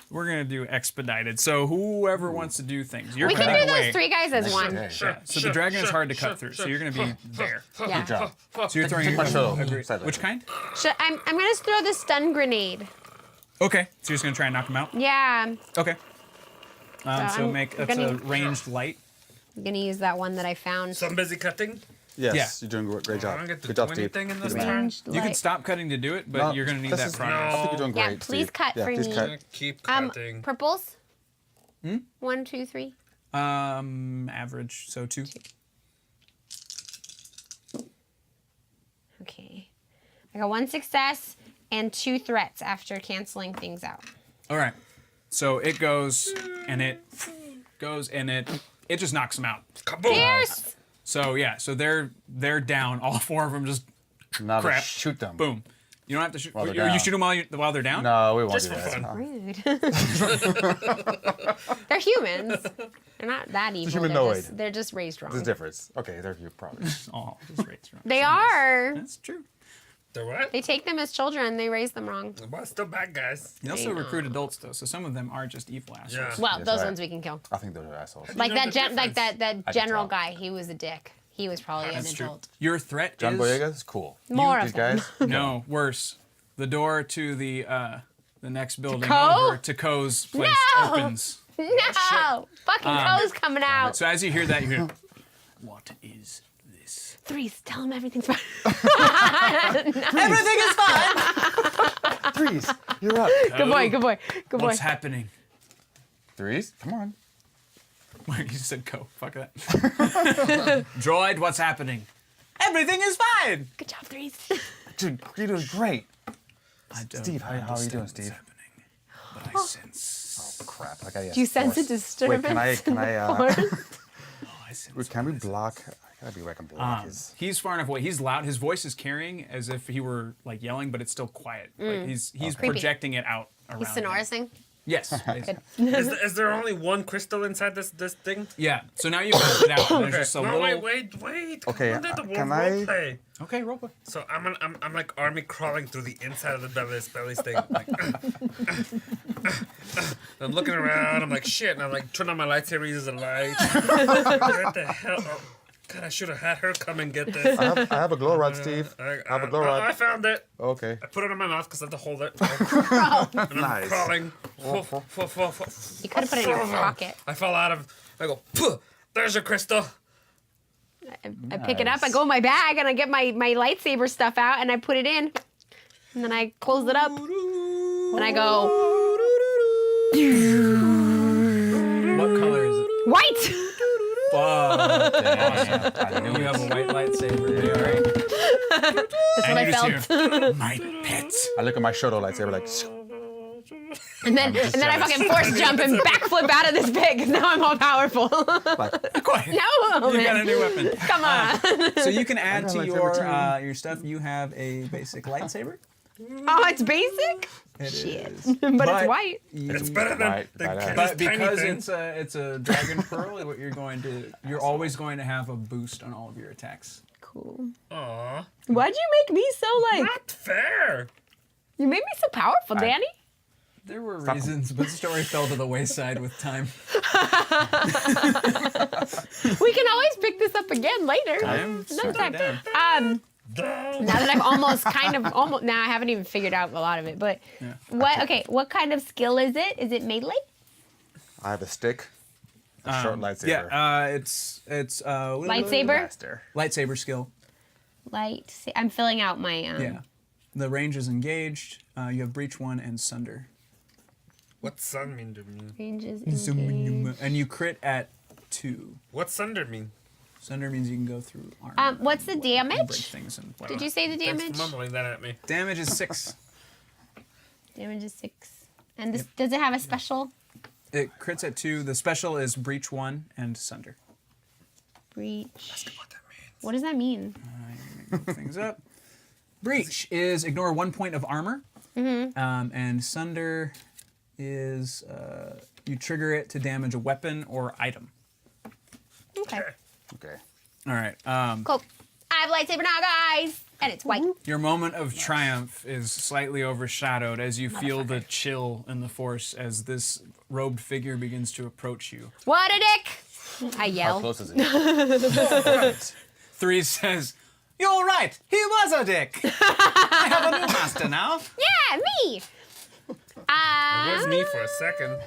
We're gonna do expedited. So whoever wants to do things, you're We can cutting do away. those 3 guys as Nice one. day. Sure, So the dragon is hard to cut through. So you're gonna be there. Yeah. Good job. So you're throwing my shuttle. Agreed. Side Which later. kind? I'm gonna throw the stun grenade. Okay. So you're just gonna try and knock him out. Yeah. Okay. So I'm make that's gonna- a ranged light. I'm gonna use that one that I found. So I'm busy cutting. Yes, Yeah. you're doing a great I job. don't get to Good job, do Steve. anything in this You're the man. turn. Ranged You can light. stop cutting to do it, but No, you're gonna need this that is- progress. I think you're doing Yeah, great. please Steve. cut yeah, for please me. cut. Keep cutting. Purples. 1, 2, 3. Average. So 2. Okay. I got 1 success and 2 threats after canceling things out. All right. So it goes and it goes and it just knocks them out. Kaboom. Fierce. So yeah. So they're down. All 4 of them just Now to crap. shoot them. boom. You don't have to shoot. While they're You down. shoot them while they're down. No, we won't Just do for that. fun. Rude. They're humans. They're not that evil. humanoid. They're just raised wrong. There's a difference. Okay, they're you probably. Oh, just right. They are. That's true. The what? They take them as children. They raise them wrong. Well, still bad guys. They also recruit adults though, so some of them are just evil assholes. Yeah. Well, Yes, those right. ones we can kill. I think those are assholes. Like know that, the like difference. that can general tell. guy. He was a dick. He was probably That's an true. adult. Your threat John is Boyega is cool. More These of them. guys. no worse. The door to the next building Co? over to Co's place No! opens. No, fucking Co's coming out. So as you hear that, you hear, "What is this?" Threes, tell him everything's fine. Everything is fine. Threes. You're up. Good boy, good boy, good boy. What's happening? Threes. Come on. You just said "Co." Fuck that. Droid, what's happening? Everything is fine. Good job, threes. Dude, you're doing great. I don't Steve, how are you understand doing, what's Steve? happening, but I sense. Crap. Like I Do you sense a disturbance? Wait, can I? Oh, I sense. Can we block? I gotta be where I can block. His. He's far enough away. He's loud. His voice is carrying as if he were like yelling, but it's still quiet. Like he's Creepy. projecting it out around. He's sonorising. Yes. basically. Is there only one crystal inside this thing? Yeah. So now you've got it out. And there's just a No, little. wait. Okay, Come on, the can role I- play. Okay, roleplay. So I'm like army crawling through the inside of the belly thing. Like, I'm looking around. I'm like shit, and I'm like turn on my lightsaber, uses a light. What the hell? Oh, God, I should have had her come and get this. I have a glow rod, Steve. I I have a glow rod. I found it. Okay. I put it in my mouth because I have to hold it. And I'm Nice. crawling. You could have put it in your pocket. I fall out of. I go. Puh, there's your crystal. I pick it up, I go in my bag, and I get my lightsaber stuff out, and I put it in. And then I close it up. And I go, What color is it? white! Fuck. I knew You it. have a white lightsaber. There. That's what I felt. My pet. I look at my Shoto lightsaber like. And then I fucking force jump and backflip out of this pit, because now I'm all powerful. Quiet. No, You got a man. new weapon. Come on. So you can add I got to a lightsaber too. your stuff. You have a basic lightsaber. Oh, it's basic? It Shit. is. But it's white. It's better than Right, the badass. But tiny because thing. it's a dragon pearl, what you're always going to have a boost on all of your attacks. Cool. Aw, Why'd you make me so not fair. You made me so powerful, Danny? There were reasons, but the story fell to the wayside with time. We can always pick this up again later. I'm Another time. down. Damn. Now that I've almost now I haven't even figured out a lot of it, but what kind of skill is it? Is it melee? I have a stick, a short lightsaber. Yeah, it's Lightsaber? Blaster. lightsaber skill. I'm filling out my Yeah, the range is engaged. You have breach 1 and sunder. What's sun mean to me? ranges. And you crit at 2. What's thunder mean? Sunder means you can go through armor. What's the and break damage? things and Did you say the Thanks damage? for mumbling that at me. Damage is 6. Damage is 6. And this does it have a special? It crits at 2. The special is breach 1 and sunder. Breach. What that means? What does that mean? Look things up. Breach is ignore 1 point of armor, and sunder is you trigger it to damage a weapon or item. Okay. Okay. All right. Cool. I have a lightsaber now, guys, and it's white. Your moment of triumph is slightly overshadowed as you feel the chill in the force as this robed figure begins to approach you. What a dick! I How yell. close is it? 3 says, "You're right. He was a dick. I have a new master now." Yeah, me. It was me for a second.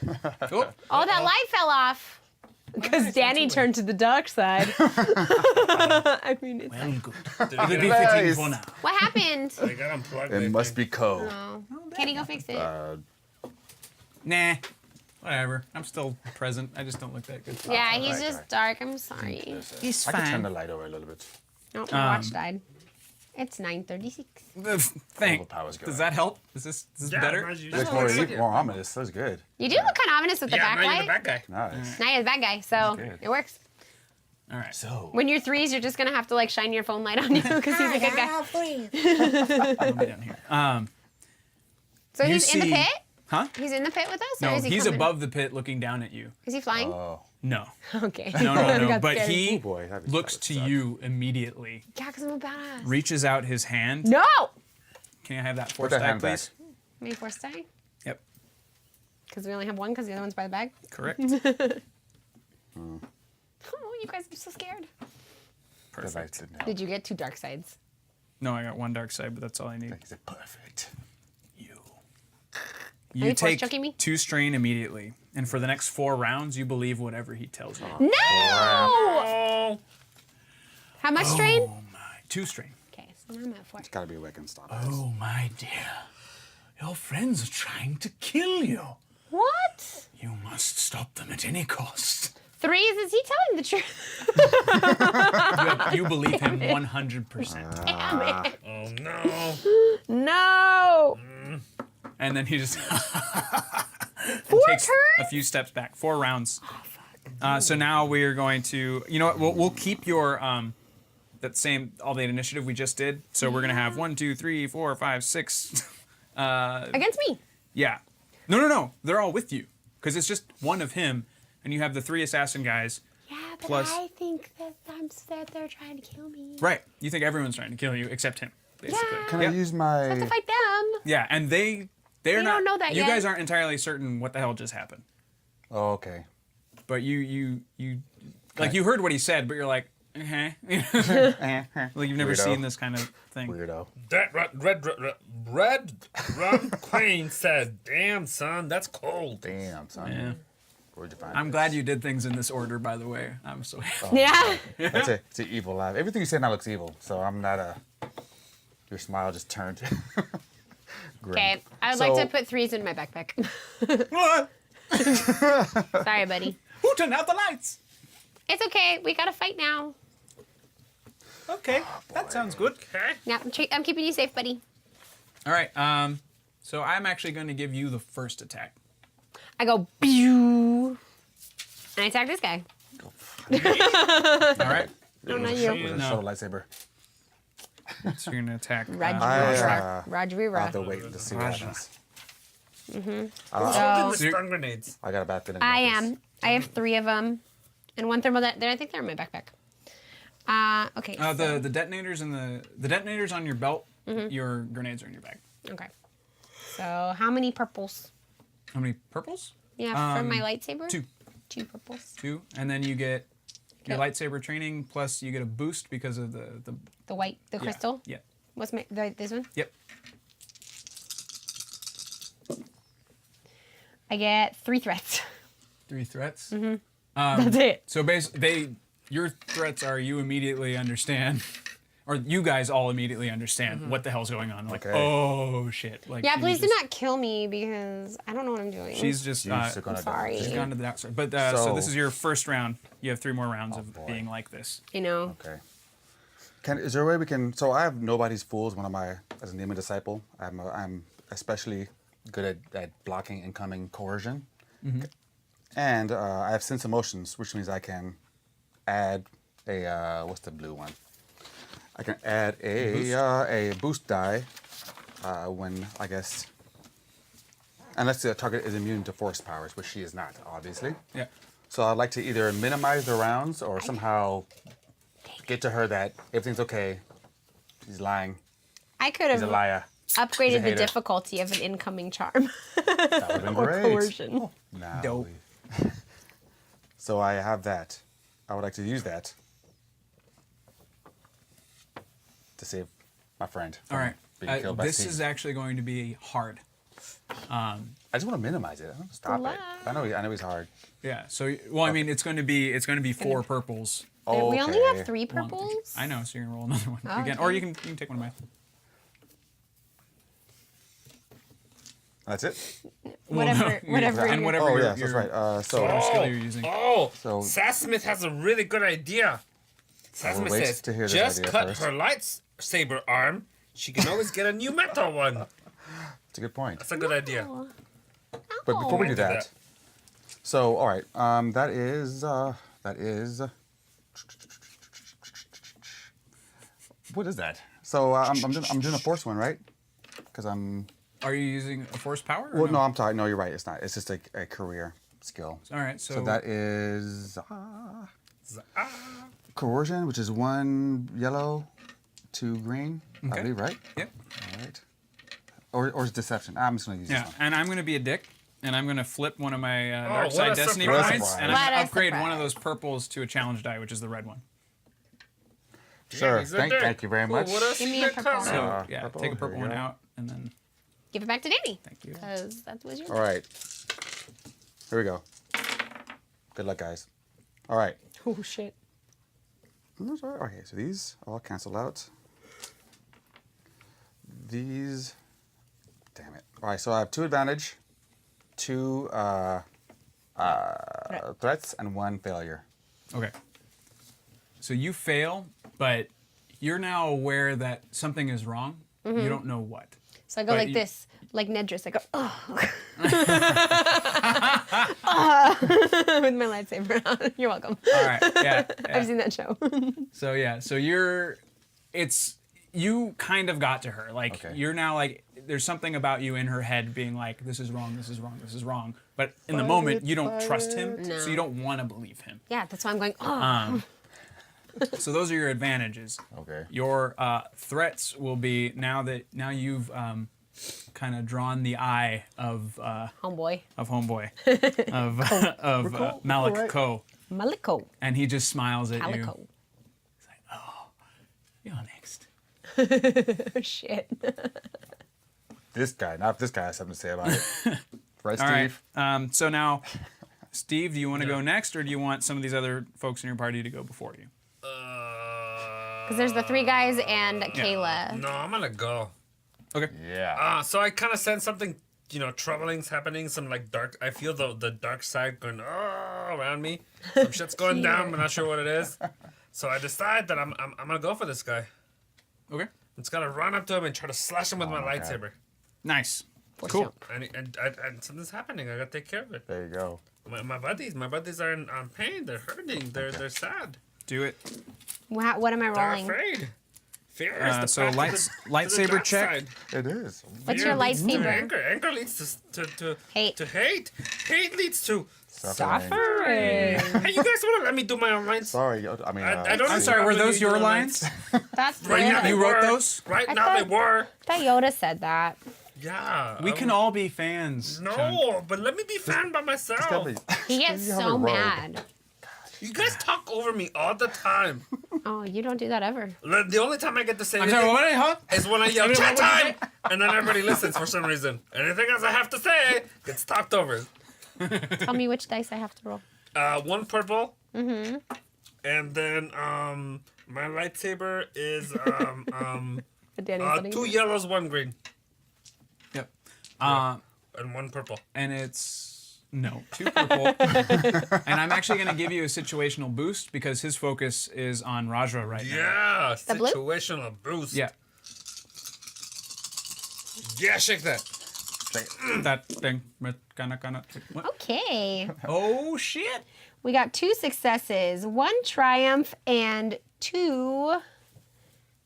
Oh, That light fell off. Because Danny turned to the dark side. I mean, it's well, good. Did It'll it be get, fitting Nice. for now. what happened? I got unplugged. It I must think. be code. Oh. Can he go fix it? Nah. Whatever. I'm still present. I just don't look that good. Yeah, he's right, just right. dark. I'm sorry. He's I can turn the light over a little bit. No, my watch died. It's 9:36. Thank. Overpowers Does going. that help? Is this Yeah, better? as usual. Looks more ominous. That was good. You do look kind of ominous with the Yeah, now you're the backlight. bad guy. Nice. Now you're the bad guy, so Good. it works. All right. So. When you're 3s, you're just gonna have to like shine your phone light on you because he's a good guy. I'll be down here. So You he's in the see- pit. Huh? He's in the pit with us. Or No, is he he's coming? above the pit looking down at you. Is he flying? Oh. No. Okay. No, I no. got But scared. he Oh boy, that looks would to suck. you immediately, Yeah, because I'm a badass. reaches out his hand. No. Can I have that Put force that die, hand back. please? May force die. Yep. Because we only have one. Because the other one's by the bag. Correct. Oh, you guys are so scared. The lights Perfect. didn't help. Did you get 2 dark sides? No, I got 1 dark side, but that's all I need. He said perfect. You. Are You you force take choking me? 2 strain immediately, and for the next 4 rounds, you believe whatever he tells you. No. Oh, How much strain? Oh my. 2 strain. Okay, so now I'm at 4. It's gotta be a way I can stop this. Oh my dear. Your friends are trying to kill you. What? You must stop them at any cost. 3s? Is he telling the truth? You believe him 100%. Damn it. oh no. No. And then he just 4 takes turns? a few steps back. 4 rounds. So now we're going to, you know what? We'll keep your that same all the initiative we just did. So we're gonna have 1, 2, 3, 4, 5, 6. Against me. Yeah. No. They're all with you because it's just one of him, and you have the 3 assassin guys. Yeah, but Plus- I think that they're trying to kill me. Right. You think everyone's trying to kill you except him, basically. Yeah. Can Yeah. I use I have to my? fight them. Yeah, and they're They not. don't know that you yet. guys aren't entirely certain what the hell just happened, Oh, okay. but you like you heard what he said, but you're like, like you've never Weirdo. seen this kind of thing. Weirdo. That red rum queen says, "Damn son, that's cold." Damn, son. Yeah. Where'd you find I'm this? glad you did things in this order, by the way. I'm so Yeah. It's an evil laugh. Everything you say now looks evil, so I'm not a. Your smile just turned. grim. Okay, I would like So- to put 3s in my backpack. Sorry, buddy. Who turned out the lights? It's okay. We gotta fight now. Okay, that sounds good. Okay. Yeah, I'm keeping you safe, buddy. All right. So I'm actually going to give you the first attack. I go, pew, and I attack this guy. All right. No, not you. With a No. short lightsaber. So you're gonna attack. Rajvira. I'll have Rajvira. to wait to see what happens. Holding So the stun grenades. I got a bad feeling. I about this. am. I have 3 of them, and 1 thermal. I think they're in my backpack. Okay. The detonators and the detonators on your belt. Your grenades are in your bag. Okay. So how many purples? How many purples? Yeah, for my lightsaber. 2. 2 purples. 2, and then you get your Okay. lightsaber training plus you get a boost because of the The white, the crystal. Yeah. What's this one? Yep. I get 3 threats. 3 threats. That's it. So basically, your threats are you immediately understand, or you guys all immediately understand what the hell's going on. Like, Okay. oh shit! Like, Yeah, she's please do just- not kill me because I don't know what I'm doing. She's just. She's gonna die. sorry. She's gone to the dark side. But so So- this is your first round. You have 3 more rounds of boy. being like this. You know. Okay. Is there a way we can? So I have nobody's fool as one of my as a Neiman disciple. I'm especially good at blocking incoming coercion, and I have sense emotions, which means I can add a what's the blue one? I can add a boost die when I guess unless the target is immune to force powers, which she is not, obviously. Yeah. So I'd like to either minimize the rounds or somehow get to her that everything's okay. She's lying. I could She's a have liar. She's a upgraded the hater. difficulty of an incoming charm That would have been or great. coercion. Now Dope. So I have that. I would like to use that to save my friend from All right. being killed by This Steve. is actually going to be hard. I just want to minimize it. I don't stop it. I know he's hard. Yeah. So well, I mean, it's going to be 4 purples. Oh, We only okay. have 3 One- purples. I know. So you're gonna roll another one Oh, again, or okay. you can take one of mine. That's it. Whatever. no, Whatever. and you're- whatever Oh your, yes, your, that's right. So whatever skill you're using. Oh, So- Sassmith has a really good idea. Sassmith wait says, to hear this just idea cut first." her lightsaber arm. She can always get a new metal one. it's a good point. That's a good idea. But before we do Do that, that. so all right, that is what is that? So I'm doing a force one, right? Because I'm. Are you using a force power? Or Well, no, I'm sorry. No, you're right. It's not. It's just a career skill. All right. So, So that is coercion, which is 1 yellow, 2 green. I Okay. believe, right? Yep. All right. Or it's deception. I'm just gonna use Yeah, this one. and I'm going to be a dick, and I'm going to flip one of my dark what side a destiny surprise. points, and I'm What going a to upgrade one surprise. of those purples to a challenge die, which is the red one. Sure. he's a Thank dick. you very Cool, much. what else Give me you a got purple. coming? So yeah, purple, take a here purple we one go. out, and then Give it back to Danny. thank you. Because that was your All right. Here we go. Good luck, guys. All right. Oh, shit. That's all right. Okay, so these all cancel out. These, damn it. All right, so I have 2 advantage, 2 threats, and 1 failure. Okay. So you fail, but you're now aware that something is wrong. You don't know what. So I go But like you- this, like Nedris. I go, oh. With my lightsaber on. You're welcome. All right. Yeah. yeah. I've seen that show. So yeah, so you kind of got to her. Like Okay. you're now like there's something about you in her head being like this is wrong, this is wrong, this is wrong. But in the moment you don't trust him, No. so you don't want to believe him. Yeah, that's why I'm going, oh. So those are your advantages. Okay. Your threats will be now you've kind of drawn the eye of Homeboy. homeboy of Malik right. Ko, Maliko. and he just smiles at you. Calico. You're next. Oh, shit. This guy, not if this guy has something to say about it. Right, All right. Steve? So now, Steve, do you want to go next, or do you want some of these other folks in your party to go before you? Because there's the 3 guys and Kayla. No, I'm gonna go. Okay. Yeah. So I kind of sense something, troubling's happening. Some like dark. I feel the dark side going around me. Some shit's going down. I'm not sure what it is. So I decide that I'm gonna go for this guy. Okay. I'm just gonna run up to him and try to slash him with my my God. lightsaber. Nice. Force Cool. jump. And something's happening. I gotta take care of it. There you go. My buddies are in pain. They're hurting. They're sad. Do it. What am I They're rolling? afraid. Fear is the So path to lightsaber the dark check. side. It is. What's Fear your leads to lightsaber? Anger. Anger leads to Hate. hate. Hate leads to Suffering. Hey, you guys want to let me do my own lines? Sorry, I mean. I don't I'm sorry, were those your lines? That's Right now good. they You wrote were. those? Right I now they thought- were. I thought Yoda said that. Yeah. We can all be fans. Sean. No, but let me be fan by myself. Tell me. He gets You have a so robe. mad. You guys talk over me all the time. Oh, you don't do that ever. The only time I get to say I'm anything sorry, what? Huh? is when I yell chat time, and then everybody listens for some reason. Anything else I have to say gets talked over. Tell me which dice I have to roll. One purple. Mm-hmm. And then my lightsaber is two yellows, one green, Yep. and one purple. And it's no 2 purple. And I'm actually going to give you a situational boost because his focus is on Rajra right now. Yeah, The blue? situational boost. Yeah. Yeah, shake that. That thing. What? Okay. Oh shit! We got 2 successes, 1 triumph, and 2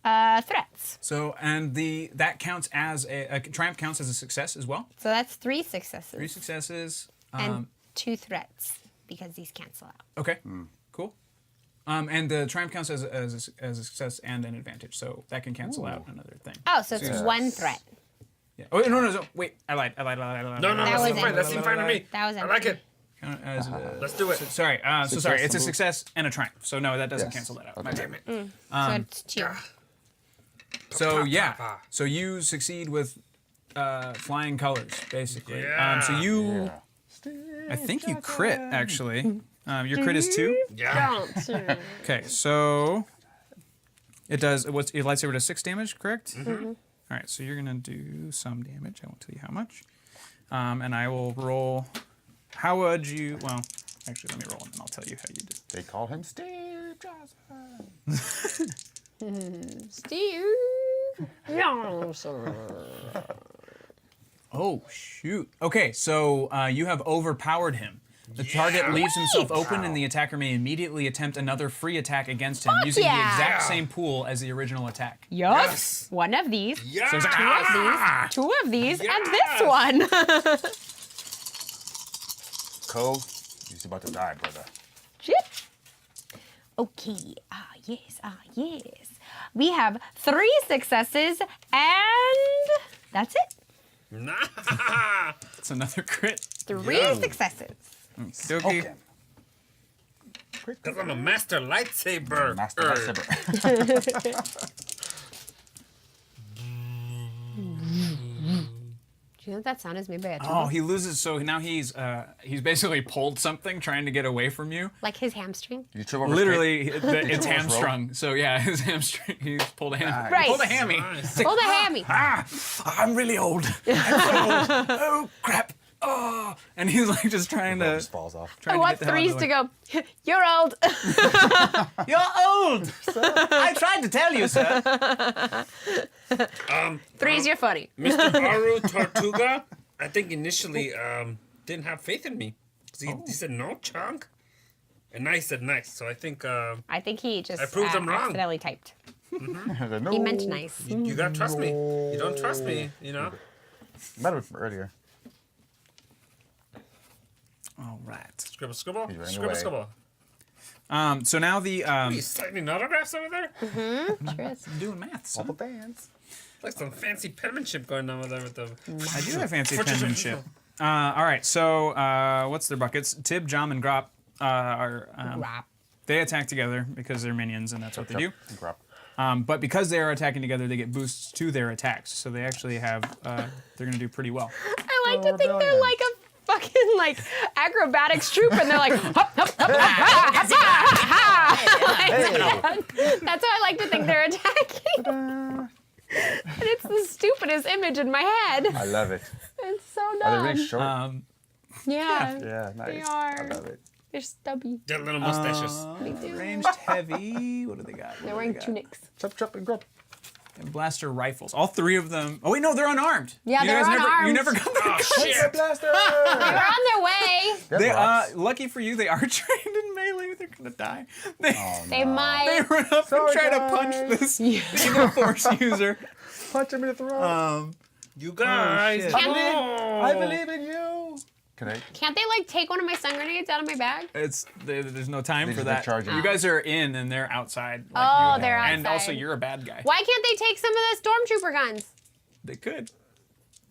threats. So and that counts as a triumph counts as a success as well. So that's 3 successes 3 successes. and 2 threats because these cancel out. Okay. Cool. And the triumph counts as a success and an advantage, so that can cancel out another thing. Oh, so it's Yes. 1 threat. Yeah. Oh no! Wait, I lied. No, That that was seems fine. it. That seems fine to me. That was I like empty. it. As Let's do it. sorry. So sorry. It's a success and a triumph. So no, that doesn't Yes. cancel that out. Okay. My bad. Damn it. So it's 2. So yeah. Pa. So you succeed with flying colors, basically. Yeah. So you, I think you crit actually. Your crit is 2. Yeah. Okay, so it does. What's your lightsaber does 6 damage, correct? Mm-hmm. All right, so you're gonna do some damage. I won't tell you how much. And I will roll. How would you? Well, actually, let me roll and then I'll tell you how you did. They call him Steve Johnson. Steve Johnson. Oh shoot. Okay, so you have overpowered him. The target Yeah. leaves himself open, and the attacker may immediately attempt another free attack against him Fuck using the yeah. exact same pool as the original attack. Yes. 1 of these. Yeah. So it's like, 2 of these. 2 of these. And this Yes. one. Co, he's about to die, brother. Shit. Okay. Yes. We have 3 successes, and that's it. Nah. It's another crit. 3 successes. Okay. Okay. Because I'm a master lightsaber. Master lightsaber. Do you know what that sound is made by a Oh, tool? he loses. So now he's basically pulled something trying to get away from you. Like his hamstring? You trip over Literally, it's over his hamstrung. So yeah, his hamstring. He's pulled a ham. Right. Pulled a hammy. Nice. Hold a hammy. I'm really old. I'm so old. Oh crap. Oh, and he's like just trying Rope to. just falls off. I trying want to get the hell out 3s of to the go, you're old. way. You're old. Sir. I tried to tell you, sir. 3s, you're funny. Mr. Aru Tortuga, I think initially didn't have faith in me. 'Cause he said no, chunk. And now he said nice. So I think I think he just I proved him wrong. accidentally typed. No. He meant nice. you gotta trust me. You don't trust me, you know? Might have been earlier. All right. Scribble, scribble. He's running Scribble, away. scribble. So now the Are you signing autographs over there? Sure is. doing maths. All the fans. Like some fancy penmanship going on over there with the. I do have fancy penmanship. All right. So what's their buckets? Tib, Jom, and Grop are Rap. they attack together because they're minions and that's what they do. Grab. But because they are attacking together, they get boosts to their attacks. So they actually have they're gonna do pretty well. I like to think they're rebellion. like a fucking like acrobatics troupe and they're like hop, hop, hop, hop, ha, ha, ha. That's how I like to think they're attacking. And it's the stupidest image in my head. I love it. It's so Are they dumb. really short? Yeah. Yeah, nice. They are. I love it. They're stubby. Their little mustaches. They do. Ranged heavy. What do they got? They're wearing tunics. Chop, chop, and grab. and blaster rifles. All three of them. Oh wait, no, they're unarmed. Yeah, you they're guys unarmed. You never got Oh, that. shit. Blaster! They're on their way. They, rocks. lucky for you, they are trained in melee. They're gonna die. They, They might. they run up Sorry, and try to guys. punch this evil force user. Punch him in the throat. You guys, shit. come Can't on. I believe in you. Can I? Can't they like take one of my stun grenades out of my bag? There's no time They for just that. charge you. You guys are in and they're outside. Like Oh, you. they're And also, outside. you're a bad guy. Why can't they take some of the stormtrooper guns? They could.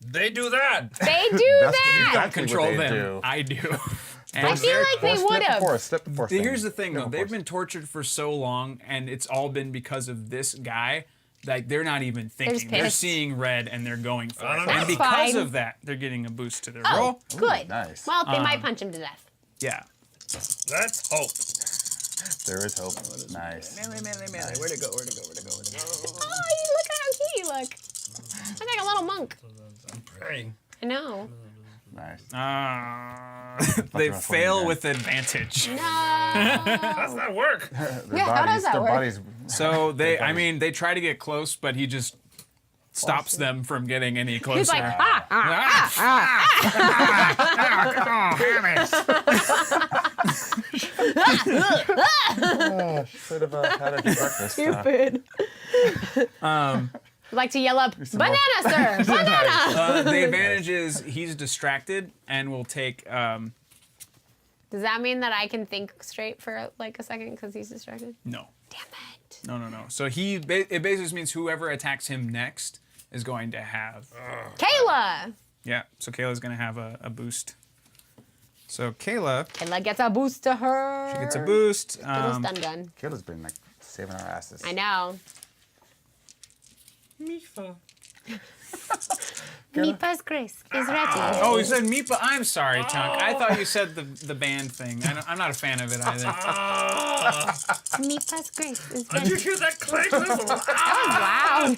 They do that. They do That's what you that. got. Don't control what they them. do. I do. I And feel like they would have. Slip the force. here's the thing, though. They've been tortured for so long, and it's all been because of this guy. Like, they're not even thinking. They're pissed. seeing red, and they're going for it. don't And know. That's because fine. of that, they're getting a boost to their Oh, roll. good. nice. Well, they might punch him to death. Yeah. Let's hope. There is hope. Nice. Melee. Where'd it go? Where'd it go? Oh, look at how cute you look. I'm like a little monk. I'm praying. I know. Nice. They rough one fail again. with advantage. No. How's that work? Their how does that their work? bodies. So they try to get close, but he just stops them from getting any closer. He's like, ah, Should have had a breakfast. stupid. Like to yell up, banana, sir, banana. The advantage is he's distracted and will take. Does that mean that I can think straight for like a second because he's distracted? No. Damn it. No. So it basically just means whoever attacks him next is going to have. Kayla. Yeah. So Kayla's going to have a boost. So Kayla Kayla gets a boost to her. gets a boost. Little stun gun. Kayla's been like saving our asses. I know. Mifa. Mipa's grace is ready. Oh, you said Meepa. I'm sorry, Chunk. I thought you said the band thing. I'm not a fan of it either. Mipa's grace is Did ready. you hear that clank whistle? Wow.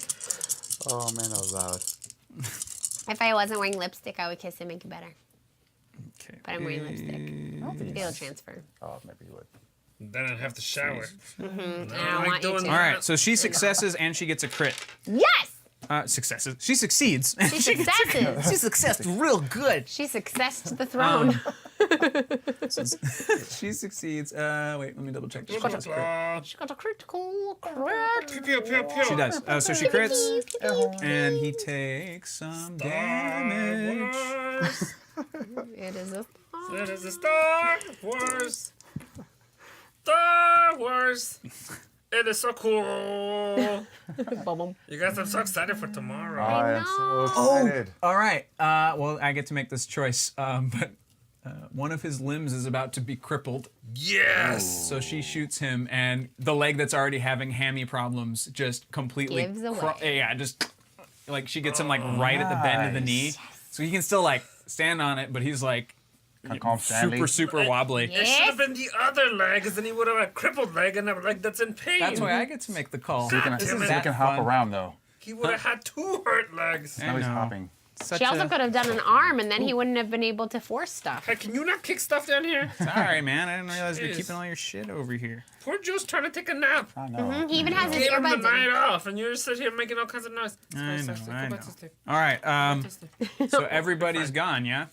Oh man, that was loud. If I wasn't wearing lipstick, I would kiss him, make it better. Okay. But I'm wearing lipstick. It'll transfer. Oh, maybe you would. Then I'd have to shower. I I don't like want you doing to. All right. So she successes and she gets a crit. Yes! Successes. She succeeds. She successes. She successed real good. She successed the throne. She succeeds. Wait, let me double check. She got a critical crit. Pew, pew, pew. She does. So she crits, and he takes some damage. Wars. It is a It is a Star Wars. Star Wars. It is so cool. bubble. You guys, I'm so excited for tomorrow. I am so Oh, excited. all right. Well, I get to make this choice, but one of his limbs is about to be crippled. Yes. So she shoots him, and the leg that's already having hammy problems just completely Gives away. yeah, just like she gets him like right at the bend of the knee, Nice. so he can still like stand on it, but he's like Calm Stanley. super wobbly. It should have been the other leg, because then he would have a crippled leg and a leg that's in pain. That's why I get to make the call. So he Can, This so is he that can hop fun. around though. He would have had two hurt legs. I Now he's know. hopping. Such She also a- could have done an arm, and then he wouldn't have been able to force stuff. Hey, can you not kick stuff down here? Sorry, man. I didn't realize you're Jeez. keeping all your shit over here. Poor Joe's trying to take a nap. I know. He even has his Gave him the earbuds night in. off, and you're just sitting here making all kinds of noise. I know. Go I know. back to sleep. All right. Go to sleep. So everybody's gone, yeah.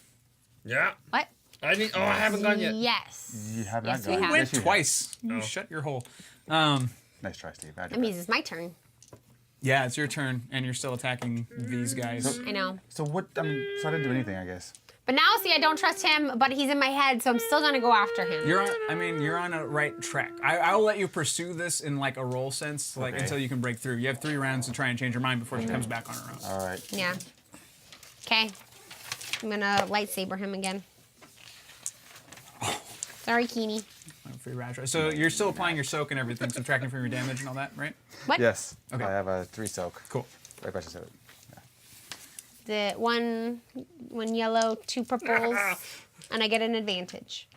Yeah. What? I need. Oh, I haven't gone yet. Yes. You have Yes, that we going. have. Went you have. twice. You Oh. shut your hole. Nice try, Steve. Bad That job. means it's my turn. Yeah, it's your turn, and you're still attacking these guys. I know. So what? I mean, so I didn't do anything, I guess. But now, see, I don't trust him, but he's in my head, so I'm still gonna go after him. You're on. I mean, you're on a right track. I'll let you pursue this in like a roll sense, like Okay. until you can break through. You have 3 rounds to try and change your mind before she comes back on her own. All right. Yeah. Okay. I'm gonna lightsaber him again. Sorry, Keeney. Free rage. So you're still applying your soak and everything, subtracting from your damage and all that, right? What? Yes. Okay. I have a 3 soak. Cool. Right back to 7. The one yellow, 2 purples, and I get an advantage.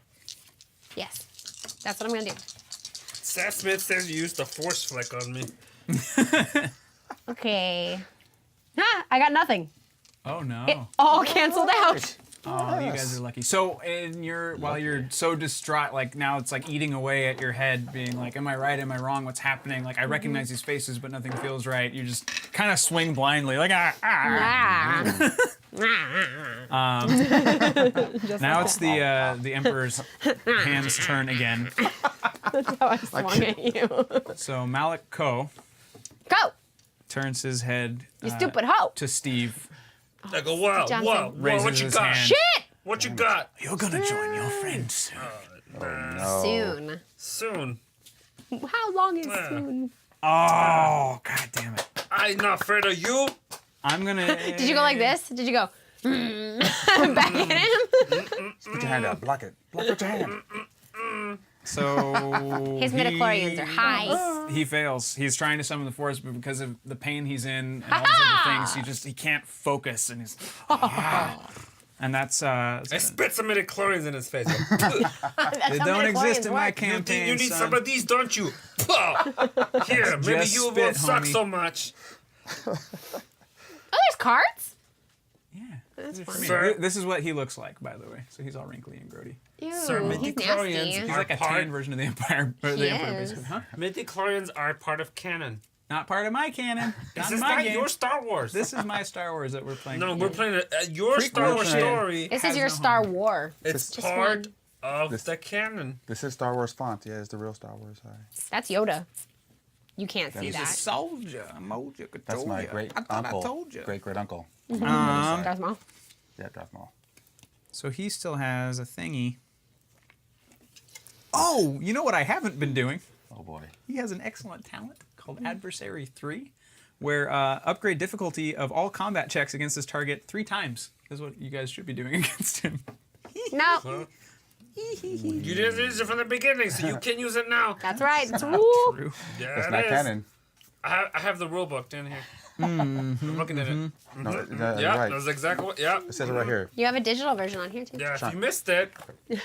Yes. That's what I'm gonna do. Seth Smith says you used a force flick on me. Okay. Ah, I got nothing. Oh no. It all canceled out. Oh, you guys are lucky. So, while you're so distraught, like now it's like eating away at your head, being like, "Am I right? Am I wrong? What's happening?" Like I recognize these faces, but nothing feels right. You just kind of swing blindly, like Ah. Now it's the Emperor's hand's turn again. That's how I swung at you. So Malik Ko Go, turns his head you stupid hoe. to Steve. I go, whoa, Johnson. whoa, whoa, Raises what you his got? hand. Shit! What you got? You're gonna join your friends soon. No. Soon. Soon. How long is soon? Oh, god damn it! I'm not afraid of you. I'm gonna. Did you go like this? Did you go back at him? Put your hand out. Block it. Block with your hand. So His midichlorians are high. He fails. He's trying to summon the force, but because of the pain he's in and all these other things, he can't focus, and he's and that's I spit some midichlorians in his face. they don't exist in my You campaign. need son. some of these, don't you? Here, maybe Just you spit, won't suck homie. so much. Oh, there's cards? Yeah. That's This fun. is- Sir? This is what he looks like, by the way. So he's all wrinkly and grody. Ew, Sir, he's midichlorians nasty. He's are like a part- tan version of the Empire. Or He the Emperor, is. basically. Huh? Midichlorians are part of canon. Not part of my canon. This Not is in my not game. your Star Wars. This is my Star Wars that we're playing. No, we're playing your Prequel Star Wars shit. story. This Has is your no Star home. War. It's Just part one. of This- the canon. This is Star Wars font. Yeah, it's the real Star Wars. That's Yoda. You can't see He's a that. soldier. I told you. That's my great I thought uncle. I told you. Great uncle. Darth Maul. Yeah, Darth Maul. So he still has a thingy. Oh, you know what I haven't been doing? Oh boy. He has an excellent talent called Adversary 3, where upgrade difficulty of all combat checks against this target 3 times is what you guys should be doing against him. No, You didn't use it from the beginning, so you can use it now. that's right. It's Not Woo. true. Yeah, That's it not is. canon. I have the rule book down here. I'm looking at it. No, Yeah, right. that's exactly what. Yeah, It says it right here. You have a digital version on here too. yeah. If you missed it,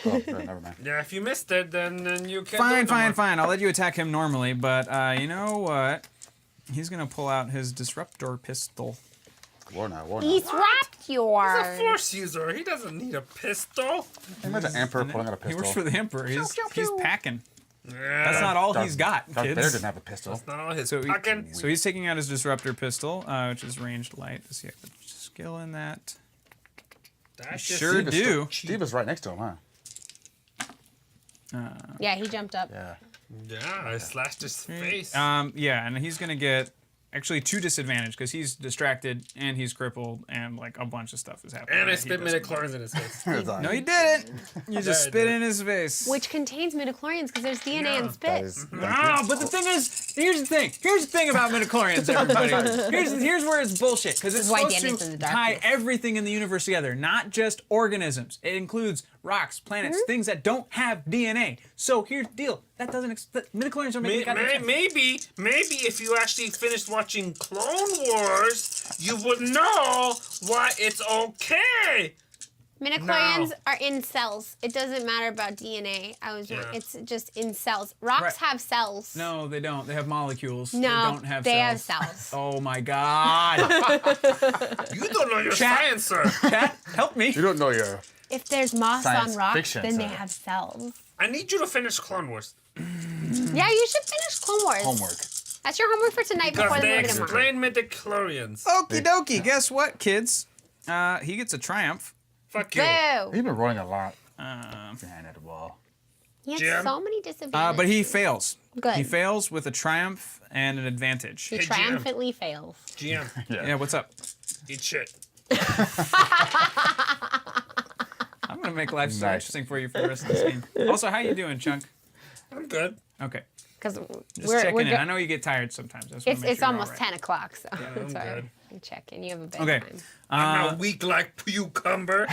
Oh, never mind. yeah, if you missed it, then you can't. Fine, do it no more. fine. I'll let you attack him normally, but you know what? He's gonna pull out his disruptor pistol. War now. Disrupt He's a your. force user. He doesn't need a pistol. Imagine the Emperor pulling out a He pistol. works for the Emperor. He's packing. Yeah, That's not all Darth- he's got, Darth Vader kids. didn't have a pistol. Not all his So, fucking. so he's taking out his disruptor pistol, which is ranged light. Does he have a skill in that? That's just Sure Steve is do. Steve is right next to him, huh? Yeah, he jumped up. Yeah. Yeah, I slashed his face. Yeah, and he's gonna get actually 2 disadvantage because he's distracted and he's crippled and like a bunch of stuff is happening. And I He spit doesn't- midichlorians in his face. No, you didn't. You just I spit did. in his face. Which contains midichlorians because there's DNA Yeah. in That spit. is. Ah, but the thing is, here's the thing. Here's the thing about midichlorians, everybody. Here's where it's bullshit because it's is why supposed Danny's in to the tie darkness. everything in the universe together, not just organisms. It includes rocks, planets, things that don't have DNA. So here's the deal. That doesn't. Midichlorians don't make any goddamn sense. Maybe if you actually finished watching Clone Wars, you would know why it's okay. Midichlorians No. are in cells. It doesn't matter about DNA. Yeah. It's just in cells. Rocks Right. have cells. No, they don't. They have molecules. No, they don't have they cells. have cells. Oh my god. You don't know your Chat. science, sir. Chat, help me. You don't know your. If there's moss Science on rocks, fiction, then they sir. have cells. I need you to finish Clone Wars. Yeah, you should finish Clone Wars. Homework. That's your homework for tonight Because before the they movie tomorrow. explain midichlorians. Okie dokie. Guess what, kids? He gets a triumph. Fuck you. Boo! You've been rolling a lot. Behind at the wall. He has Jim? so many disadvantages. But he fails. Good. He fails with a triumph and an advantage. He Hey, Jim. triumphantly fails. GM, Yeah, what's up? eat shit. I'm gonna make life so Nice. interesting for you for the rest of this game. Also, how you doing, Chunk? I'm good. Okay, Because just we're checking in. go- I know you get tired sometimes. I just wanna it's make it's sure you're almost all 10 o'clock, so I'm it's all right. good. You check in. You have a bedtime. Okay. I'm not weak like cucumber.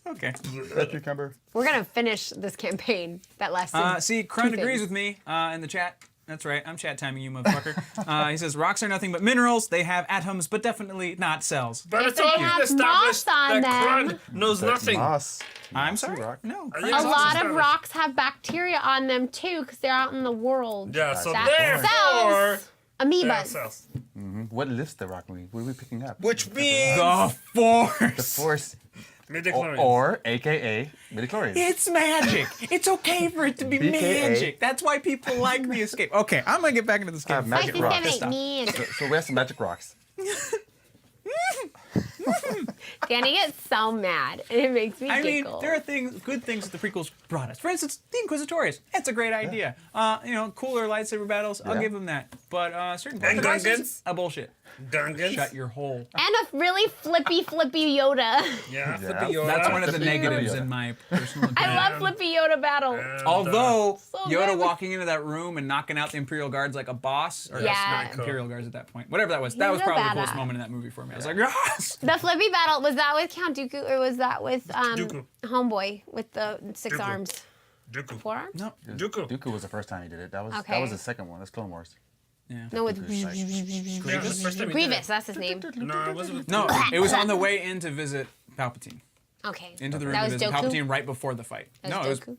Okay. That cucumber. We're going to finish this campaign that lasted. See, Krun Two agrees things. with me in the chat. That's right. I'm chat timing you, motherfucker. He says rocks are nothing but minerals. They have atoms, but definitely not cells. But If it's they already have established moss on that them- Krun knows nothing. Moss. I'm Mossy sorry. rock. No. I Krun- think a it's lot of established. rocks have bacteria on them too because they're out in the world. Yeah, so That therefore, cells, they have amoebas. cells. What lifts the rock movie? What are we picking up? Which means The Force. The Force, midichlorians. or AKA midichlorians. It's magic. It's okay for it to be BKA. magic. That's why people like the escape. Okay, I'm gonna get back into this game. Magic Spicy rocks. seven, me. So we have some magic rocks. Danny gets so mad, and it makes me I mean, giggle. there are good things that the prequels brought us. For instance, the Inquisitorius. That's a great idea. Cooler lightsaber battles. I'll Yeah. give them that. But certain plot And devices, Gungans? bullshit. Gungans. Shut your hole. And a really flippy Yoda. Yeah, Yeah. Flippy Yoda. That's one of the Flippy negatives Yoda. in my personal opinion. I love flippy Yoda battle. Although So Yoda good. walking into that room and knocking out the Imperial Guards like a boss, or Yeah. not Cool. Imperial Guards at that point, whatever that was. That He's was a probably the coolest badass. moment in that movie for me. I was like, yes. The flippy battle, was that with Count Dooku or was that with Dooku. Homeboy with the 6 Dooku. arms? Dooku. 4 arms? No, Dooku. Dooku was the first time he did it. That was Okay. the second one. That's Clone Wars. yeah. No, with Dooku's like- Yeah, that's the first time he did Grievous, it. that's his name. No, it wasn't with No, it was on the way in to visit Palpatine. Okay. Into the room That to was visit Dooku? Palpatine right before the fight. That No, it was Dooku?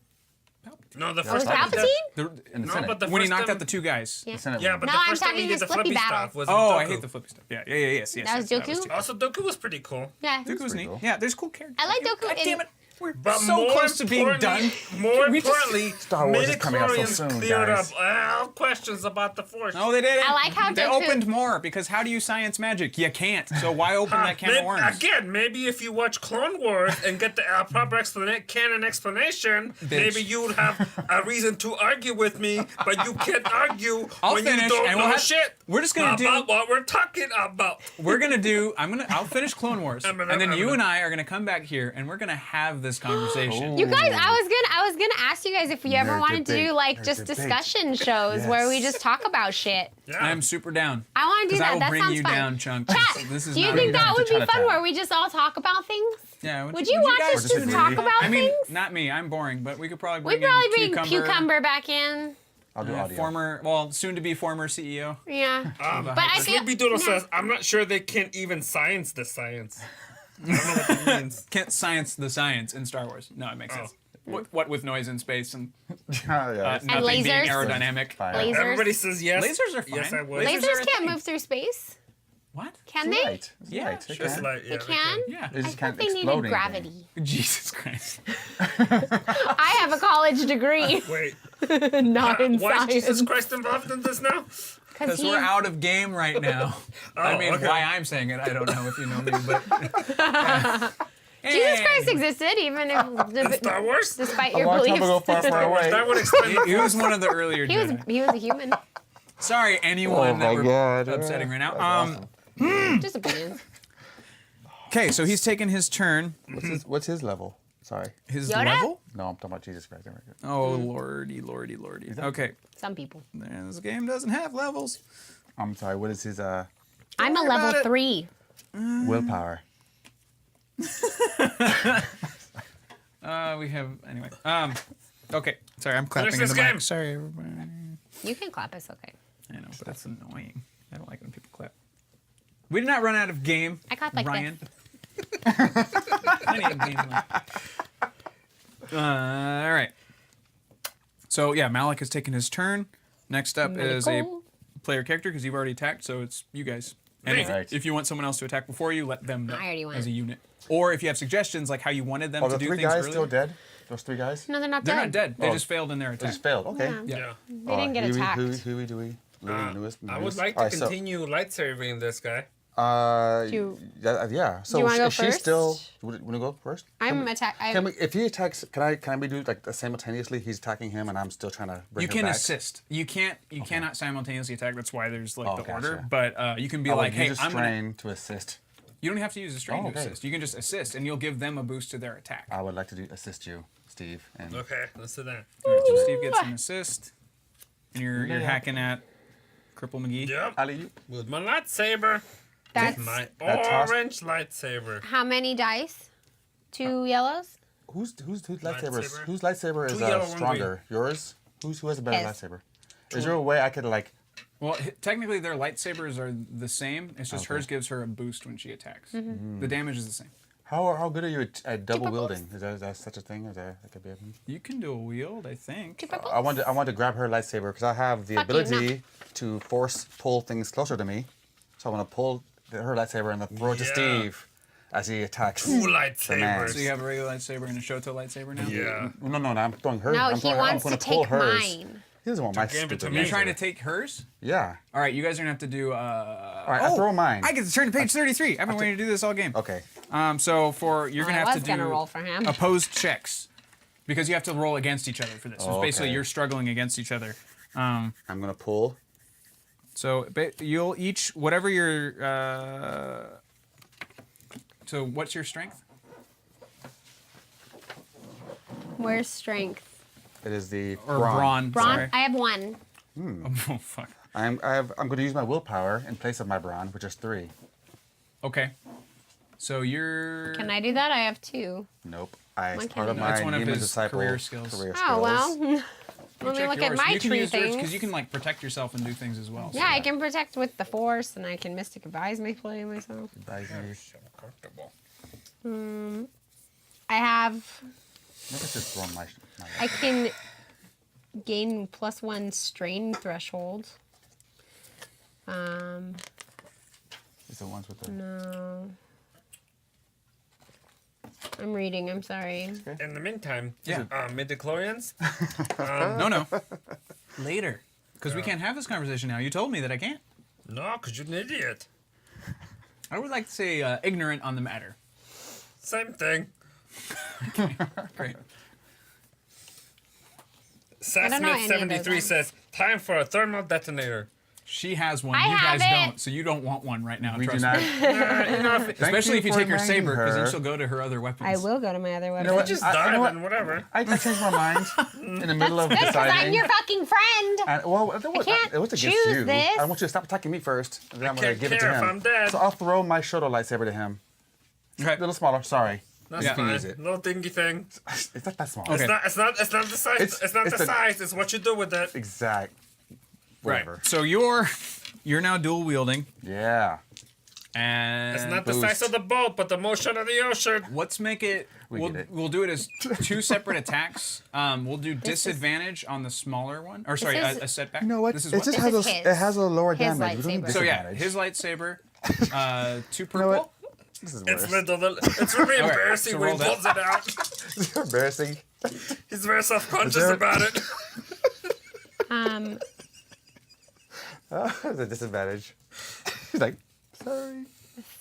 No, the Oh, first was time he did- Palpatine? the, In the No, Senate. but the when he first knocked time- out the two guys. Yeah. The Senate Yeah, one. but No, the I'm first time talking he did his the flippy flippy battle. stuff was Oh, Dooku. I hate the flippy stuff. Yeah, yes. That was yes, Dooku? too. Also, Dooku was pretty cool. Yeah. Dooku was pretty neat. cool. Yeah, there's cool characters. I like Dooku God in- damn it. We're But so more close to being done. importantly- More We just- importantly, Star Wars is coming out so midichlorians soon, cleared guys. up all questions about the Force. No, they didn't. I like how they Dooku- opened more because how do you science magic? You can't. So why open that can of worms? Again, maybe if you watch Clone Wars and get the proper canon explanation, maybe you would have a reason to argue with me, but you can't argue I'll when finish, you don't and know we'll have- shit we're just gonna do- about what we're talking about. I'll finish Clone Wars, and then you and I are gonna come back here, and we're gonna have this conversation. You guys, I was gonna ask you guys if you ever Nerd wanted to debate. do like Nerd just debate. discussion shows where we just talk about shit. Yeah. I'm super down. I want to do Because I that. will That bring sounds you fun. down, Chunk. Chat, This is do you not think even- that would be fun Chinatown. where we just all talk about things? Yeah. Would you want guys us Or to just talk me. about I mean, things? not me. I'm boring, but we could probably We'd bring probably in bring Cucumber back in. I'll do audio. Soon to be former CEO. Yeah. But I feel Sleepy Doodle says, I'm not sure they can even science the science. I don't know what that means. Can't science the science in Star Wars. No, it makes sense. What with noise in space and Yeah. nothing being lasers. aerodynamic. Fire. Lasers. Everybody says yes. Lasers are fine. Yes, I would. Lasers are Lasers a can't thing. move through space. What? Can they? Light. It's Yeah, light. They Just can. like, yeah, They can? Yeah. They I just thought can't they explode needed anything. gravity. Jesus Christ. I have a college degree, Wait, not in why is science. Jesus Christ involved in this now? Because we're out of game right now. I mean, okay. why I'm saying it, I don't know if you know me, but. Jesus Christ existed, even if Star Wars? despite A your long time beliefs. ago, far, far away. That would explain He was one of the earlier He was Jedi. a human. Sorry, anyone Oh that my we're God. upsetting right now. That's Just opinions. Okay, so he's taking his turn. What's his level? Sorry. His Yoda? level? No, I'm talking about Jesus Christ. There we go. Oh, lordy. Okay, Some people. man, this game doesn't have levels. I'm sorry. What is his I'm a worry level about it. 3. willpower? We have anyway. Okay, sorry, I'm clapping in this the game. mic. Sorry, everybody. You can clap, it's okay. I know, but that's annoying. I don't like when people clap. We did not run out of game. I clap like Ryan. Plenty of game left. All right. So yeah, Malik has taken his turn. Next up is a Cool. player character because you've already attacked, so it's you guys. And if, Right. if you want someone else to attack before you, let them know I already went. as a unit. Or if you have suggestions like how you wanted them Oh, to the do three things guys earlier. still dead? Those three guys? No, they're not They're dead. not dead. They Oh. just failed in their They attack. just failed. Okay. Yeah. Yeah. They didn't get attacked. Huey, Dewey, Louie, newest. I would like to continue lightsabering this guy. You- Yeah. So you wanna go is she first? still? Want to go first? I'm Can we, if he attacks, can we do like simultaneously? He's attacking him, and I'm still trying to bring You her can back? assist. You cannot simultaneously attack. That's why there's like Oh, the gotcha. order. But you can be I would like, hey, use a I'm gonna. strain to assist. You don't have to use a strain Oh, to okay. assist. You can just assist, and you'll give them a boost to their attack. I would like to assist you, Steve. And Okay, let's do that. All right, so Steve gets an assist, and you're hacking at Cripple McGee. Yep. Ali, With my lightsaber. That's My That toss- orange lightsaber. how many dice? 2 yellows? whose lightsaber? Lightsaber? Whose lightsaber is Two yellow, one stronger? Yours? Who has a better His. lightsaber? Is there a way I could like? Well, technically their lightsabers are the same. It's just Okay. hers gives her a boost when she attacks. Mm-hmm. The damage is the same. How good are you at double wielding? Is that such a thing? Is that could be a thing? You can do a wield, I think. I want to grab her lightsaber because I have the Fuck you, ability to force pull things closer to me. So I'm gonna pull her lightsaber and then throw it to Yeah. Steve as he attacks. Two man. lightsabers. So you have a regular lightsaber and a Shoto lightsaber now? Yeah. No, I'm throwing her. No, I'm he throwing, wants I'm to gonna pull take hers. mine. He doesn't want my give it to stupid. me. You're lightsaber. trying to take hers? Yeah. All right, you guys are going to have to do... All right, I throw mine. I get to turn to page 33. I've been waiting to do this all game. Okay. So you're going to I have was to gonna do roll for him. opposed checks. Because you have to roll against each other for this. So Oh, basically okay. you're struggling against each other. I'm gonna pull. So you'll each, whatever your... so what's your strength? Where's strength? It is the Or brawn. brawn. Brawn. Sorry. I have 1. Oh, fuck. I'm going to use my willpower in place of my brawn, which is 3. Okay. So you're... Can I do that? I have 2. Nope. Why It's can't part of you? my That's one of demon his disciple career skills. Oh well. Let me Check look yours. at my you can tree use yours things. because you can like protect yourself and do things as well. so Yeah, I that- can protect with the Force, and I can Mystic Advise my play myself. So comfortable. I have. Maybe just throw my. I can gain +1 strain threshold. It's the ones with the. No. I'm reading. I'm sorry. In the meantime, Yeah. midichlorians. No. Later. Because we can't have this conversation now. You told me that I can't. No, because you're an idiot. I would like to say ignorant on the matter. Same thing. Great. don't know any of those Sassmith73 ones. says, time for a thermal detonator. She has one. I you have guys it. don't. So you don't want one right now. We do trust not. me. Especially if you for take her reminding saber, because then her. she'll go to her other weapons. I will go to my other weapon. know what? Just I- you dive know what? and whatever. I changed my mind in the middle of Good, because I'm deciding. your fucking friend. And, well, it was, can't it was against choose you. this. I want you to stop attacking me first, and then I'm going can't to give it to care if him. I'm dead. So I'll throw my Shoto lightsaber to him. Okay. A little smaller, sorry. That's Yeah. can fine. use it. Little dingy thing. It's not that small. Okay. It's not the size. It's not it's the a- size. It's what you do with it. Exact. Whatever. Right. So you're now dual wielding, Yeah. and It's not the Boost. size of the boat, but the motion of the ocean. let's make it. We We'll, get it. we'll do it as 2 separate attacks. We'll do disadvantage on the smaller one, or sorry, is- a setback. You know what? This is It what? just This has is a his. it has a lower His damage. We don't need lightsaber. So yeah, disadvantage. his lightsaber, 2 You know what? purple. This is It's worse. it's really embarrassing so when roll he that. pulls it out. It's embarrassing. He's very self-conscious Is there- about it. It's a disadvantage. He's like, sorry.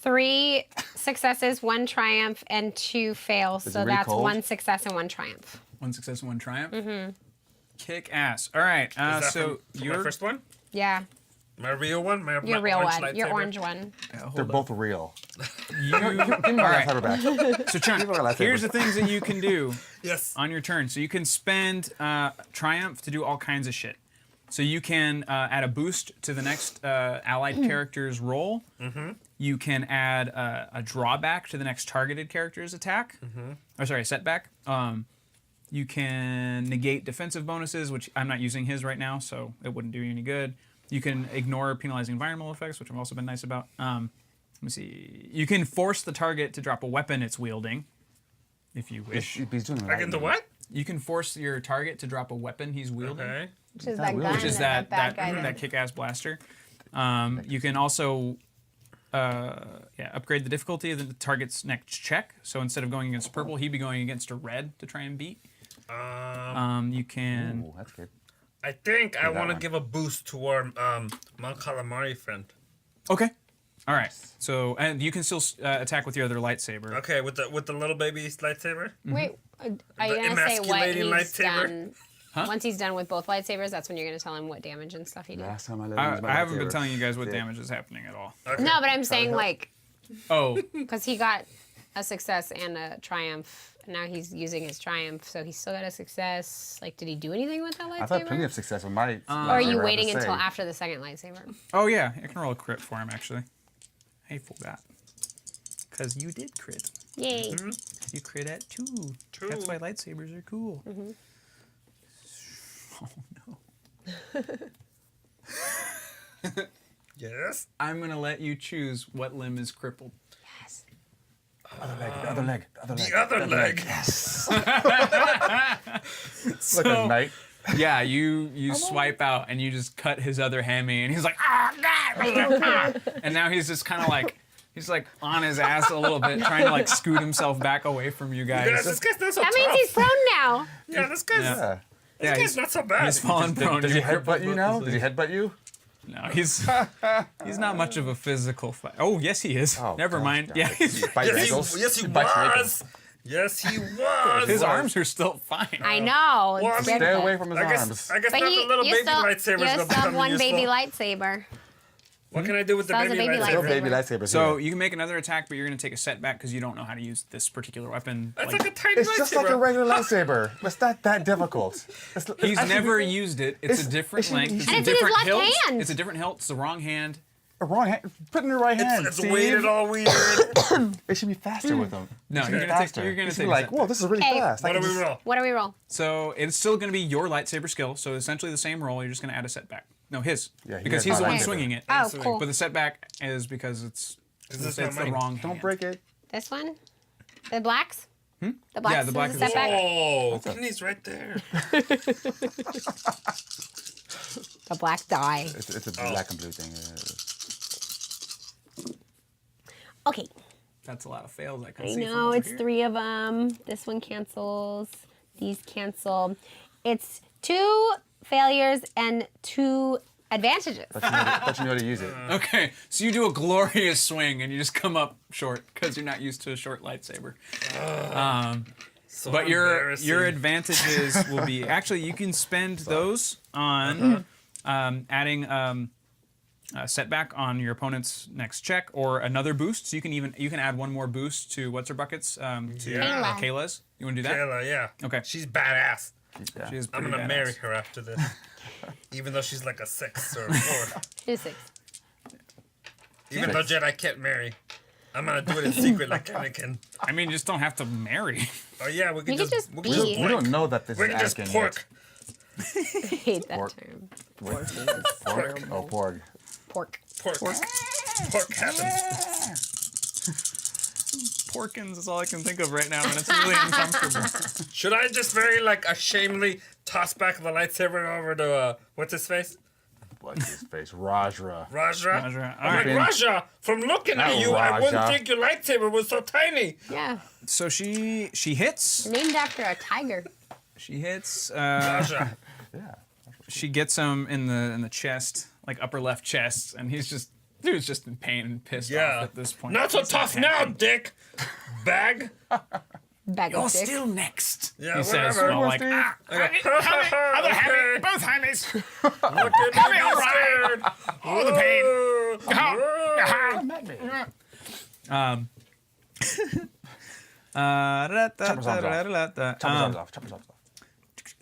3 successes, 1 triumph, and 2 fails. Is So it really that's cold? 1 success and 1 triumph. 1 success and 1 triumph. Mm-hmm. Kick ass. All right. Is that So from your my first one? Yeah, My real one? My your real orange one, your lightsaber? orange one. They're both real. you, Give me my right. lightsaber back. So Chunk, Give me my lightsaber. here's the things that you can do Yes. on your turn. So you can spend triumph to do all kinds of shit. So you can add a boost to the next allied character's roll. Mm-hmm. You can add a drawback to the next targeted character's attack. Mm-hmm. Or sorry, setback. You can negate defensive bonuses, which I'm not using his right now, so it wouldn't do you any good. You can ignore penalizing environmental effects, which I've also been nice about. Let me see. You can force the target to drop a weapon it's wielding, if you wish. He's doing Like in the what? You can force your target to drop a weapon he's wielding. Okay. Which is That that will- gun Which is that that bad guy that did. kick-ass blaster. You can also upgrade the difficulty of the target's next check. So instead of going against purple, he'd be going against a red to try and beat. You can. Ooh, that's good. I think I that want to one. give a boost to our Mon Calamari friend. Okay. All right. So and you can still attack with your other lightsaber. Okay, with the little baby's lightsaber. Wait, are you The gonna say what emasculating he's lightsaber. done? Once he's done with both lightsabers, that's when you're gonna tell him what damage and stuff he did. Last time I let him use my I haven't been lightsaber. telling you guys what Yeah. damage is happening at all. Okay. No, but I'm saying help. like, Oh, because he got a success and a triumph. And now he's using his triumph, so he's still got a success. Like, did he do anything with that lightsaber? I've had plenty of success with my. Or are you lightsaber, I have waiting to until say. after the second lightsaber? oh yeah. I can roll a crit for him actually. Hateful that. Because you did crit. Yay! You crit at 2. That's why lightsabers are cool. Oh no. Yes. I'm gonna let you choose what limb is crippled. Yes. Other leg, the other leg, the other leg. The other leg. Yes. So, Like a knight. Yeah, you swipe out and you just cut his other hammy, and he's like, ah, God! And now he's just kind of like, he's like on his ass a little bit, trying to like scoot himself back away from you guys. Yes, this guy's not so That tough. means he's prone now. Yeah, this guy's, Yeah. this Yeah, guy's not so bad. He's fallen prone. Did he You're crippled headbutt you both now? his Did he legs. headbutt you? No, he's not much of a physical fight. Oh, yes, he is. Oh, Never gosh, mind. God. Yeah, he's, Bite your Yes, ankles? yes, he Bite your ankles. was. Yes, he was. his arms are still fine. I know. Well, I it's mean- weird. Stay away from his I arms. guess not But the little you baby still, lightsaber's you gonna still have become one useful. baby lightsaber. What can I do with the Still has baby a baby lightsaber? Still lightsaber. baby lightsabers. So here. you can make another attack, but you're going to take a setback because you don't know how to use this particular weapon. It's Like, like a tiny It's just like a lightsaber. regular lightsaber. It's not that difficult. he's actually never used it. It's a it's- different it's- length. And It's it's a in his different left hilt. hand. It's a different hilt. It's the wrong hand. a wrong hand. Put it in the right hand. It's Steve. weighted all weird. It should be faster with them. No, It should you're be gonna take- faster. you're gonna It should take be a like, setback. whoa, this is really Hey. fast. I What do can we just- roll? What do we roll? So it's still going to be your lightsaber skill. So essentially the same roll. You're just going to add a setback. No, his. Yeah, he because has he's the my one lightsaber. swinging it. Oh, swing. cool. But the setback is because it's this it's not the mine? wrong Don't hand. break it. This one? The blacks? The blacks Yeah, the black is is a the setback? Oh, Kenny's right there. The black die. It's a black and blue thing. Okay. That's a lot of fails. I can I see. from know, over it's here. 3 of them. This one cancels. These cancel. It's 2 failures and 2 advantages. But you know how to use it. Okay, so you do a glorious swing and you just come up short because you're not used to a short lightsaber. So But your embarrassing. advantages will be actually you can spend those on adding a setback on your opponent's next check or another boost. So you can add one more boost to what's her buckets to Yeah. Kayla's. You want to do that? Kayla, yeah. Okay. She's badass. Yeah. She is I'm pretty gonna badass. marry her after this. Even though she's like a 6 or a 4. 2 6. Even though Jedi can't marry. I'm gonna do it in secret like Anakin. I mean, you just don't have to marry. Oh yeah, we can You could just we be. can just We pork. don't know that this We is can just Anakin pork. I hate that Pork. term. yet. Pork? Oh, pork. Pork. Pork. Pork happens. Porkins is all I can think of right now, and it's really uncomfortable. Should I just very like ashamedly toss back the lightsaber over to what's his face? What's his face? Rajra. Raja? Raja, I'm like, alright. Raja, from looking at Not you, I wouldn't Raja. think your lightsaber was so tiny. Yeah. So she hits. Named after a tiger. She hits. Raja. Yeah. She gets him in the chest, like upper left chest, and he's just dude's just in pain and pissed Yeah. off at this point. Not so He's tough happy. now, dick. Bag. Bag You're of dicks. still next. Yeah, he says, whatever. well, like, Steve. Other hammy, both hammies. Look at me, all right. scared. Oh, the pain. Chop his arms off. Chop his arms off.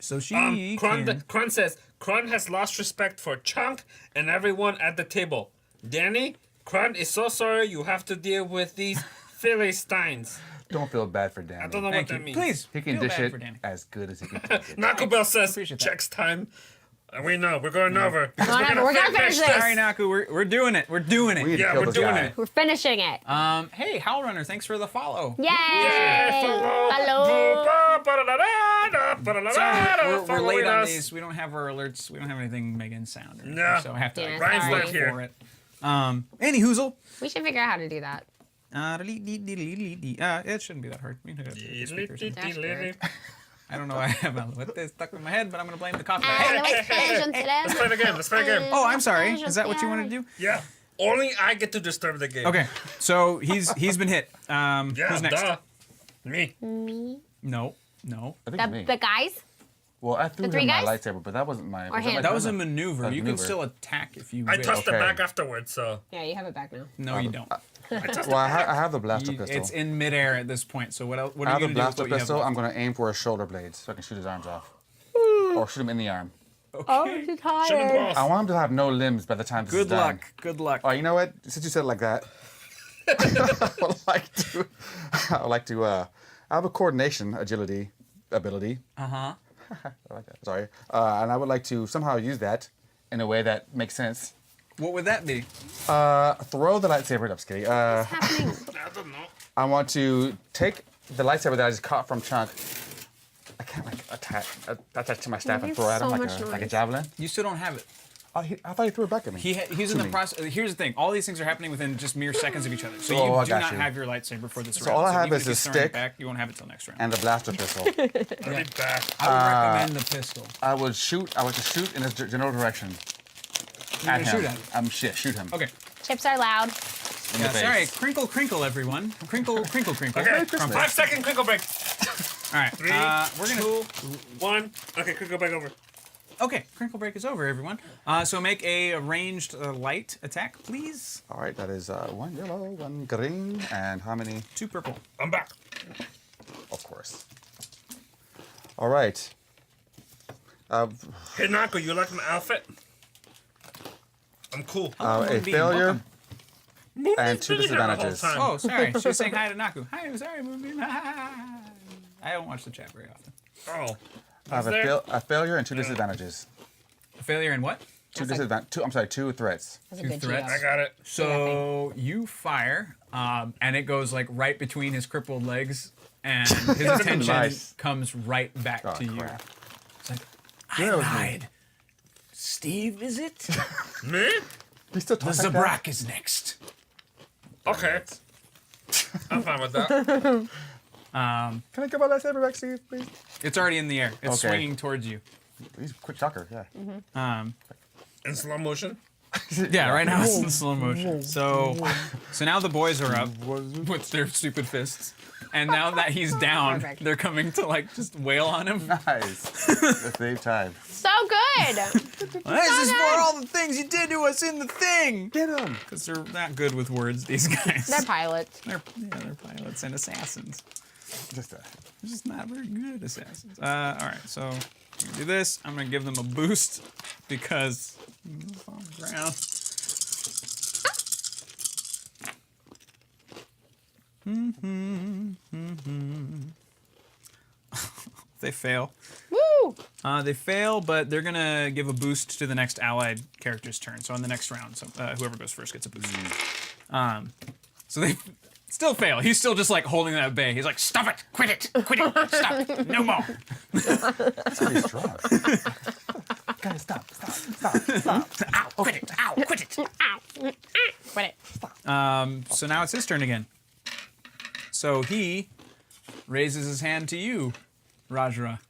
So she Kron says, Kron has lost respect for Chunk and everyone at the table. Danny, Kron is so sorry you have to deal with these Philistines. Don't feel bad for Danny. I don't know Thank what you. that means. Please, He can feel dish bad it for Danny. as good as he can take it. Naku says, Appreciate that. checks time. And we know, we're going over. We're gonna finish this. Sorry, Naku, we're doing it. We're doing it. We need to Yeah, kill we're this doing guy. it. We're finishing it. Hey, Howl Runner, thanks for the follow. Yay! Hello. Sorry, we're late on us. these. We don't have our alerts. We don't have anything making sound. Or anything, No. So I have to. Yeah, Ryan's sorry. not here. For it. Any hoozle. We should figure out how to do that. It shouldn't be that hard. We can hook it up to the speakers. I don't know why I have what is stuck in my head, but I'm gonna blame the coffee. Let's play the game. Let's play the game. Oh, I'm sorry. Is that what you wanted to do? Yeah. Only I get to disturb the game. Okay, so he's been hit. Yeah, Who's next? duh. Me. No. I think it's me. The guys? Well, I threw the three him my guys? lightsaber, but that wasn't my. Or was hand? my That was a gun? maneuver. That's You can maneuver. still attack if you I wish. tossed it Okay. back afterwards, so. Yeah, you have it back now. No, you don't. Well, I have the blaster pistol. It's in midair at this point. So what else? What I are have you the gonna do with blaster what you have pistol. left? I'm gonna aim for his shoulder blades so I can shoot his arms off, or shoot him in the arm. Oh, I'm too Shoot him tired. both. I want him to have no limbs by the time this is Good done. luck. Good luck. Oh, you know what? Since you said it like that, I would like to. I have a coordination agility ability. Uh-huh. I like that. Sorry. And I would like to somehow use that in a way that makes sense. What would that be? Throw the lightsaber. No, I'm just kidding. What's happening? I don't know. I want to take the lightsaber that I just caught from Chunk, I can't like attach to my staff and makes throw it at him so like much a noise. javelin. You still don't have it. Oh, I thought he threw it back at me. He's in the process. Here's the thing: all these things are happening within just mere seconds of each other. So Oh, I you do got not you. have your lightsaber for this So round. all I have even is if a he's throwing it stick back, you won't have it till next round. and the blaster pistol. I'll be back. I would recommend the pistol. I would just shoot in his general direction. You're At gonna him. shoot at him. Shoot him. Okay. Chips are loud. In Yeah, the face. sorry. Crinkle, crinkle, everyone. Crinkle, crinkle, crinkle. Okay, Crumpet. 5 second crinkle break. All right. 3, We're gonna. 2, 1. Okay, crinkle break over. Okay, crinkle break is over, everyone. So make a ranged light attack, please. All right, that is 1 yellow, 1 green, and how many? 2 purple. I'm back. Of course. All right. Hey, Nako, you like my outfit? I'm cool. A Moonbeam, failure Moonbeam's and 2 been here the whole disadvantages. time. Oh, sorry. She was saying hi to Naku. Hi, I'm sorry, Moonbeam. I don't watch the chat very often. Oh. I have there? a failure and 2 disadvantages. A failure in what? Two threats. That's a Two good threats. GL. I got it. So you fire, and it goes like right between his crippled legs, and his attention Nice. comes right back Oh, to you. crap. It's like, Yeah, it was me. lied. Steve, is it? Me? He still The talks like that? Zabrak is next. Okay. I'm fine with that. Can I get my lightsaber back, Steve, please? It's already in the air. It's Okay. swinging towards you. He's a quick talker, yeah. In slow motion. Yeah, right now it's in slow motion. So now the boys are up with their stupid fists. And now that he's down, Perfect. they're coming to like just wail on him. Nice. Let's save time. So good. This is for all the things you did to us in the thing. Get him. Because they're not good with words, these guys. They're pilots. They're pilots and assassins. Just They're just not very good assassins. All right, so I'm gonna do this. I'm gonna give them a boost because it's on the ground. They fail. Woo! They fail, but they're gonna give a boost to the next allied character's turn. So on the next round, so whoever goes first gets a boost. So they still fail. He's still just like holding that at bay. He's like, "Stop it! Quit it! Quit it! Stop! No more!" he's strong. Guys, stop. Ow! Quit it! Ow! Quit it! Ow. Quit it. So now it's his turn again. So he raises his hand to you, Rajra,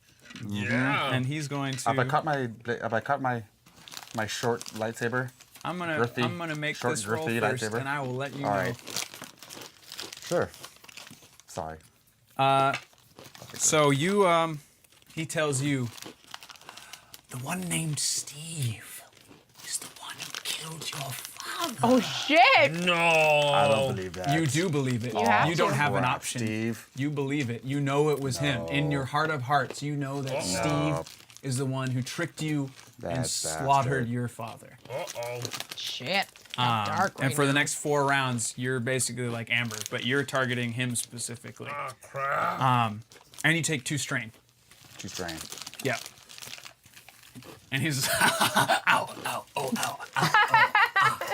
Yeah. and he's going to. Have I caught my short lightsaber? I'm girthy- gonna make short, this roll girthy first, lightsaber? and I will let you All know. right. Sure. Sorry. So you, he tells you, the one named Steve is the one who killed your father. Oh shit! No. I don't believe that. You do believe it. You have You don't to. have an Crap, option. Steve. You believe it. You know it was him. In your heart of hearts, you know that Steve is the one who tricked you and That slaughtered bastard. your father. Uh-oh. Shit. Dark right And for the now. next 4 rounds, you're basically like Amber, but you're targeting him specifically. Oh, crap. And you take 2 strain. Too strange. Yeah. And he's ow, ow, oh, ow.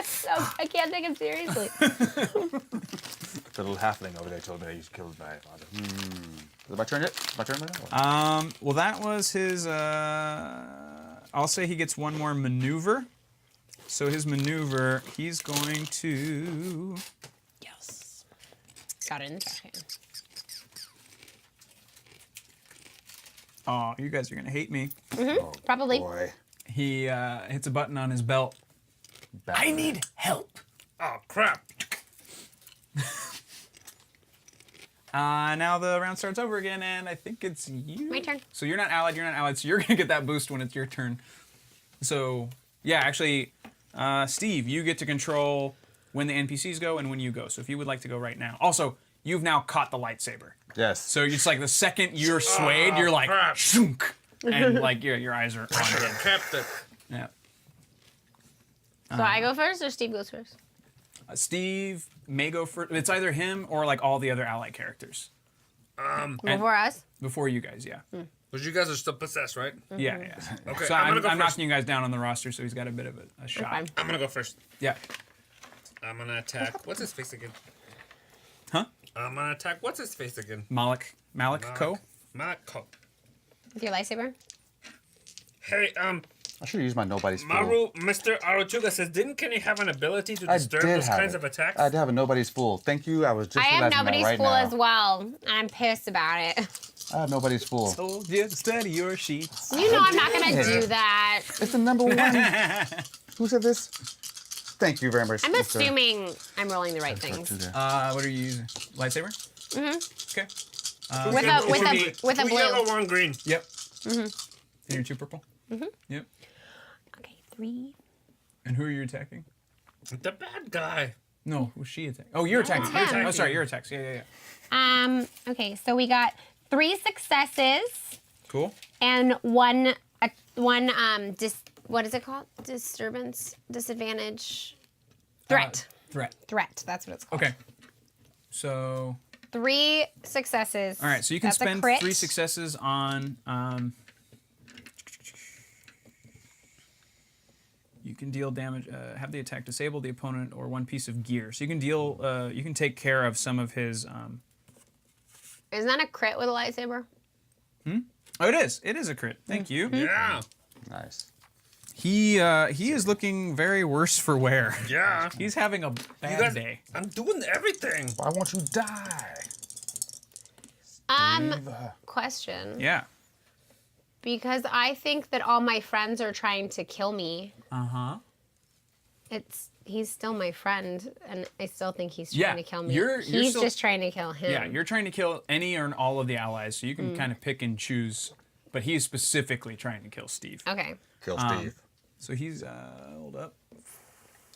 So, I can't take him seriously. The little halfling over there told me that he's killed my father. Is it my turn yet? My turn right now? Well, that was his. I'll say he gets 1 more maneuver. So his maneuver, he's going to. Yes. Got it in the trash can. Oh, you guys are gonna hate me. Probably. Boy. He hits a button on his belt. I need help. Oh, crap. Now the round starts over again, and I think it's you. My turn. So you're not allied. You're not allied. So you're gonna get that boost when it's your turn. So yeah, actually, Steve, you get to control when the NPCs go and when you go. So if you would like to go right now. Also, you've now caught the lightsaber. Yes. So it's like the second you're swayed, you're like crap. shunk, and like your eyes are on Should it. have kept it. Yeah. So I go first or Steve goes first? Steve may go first. It's either him or like all the other allied characters Before us? before you guys. Yeah. But you guys are still possessed, right? Yeah, yeah. Okay, So I'm I'm, gonna go I'm first. knocking you guys down on the roster, so he's got a bit of a shot. Fine. I'm gonna go first. Yeah. I'm gonna attack. What's his face again? Huh? I'm gonna attack. What's his face again? Malik Co. Mako. With your lightsaber? Hey, I should use my nobody's fool. Maru, Mr. Arotuga says, didn't Kenny have an ability to disturb those kinds of attacks? I did have a nobody's fool. Thank you. I was just I have realizing nobody's that right fool now. as well, and I'm pissed about it. I have nobody's fool. Told you to study your sheets. You know I'm not gonna do that. It's the number one. Who said this? Thank you very much. I'm Mr. assuming I'm rolling the right things. What are you using? Lightsaber? Mm-hmm. Okay. With a Two blue. yellow, one green. Yep. And you're 2 purple? Yep. Okay, 3. And who are you attacking? The bad guy. No, who's she attacking? Oh, you're attacking. it's him. Oh, sorry, you're attacking. Yeah. Okay, so we got 3 successes Cool. and one what is it called? Disadvantage. Threat. Threat. That's what it's called. Okay. So, 3 successes. all right. So you can That's a spend crit. 3 successes on. You can deal damage. Have the attack disable the opponent or 1 piece of gear. So you can deal. You can take care of some of his. Isn't that a crit with a lightsaber? Oh, it is. It is a crit. Thank you. Yeah. Nice. He is looking very worse for wear. Yeah. He's having a You bad guys, day. I'm doing everything. Why won't you die? Question. Yeah. Because I think that all my friends are trying to kill me. Uh-huh. He's still my friend, and I still think he's Yeah, trying to kill me. you're He's still- just trying to kill him. Yeah, you're trying to kill any or all of the allies, so you can kind of pick and choose. But he's specifically trying to kill Steve. Okay. Kill Steve. So he's hold up.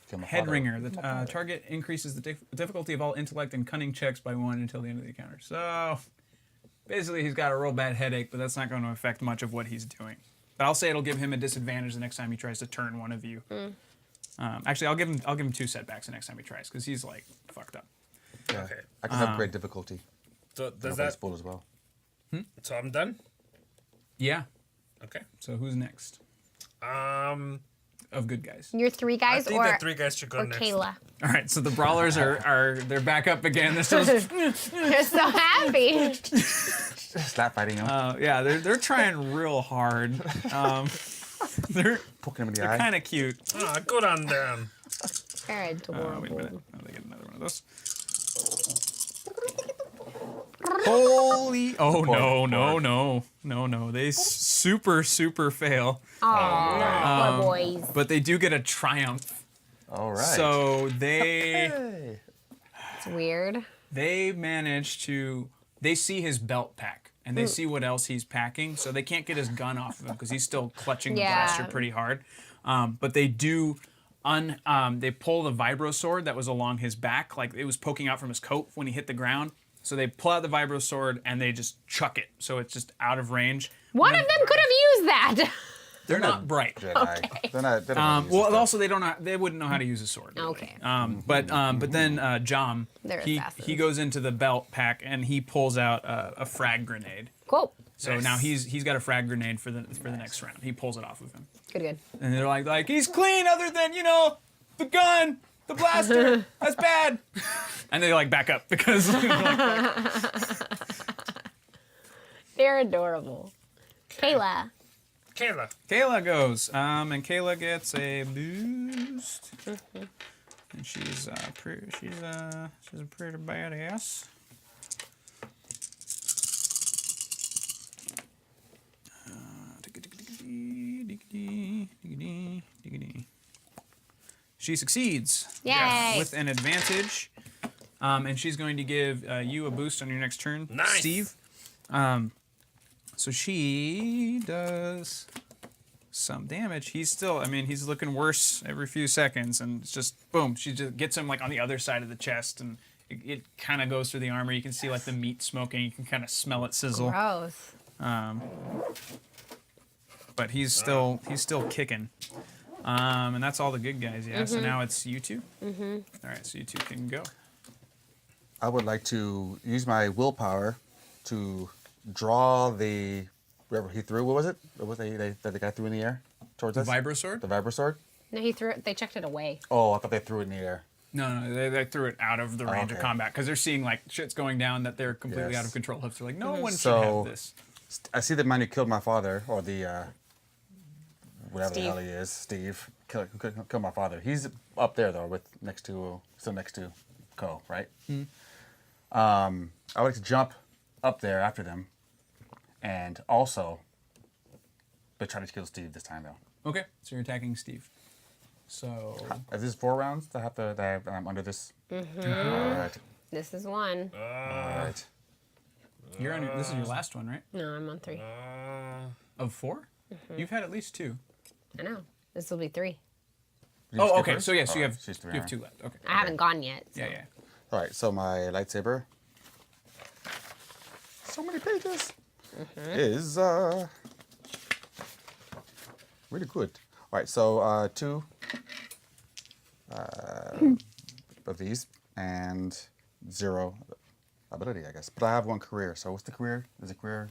Kill my Head father. ringer. The target increases the difficulty of all intellect and cunning checks by 1 until the end of the encounter. So basically, he's got a real bad headache, but that's not going to affect much of what he's doing. But I'll say it'll give him a disadvantage the next time he tries to turn one of you. Actually, I'll give him 2 setbacks the next time he tries because he's like fucked up. Yeah. Okay. I can upgrade difficulty. So does Nobody's that? fool as well. So I'm done. Yeah. Okay. So who's next of good guys? You're 3 I guys think or that 3 guys should go or next. Kayla. All right. So the brawlers they're back up again. They're still You're so happy. Slap fighting him. yeah. They're trying real hard. They're Poking him in the eye. kind of cute. Ah, good on them. They're Wait a adorable. minute. Oh, they get another one of those. Holy! Oh no! They super fail, Aw, poor boys. but they do get a triumph. All right. So they Hey. It's weird. manage to. They see his belt pack and they see what else he's packing. So they can't get his gun off of him because he's still clutching the Yeah. blaster pretty hard. But they do. They pull the vibro sword that was along his back, like it was poking out from his coat when he hit the ground. So they pull out the vibro sword and they just chuck it, so it's just out of range. One of them could have used that. They're not bright. Jedi. They're not. They don't use Well, stuff. also they wouldn't know how to use a sword. Really. Okay. But then Jom, They're he assassins. goes into the belt pack and he pulls out a frag grenade. Cool. So now he's got a frag grenade for the next round. He pulls it off of him, Good. and they're like he's clean, other than the gun, the blaster. That's bad. And they back up because They're adorable. Kayla. Kayla. Kayla goes, and Kayla gets a boost, and she's a pretty badass. She succeeds. Yay. With an advantage, and she's going to give you a boost on your next turn, Nice. Steve. So she does some damage. He's still, he's looking worse every few seconds, and it's just boom. She just gets him on the other side of the chest, and it kind of goes through the armor. You can see the meat smoking. You can kind of smell it sizzle. Gross. But he's still kicking. And that's all the good guys. Yeah. So now it's you two. All right. So you two can go. I would like to use my willpower to draw the whatever he threw. What was it? What was that the guy threw in the air towards The us? vibro sword? The vibro sword. No, he threw it. They chucked it away. Oh, I thought they threw it in the air. No, they threw it out of the range of okay. combat because they're seeing shit's going down that they're completely Yes. out of control of. So no one should So- have this. I see the man who killed my father, or the whatever Steve. the hell he is, Steve. Killed my father. He's up there though, still next to Ko, right? I would like to jump up there after them, and also, but try to kill Steve this time though. Okay, so you're attacking Steve. So Is this 4 rounds? I'm under this. All right. This is 1. All right. you're on. This is your last one, right? No, I'm on 3. Of 4? You've had at least 2. I know. This will be 3. You Oh, skip okay. her? So yes, All you right, have she's 3, you have all 2 right. left. Okay. I haven't gone yet. So. Yeah. All right. So my lightsaber. So many pages. Is really good. All right. So 2 of these and 0 ability, I guess. But I have 1 career. So what's the career? Is the career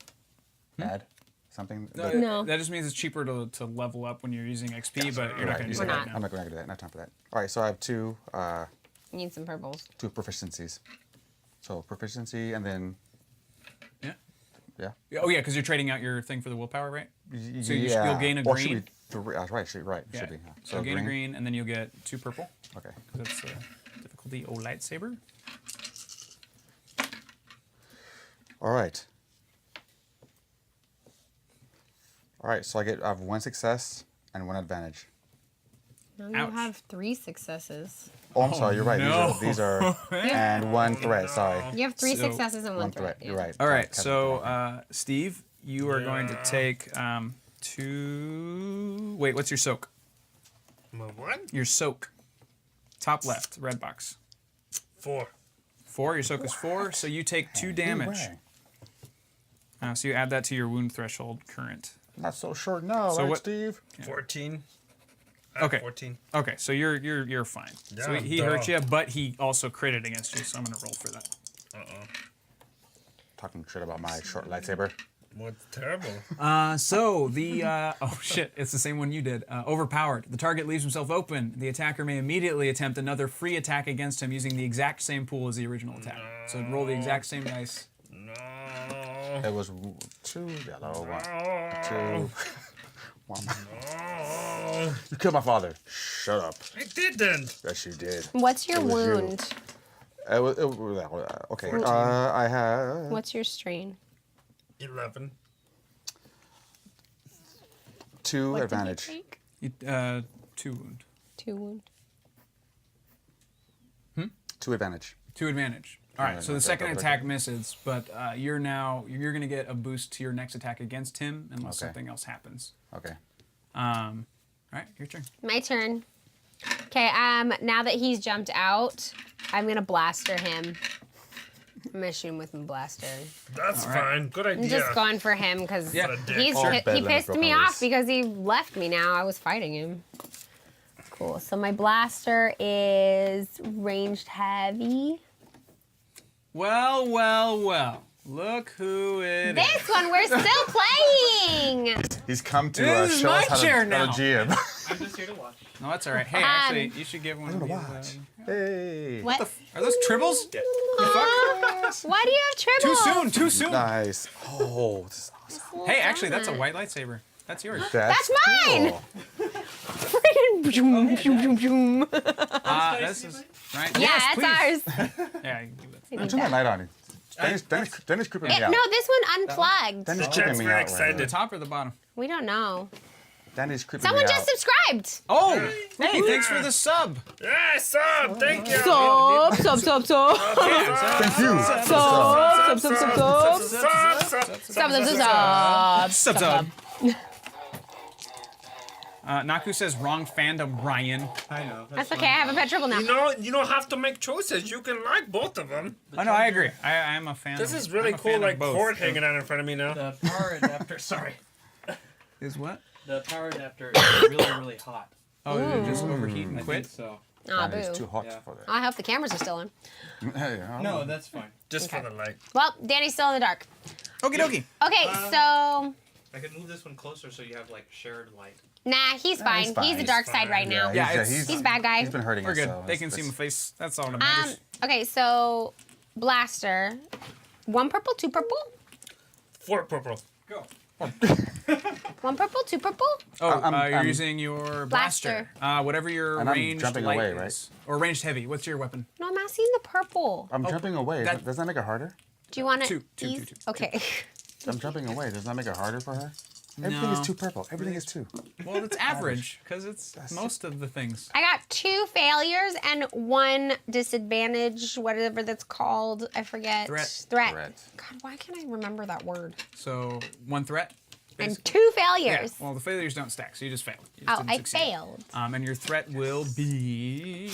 bad? Something? No. That just means it's cheaper to level up when you're using XP, but you're not going to use We're it not. right now. I'm not going to do that. Not time for that. All right. So I have 2 You need some purples. 2 proficiencies. So proficiency and then Yeah. yeah. Oh yeah, because you're trading out your thing for the willpower, right? So yeah. you'll gain a Or should green. be 3. Right. Should Yeah. be. Yeah. So gain a green, and then you'll get 2 purple. Okay. That's difficulty O lightsaber. All right. All right. So I have 1 success and 1 advantage. Now you Ouch. have 3 successes. Oh, I'm sorry. You're right. no. These are and 1 threat. Sorry. You have 3 So- successes and 1 1 threat. threat. You're right. All right. Kevin, So Steve, you are going to Yeah. take 2. Wait, what's your soak? My what? Your soak. Top left, red box. 4. 4. Your soak is 4, so you take 2 damage. Way. So you add that to your wound threshold current. Not so short now, So right, what- Steve? 14. Okay. 14. Okay, so you're fine. So Yeah, he duh. hurt you, but he also critted against you, so I'm gonna roll for that. Talking shit about my short lightsaber. What's terrible? So the oh shit, it's the same one you did. Overpowered. The target leaves himself open. The attacker may immediately attempt another free attack against him using the exact same pool as the original attack. So roll the exact same dice. No. It was 2 yellow, 1, 2. 1. No. You killed my father. Shut up. I didn't. Yes, you did. What's your It was you. wound? Okay. I have What's your strain? 11. 2 What advantage. did you take? You, 2 wound. 2 wound. 2 advantage. 2 advantage. All right, so the second attack misses, but you're gonna get a boost to your next attack against him unless Okay. something else happens. Okay. All right, your turn. My turn. Okay, now that he's jumped out, I'm gonna blaster him. I'm gonna shoot him with my blaster. That's All right. fine. Good I'm idea. just going for him because Yeah. What a dick. he Bedlam pissed broke me my off wrist. because he left me now. I was fighting him. Cool. So my blaster is ranged heavy. Well. Look who it is. This one we're still playing. He's come to This is show my us how chair to now. GM. I'm just here to watch. No, that's all right. Hey, actually, you should give one of these. Watch. Hey. What? Are those tribbles? Why do you have Too tribbles? soon. Too soon. Nice. Oh, this is awesome. Hey, actually, that's a white lightsaber. That's yours. That's mine. cool. Freaking boom, boom, boom, boom. This is right. Yeah, Yes, that's please. ours. Yeah, you can give it. Turn the light on. Dennis creeping me out. No, this one unplugged. Dennis The creeping chat's me very out excited. The top or the bottom? We don't know. Dennis creeping Someone me just out. subscribed. Oh, hey, thanks for the sub. Yeah, sub. Thank you. Sub. Thank you. Sub. Naku says wrong fandom, Ryan. I know. That's okay. I have a pet triple now. You don't have to make choices. You can like both of them. Oh no, I agree. I am a fan. This of, is really I'm a cool, fan of like both. cord hanging out in front of me now. The power adapter. Sorry. Is what? The power adapter is really, really hot. Oh, did it just overheat and I quit? think so. Aw, Dennis too boo. hot Yeah. for that. I hope the cameras are still on. Hey, No, that's fine. Just Okay. for the light. Well, Danny's still in the dark. Okie dokie. Okay, so I could move this one closer so you have like shared light. nah, he's fine. he's fine. He's the He's dark side fine. right now. Yeah, He's bad guy. He's been hurting We're us. good. So They can see my it's- face. That's all that matters. Okay, so blaster, 1 purple, 2 purple. 4 purple. Go. One purple, two purple. Oh, I'm- you're using your blaster. Whatever your And I'm ranged jumping light away, is. right? Or ranged heavy. What's your weapon? No, I'm asking the purple. I'm jumping away. that- Doesn't that make it harder? Do you want Two, to two, two, two. Okay. I'm jumping away. Does that make it harder for her? Everything No. is 2 purple. Everything is 2. Well, it's average because it's most of the things. I got 2 failures and 1 disadvantage, whatever that's called. I forget. Threat. God, why can't I remember that word? So 1 threat. And basically. 2 Yeah. failures. Well, the failures don't stack, so you just failed. You just Oh, didn't I succeed. failed. And your threat will be.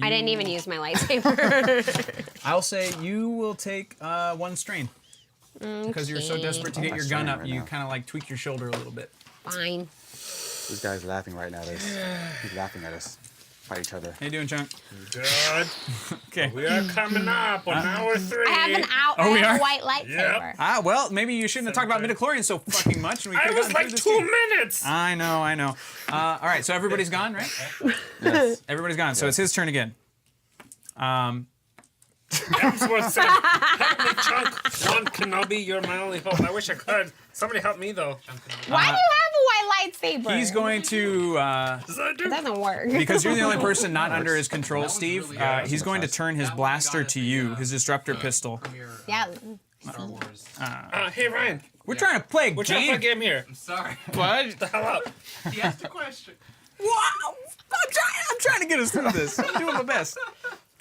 I didn't even use my lightsaber. I'll say you will take 1 strain. Because you're so Okay. desperate to I'm get not your gun straining up, right you now. kind of like tweak your shoulder a little bit. Fine. This guy's laughing right now at us. He's laughing at us. At each other. How you doing, Chunk? Good. Okay. We are coming up on hour 3. I have an out. Oh, we I have are? a white lightsaber. Ah, well, maybe you shouldn't have talked about midichlorians so fucking much. And we I could've was gotten like through this 2 game. minutes. I know. All right, so everybody's gone, right? Yes. Everybody's gone. So it's his turn again. Hemsworth said, "Help me, Chunk. One Kenobi, you're my only hope. I wish I could. Somebody help me though. Why do you have a white lightsaber? He's going to, Does that do? It doesn't work. because you're the only person not under his control, Steve, he's going to turn his That one blaster got to it, you, the, his disruptor pistol. Premiere, Yeah. Star Wars. Hey Ryan, We're trying to play a we're trying to play a game. game here. I'm sorry. Bud. The hell up. He asked a question. Wow. I'm trying to get us through this. I'm doing my best.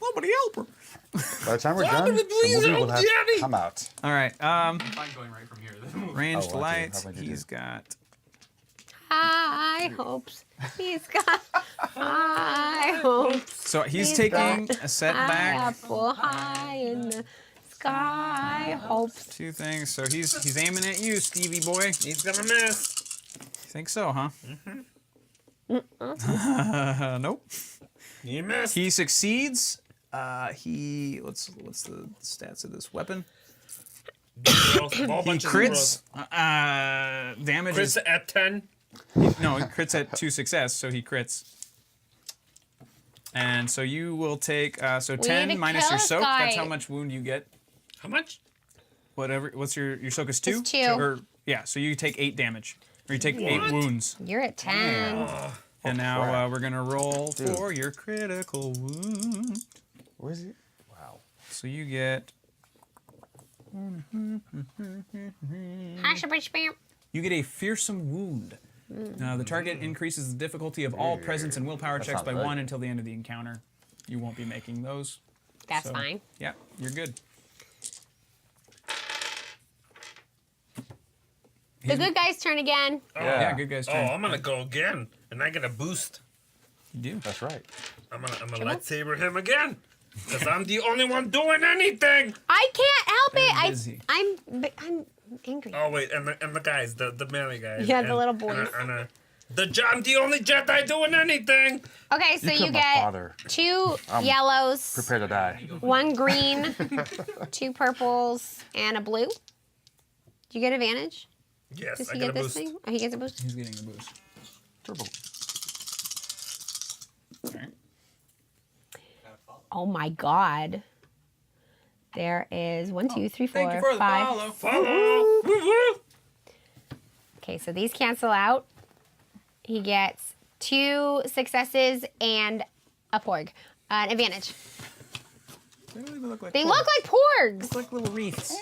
Nobody help her. By the time we're done, Somebody the please movie help will have Daddy. come out. All right. I'm fine going right from here. Ranged Oh, okay. lights. How about you He's do? got. High hopes. He's got high hopes. So he's He's taking got a setback. Apple high in the sky hopes. 2 things. So he's aiming at you, Stevie boy. He's gonna miss. Think so, huh? Nope. You missed. He succeeds. What's the stats of this weapon? Ball He bunches of crits. bros. Damage Crits is at 10. no, he crits at 2 success, so he crits. And so you will take need 10 to minus kill your this soak. That's guy. how much wound you get. How much? Whatever. What's your soak is 2? It's 2. Or yeah, so you take 8 damage, or you take 8 wounds. You're at 10. And now crap. we're gonna roll for your critical wound. Where is he? Wow. So you get a fearsome wound. The target increases the difficulty of all presence and willpower That checks sounds by good. 1 until the end of the encounter. You won't be making those. That's So, fine. Yeah, you're good. The good guy's turn again. Yeah, good guy's Oh, turn. I'm gonna go again, and I get a boost. You do. That's right. I'm gonna lightsaber him again, cause I'm the only one doing anything. I can't help Very it. busy. I'm angry. Oh wait, and the guys, the melee guys. Yeah, the and- little boys. I'm the only Jedi doing anything. Okay, so you killed my get father. 2 yellows, Prepare to die. 1 green, 2 purples, and a blue. Do you get advantage? Yes, Does I he get get a this boost. thing? Oh, he gets a boost. He's getting a boost. Turbo. Alright. Oh my god. There is 1, 2, 3, 4, Thank you for the 5. follow. Follow. Woo-woo. Okay, so these cancel out. He gets 2 successes and a porg. An advantage. They don't even look like They porgs. look like porgs. like little wreaths.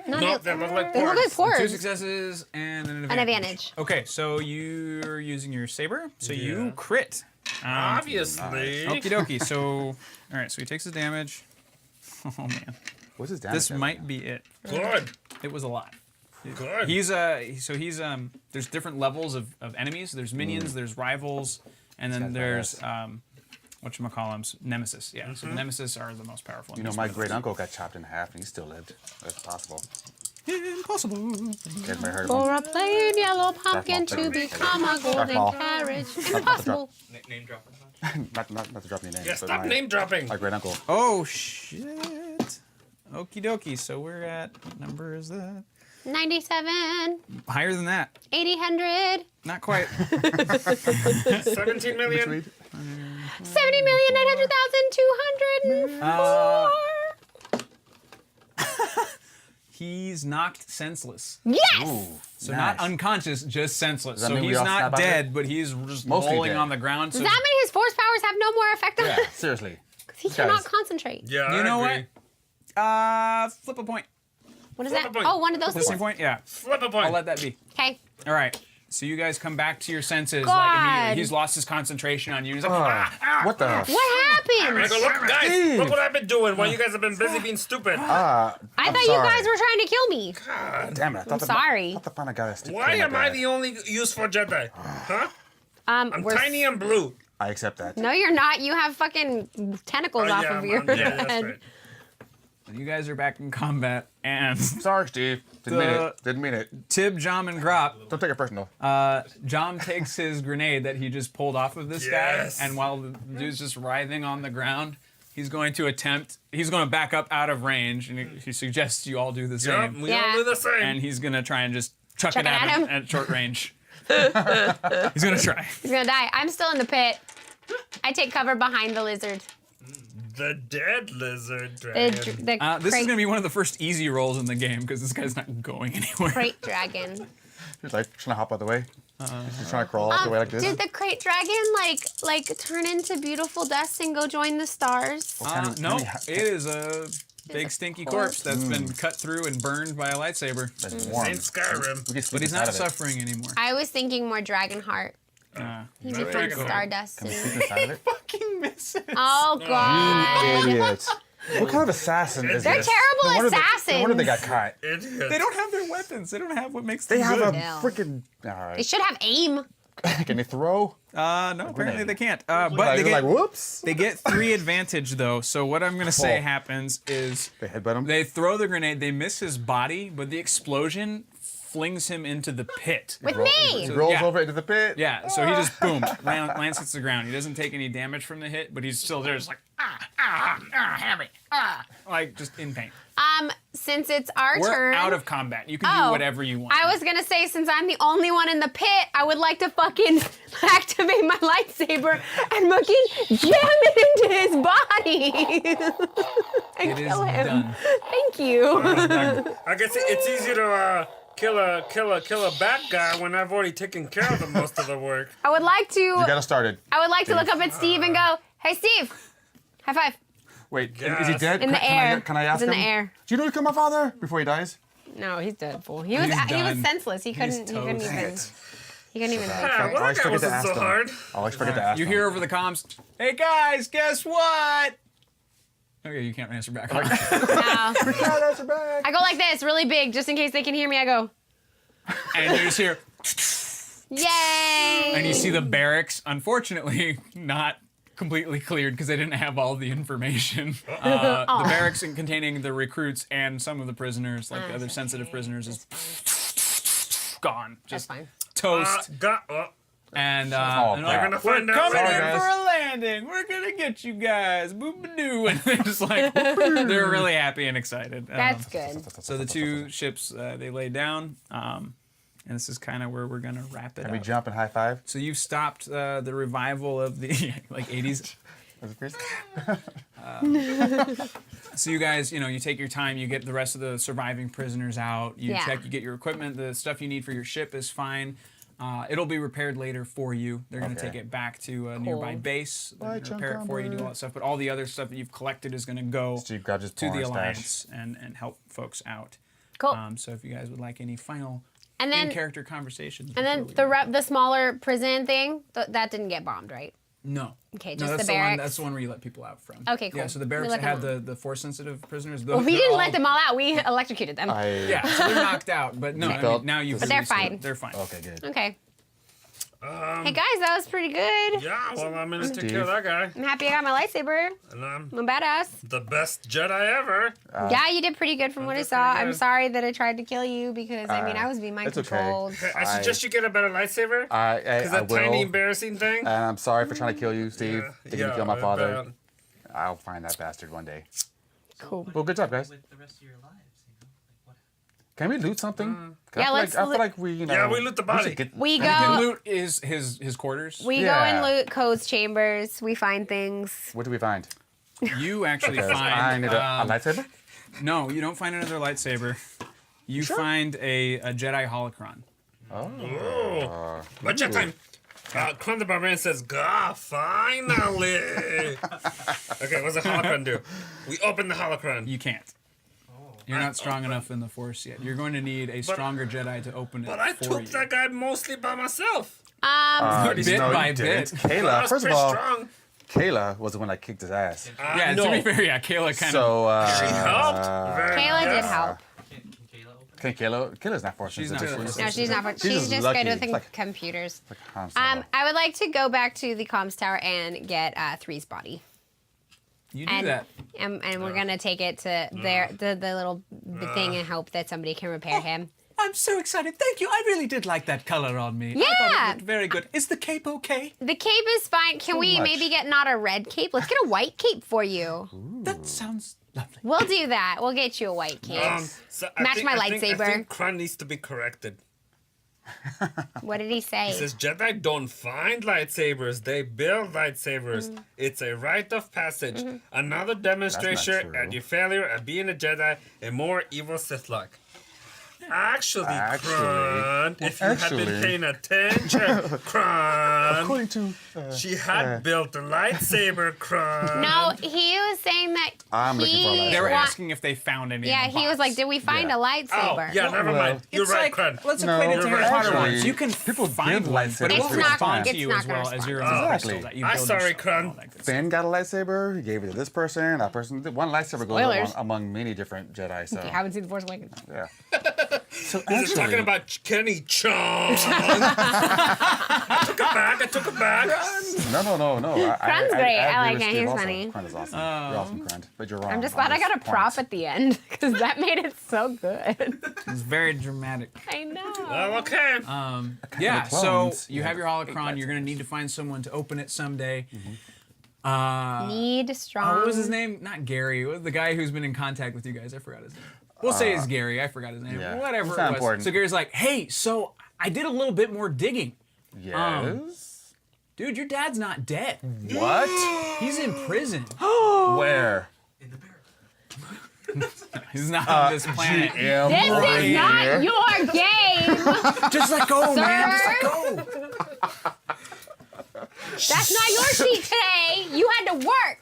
No, No, they look like they look like porgs. 2 porgs. successes and an advantage. An advantage. Okay, so you're using your saber, so Yeah. you crit. Obviously. Okie dokie. So, all right. So he takes his damage. Oh man, What's his damage? this might be it. Good. It was a lot. Good. He's there's different levels of enemies. There's minions. There's rivals, and then guy's there's badass. whatchamacallums, nemesis. Yeah. So the nemesis are the most powerful. You know, my great uncle got chopped in half and he still lived. That's possible. Impossible. You guys might heard of For him. a plain yellow pumpkin Darth Maul. to become a golden Maul. carriage. Not to Impossible. Name dropping. not to drop any names. Yeah, but stop my, name dropping. My great uncle. Oh shit. Okie dokie. So we're at what number is that? 97, Higher than that. 80, 100, Not quite. 17 million. Read. 70,900,204. He's knocked senseless. Yes. Ooh, So nice. not unconscious, just senseless. that So mean we he's all not snap out of dead, it? but he's just Mostly rolling dead. on the ground. Does So that mean his force powers have no more effect on Yeah, him? seriously. He Guys. cannot concentrate. Yeah, you know I agree. what? Flip a point. What is Flip that? a point. Oh, one of those. Listening point? Yeah. Flip a point. I'll let that be. Okay. All right. So you guys come back to your senses God. like immediately. He's lost his concentration on you. He's like, What the? What I happened? go, look, guys, Steve. look what I've been doing while you guys have been busy being stupid. I thought you guys were trying to kill me. Damn it! I thought I'm sorry. I thought the final guy was Why am I the only useful Jedi? Huh? I'm We're tiny and blue. I accept that. No, you're not. You have fucking tentacles off of your yeah, that's head. right. you guys are back in combat, and Sorry, Steve. Didn't mean it. Didn't mean it. Tib, Jom, and Grop. Don't take it personal. Jom takes his grenade that he just pulled off of this Yes. guy, and while the dude's just writhing on the ground, he's going to back up out of range, and he suggests you all do the Yep, same. we Yeah. all do the same. And he's going to try and just chuck Chuck it at him him? at short range. He's going to try. He's gonna die. I'm still in the pit. I take cover behind the lizard. The dead lizard The, dragon. the This is crate, going to be one of the first easy rolls in the game, because this guy's not going anywhere. crate dragon. He's like trying to hop out of the way. He's trying to crawl out the way like this. Did the crate dragon like turn into beautiful dust and go join the stars? No, it is a big stinky corpse that's been cut through and burned by a lightsaber. That's warm. Ain't Skyrim. We can sleep But he's inside not of it. suffering anymore. I was thinking more dragon heart. He Very became good. stardust. Can we and- sleep inside of it? Fucking misses. Oh god. Idiots. What kind of assassin is They're this? terrible No wonder assassins. No wonder they got caught. They don't have their weapons. They don't have what makes They them have good. a No. freaking. All They right. should have aim. Can they throw? No, apparently grenade. they can't. But Like, they they're get like, whoops. they get 3 advantage though. So what I'm gonna say Oh. happens is They headbutt him. they throw the grenade. They miss his body, but the explosion flings him into the pit. With Roll- me. He rolls Yeah. over into the pit. Yeah, so he just boom lands hits the ground. He doesn't take any damage from the hit, but he's still there, just like hammy, like just in pain. Since it's our We're turn. out of combat. You can Oh, do whatever you want. I was gonna say, since I'm the only one in the pit, I would like to fucking activate my lightsaber and fucking jam it into his body and It is kill him. done. Thank you. I guess it's easy to kill a bad guy when I've already taken care of most of the work. I would like to. You got us started. I would like to look up at Steve and go, "Hey, Steve, high five." Wait, Yes. is he dead? In the air. Can I ask It's in him? the air. Do you know you killed my father before he dies? No, he's dead. Fool. He was He's he was done. senseless. He couldn't. He couldn't toast. even. He couldn't even. Ah, I well, always that guy forget to wasn't ask so them. hard. I always forget to ask You them. hear over the comms, "Hey guys, guess what?" Okay, you can't answer back. No. Yeah, that's her back. I go like this, really big, just in case they can hear me. I go, And you just hear, "Yay!" and you see the barracks, unfortunately, not completely cleared because they didn't have all the information. The barracks containing the recruits and some of the prisoners, like the other sensitive prisoners, is gone. That's Just fine. toast. And Oh, they're crap. like, We're gonna we're find out coming in later. Sorry, for guys. a landing. We're gonna get you guys. Boop-a-doo. And they're just like, they're really happy and excited. That's good. So the 2 ships, they lay down. And this is kind of where we're going to wrap it Can we up. jump and high five? So you've stopped the revival of the like 80s. As a priest? So you guys, you take your time. You get the rest of the surviving prisoners out. You Yeah. check. You get your equipment. The stuff you need for your ship is fine. It'll be repaired later for you. They're going to Okay. take it back to a nearby base. They're Bye, going to repair it for you, do all that stuff. But all the other stuff that you've collected is going to go Steve grabs his to the porn Alliance stash. and help folks out. Cool. So if you guys would like any final And then, in-character conversations. and then before we the smaller prison thing that didn't get bombed, right? No. Okay, No, just that's the one. barracks. That's the one where you let people out from. Okay, Yeah, cool. so the We barracks let that had them the force-sensitive prisoners. Well, we didn't let them all out. We electrocuted them. Yeah, so they're knocked out, but no, I mean, Felt now you've But they're released them. fine. They're fine. Okay, good. Okay. Hey guys, that was pretty good. Yeah, well, I'm gonna take Steve. care of that guy. I'm happy I got my lightsaber. And I'm I'm a badass. the best Jedi ever. Yeah, you did pretty good from what I did saw. pretty I'm good. sorry that I tried to kill you because I was being mind it's okay. controlled. Hey, I suggest you get a better lightsaber. I Because that will. tiny embarrassing thing. And I'm sorry for trying to kill you, Steve. Thinking to kill my father. bad. I'll find that bastard one day. Cool. Well, good job, guys. With the rest of your lives, like what? Can we loot something? Yeah, I let's feel loot- like we, Yeah, we loot the should body. get- We You can go. loot his quarters. We go Yeah. and loot Code's chambers. We find things. What do we find? You actually Because find I need a lightsaber. No, you don't find another lightsaber. You find a Jedi holocron. Oh. Budget time. Kron the Barbarian says, "Gah, finally." Okay, what's the holocron do? We open the holocron. You can't. You're not strong enough in the Force yet. You're going to need a stronger Jedi to open it But I for took you. that guy mostly by myself. Bit no, by you didn't. bit. I Kayla, was first of pretty all, strong. Kayla was the one that kicked his ass. Yeah, no. to be fair, yeah, Kayla kind of. So, She helped. Very Kayla did yes. help. Can Kayla open? Kayla's not forced. She's not forced. No, she's not. She's just just lucky. good with It's like- computers. Like Han Solo. I would like to go back to the comms tower and get Three's body. You do And, that. and we're gonna take it to the little thing and hope that somebody can repair him. I'm so excited. Thank you. I really did like that color on me. I thought Yeah. it looked very good. Is the cape okay? The cape is fine. Can we much. maybe get not a red cape? Let's get a white cape for you. That sounds lovely. We'll do that. We'll get you a white cape. So Match my I lightsaber. think Kron needs to be corrected. What did he say? He says Jedi don't find lightsabers; they build lightsabers. It's a rite of passage. Another demonstration true. at your failure at being a Jedi, a more evil Sith luck. Actually, Kron, if you had been actually. paying attention, Kron, According to she had built a lightsaber, Kron. No, he was saying that I'm looking for a he lightsaber. They were wa- asking if they found any. Yeah, in the he was box. like, "Did we find Yeah. a Oh, lightsaber?" yeah, never Well, mind. You're It's right, like, Kron. let's No, equate it to Harry Potter actually, ones. You can people find build one, but it lightsabers will It's not- respond it's to you not as well gonna as your respond. own Exactly. crystal that you I'm build sorry, yourself Kron. and all that good Finn got a lightsaber. He gave it to this person. That person. One lightsaber goes Spoilers. among many different Jedi. So If you haven't seen The Force Awakens. yeah. So This is talking about Kenny Chong. I took it back. No. Kron's great. I agree like with him. Steve He's also. funny. Kron is awesome. You're awesome, Kron. But you're wrong. I'm just on glad I these got a prop points. at the end because that made it so good. It's very dramatic. I know. Well, okay. Yeah, the so clones, you yeah, have your holocron. You're going to need to find someone to open it someday. Need strong. What was his name? Not Gary. What was the guy who's been in contact with you guys? I forgot his name. We'll say it's Gary. I forgot his name. yeah. Whatever It's it not was. important. So Gary's like, hey, so I did a little bit more digging. Yes. Dude, your dad's not dead. What? He's in prison. Where? In the barracks. He's not on this planet. GM This right is not here. your game. Just let go, man. Just let Sir. go. That's not your seat today. You had to work.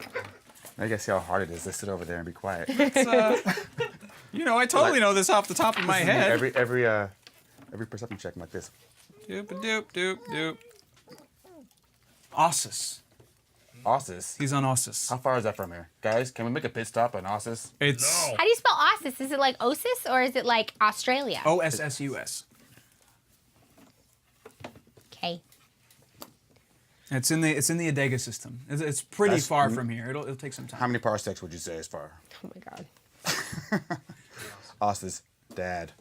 I guess see how hard it is to sit over there and be quiet. You know, I totally know this off the top of my head. Every perception check like this. Doop doop doop doop. Ossus. Ossus. He's on Ossus. How far is that from here, guys? Can we make a pit stop on Ossus? It's No. How do you spell Ossus? Is it like Osis or is it like Australia? OSSUS. Okay. It's in the Adega system. It's pretty That's far n- from here. It'll take some How time. many parsecs would you say is far? Oh my god. Ossus, Dad.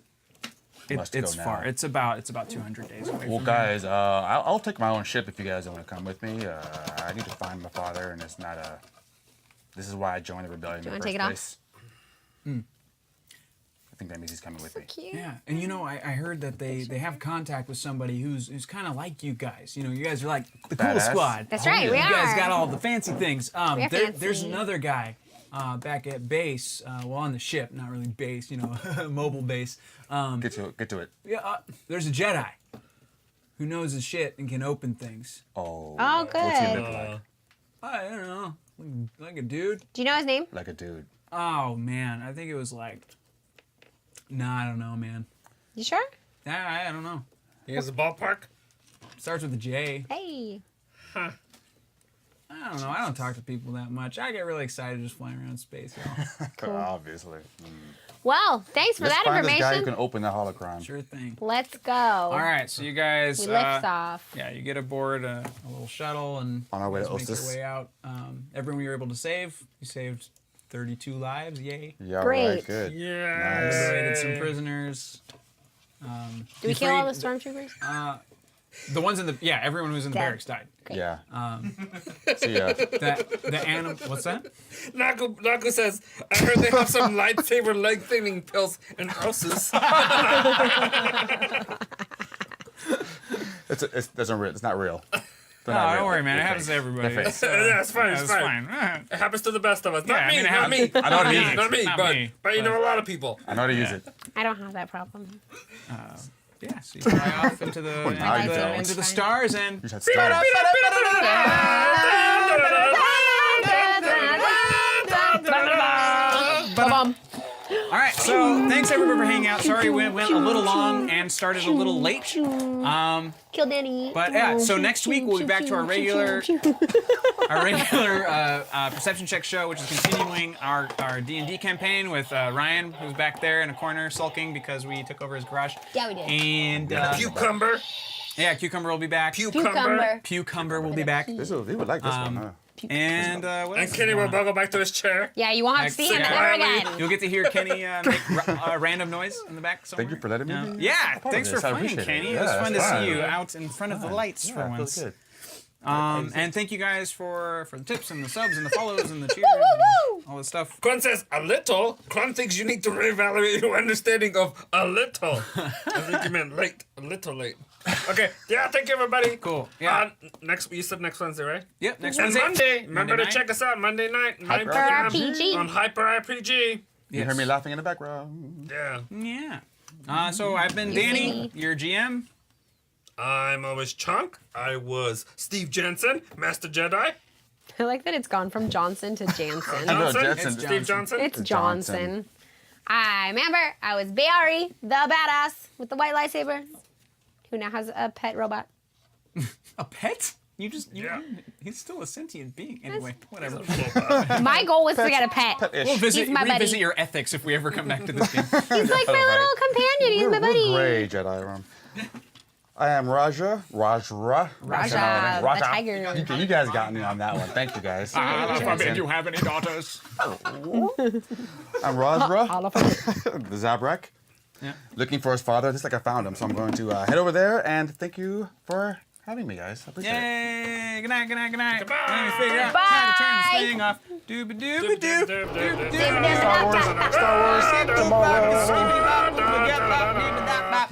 Must It's go far. now. It's about 200 days away. Well, from guys, I'll take my own ship if you guys don't want to come with me. I need to find my father, and it's not a. This is why I joined the rebellion in the wanna first take it off? place. I think that means he's coming with me. Cute. here. Yeah, and you know, I heard that they have contact with somebody who's kind of like you guys. You know, you guys are like the cool Badass. squad. That's right, we You guys are. got all the fancy things. We're There's fancy. another guy back at base, well, on the ship, not really base, you know, mobile base. Get to it. Yeah, there's a Jedi who knows his shit and can open things. Oh. Oh, What's he good. look like? I don't know, like a dude. Do you know his name? Like a dude. Oh man, I think it was like, nah, I don't know, man. You sure? I don't know. He has a ballpark. Starts with a J. Hey. I don't know. I don't talk to people that much. I get really excited just flying around space, y'all. Cool. Obviously. Well, thanks for Let's that find this guy who information. can open the holocron. Sure thing. Let's go. All right, so you guys. We lift off. Yeah, you get aboard a little shuttle and On our way you to guys make your Ossus. way out. Everyone you were able to save. You saved 32 lives. Yay. Yeah, Great. right, good. Yeah. Liberated some prisoners. Did we you kill all the freed- stormtroopers? The ones in the everyone who was in the Dead. barracks died. Yeah. See ya. The animal. What's that? Naku says, I heard they have some lightsaber lengthening pills in houses. It's not real. They're Oh, not don't real. worry, man. It They're happens to fake. everybody. They're It's, fake. Yeah, it's fine. it's It's fine. fine. It happens to the best of us. Yeah, Not I me. mean, it Not me. happens- I know how to use it. Not me. Not but me, but you know a lot of people. I know how to use it. I don't have that problem. Yeah, so you fly off into the, now you do. into the stars and. You just had stars. Ba-bum. All right, so thanks everybody for hanging out. Sorry we went a little long and started a little late. Kill Danny. But yeah, so next week we'll be back to our regular perception check show, which is continuing our D&D campaign with Ryan, who's back there in a corner sulking because we took over his garage. Yeah, we did. And Cucumber. yeah, Cucumber will be back. Cucumber. Cucumber will be back. They would like this one, huh? And what And else Kenny is will going on? go back to his chair. Yeah, you won't have to see him Yeah. ever again. You'll get to hear Kenny make random noise in the back somewhere. Thank you for letting me be. Yeah, part of thanks for this. I playing, appreciate it. Kenny. It Yeah, was fun to that's see fine. you out in front of the lights for Yeah, it once. feels good. And thank you guys for the tips and the subs and the follows and the cheers and all this stuff. Kron says a little. Kron thinks you need to reevaluate your understanding of a little. I think you meant late. A little late. Okay. Yeah. Thank you, everybody. Cool. Yeah. Next. You said next Wednesday, right? Yep. Next And Wednesday. Monday. Remember Monday to night. check us out Monday night, 9 Hyper p.m. RPG. on Hyper RPG. You hear me laughing in the background. Yeah. Yeah. So I've been Danny, your GM. I'm always Chunk. I was Steve Jensen, Master Jedi. I like that it's gone from Johnson to Jansen. No, Johnson. Jensen. Steve Johnson. Johnson. It's Johnson. Johnson. I'm Amber. I was Barry, the badass with the white lightsaber, who now has a pet robot. A pet? Yeah. He's still a sentient being. Anyway, whatever. My goal was to get a pet. We'll He's my buddy. revisit your ethics if we ever come back to this game. He's like my little companion. He's my buddy. We're gray Jedi. I am Raja. Raja, the tiger. You guys got me on that one. Thank you guys. Did you have any daughters? I'm Rajra, the Zabrak. Yeah. Looking for his father. Just like I found him. So I'm going to head over there and thank you for having me, guys. I appreciate it. Yay! Good night, good night, good night. Goodbye. Let me figure out how to turn Bye. this thing off. Dooba-dooba-doo. Star Wars tomorrow. Dooba-dooba-doo.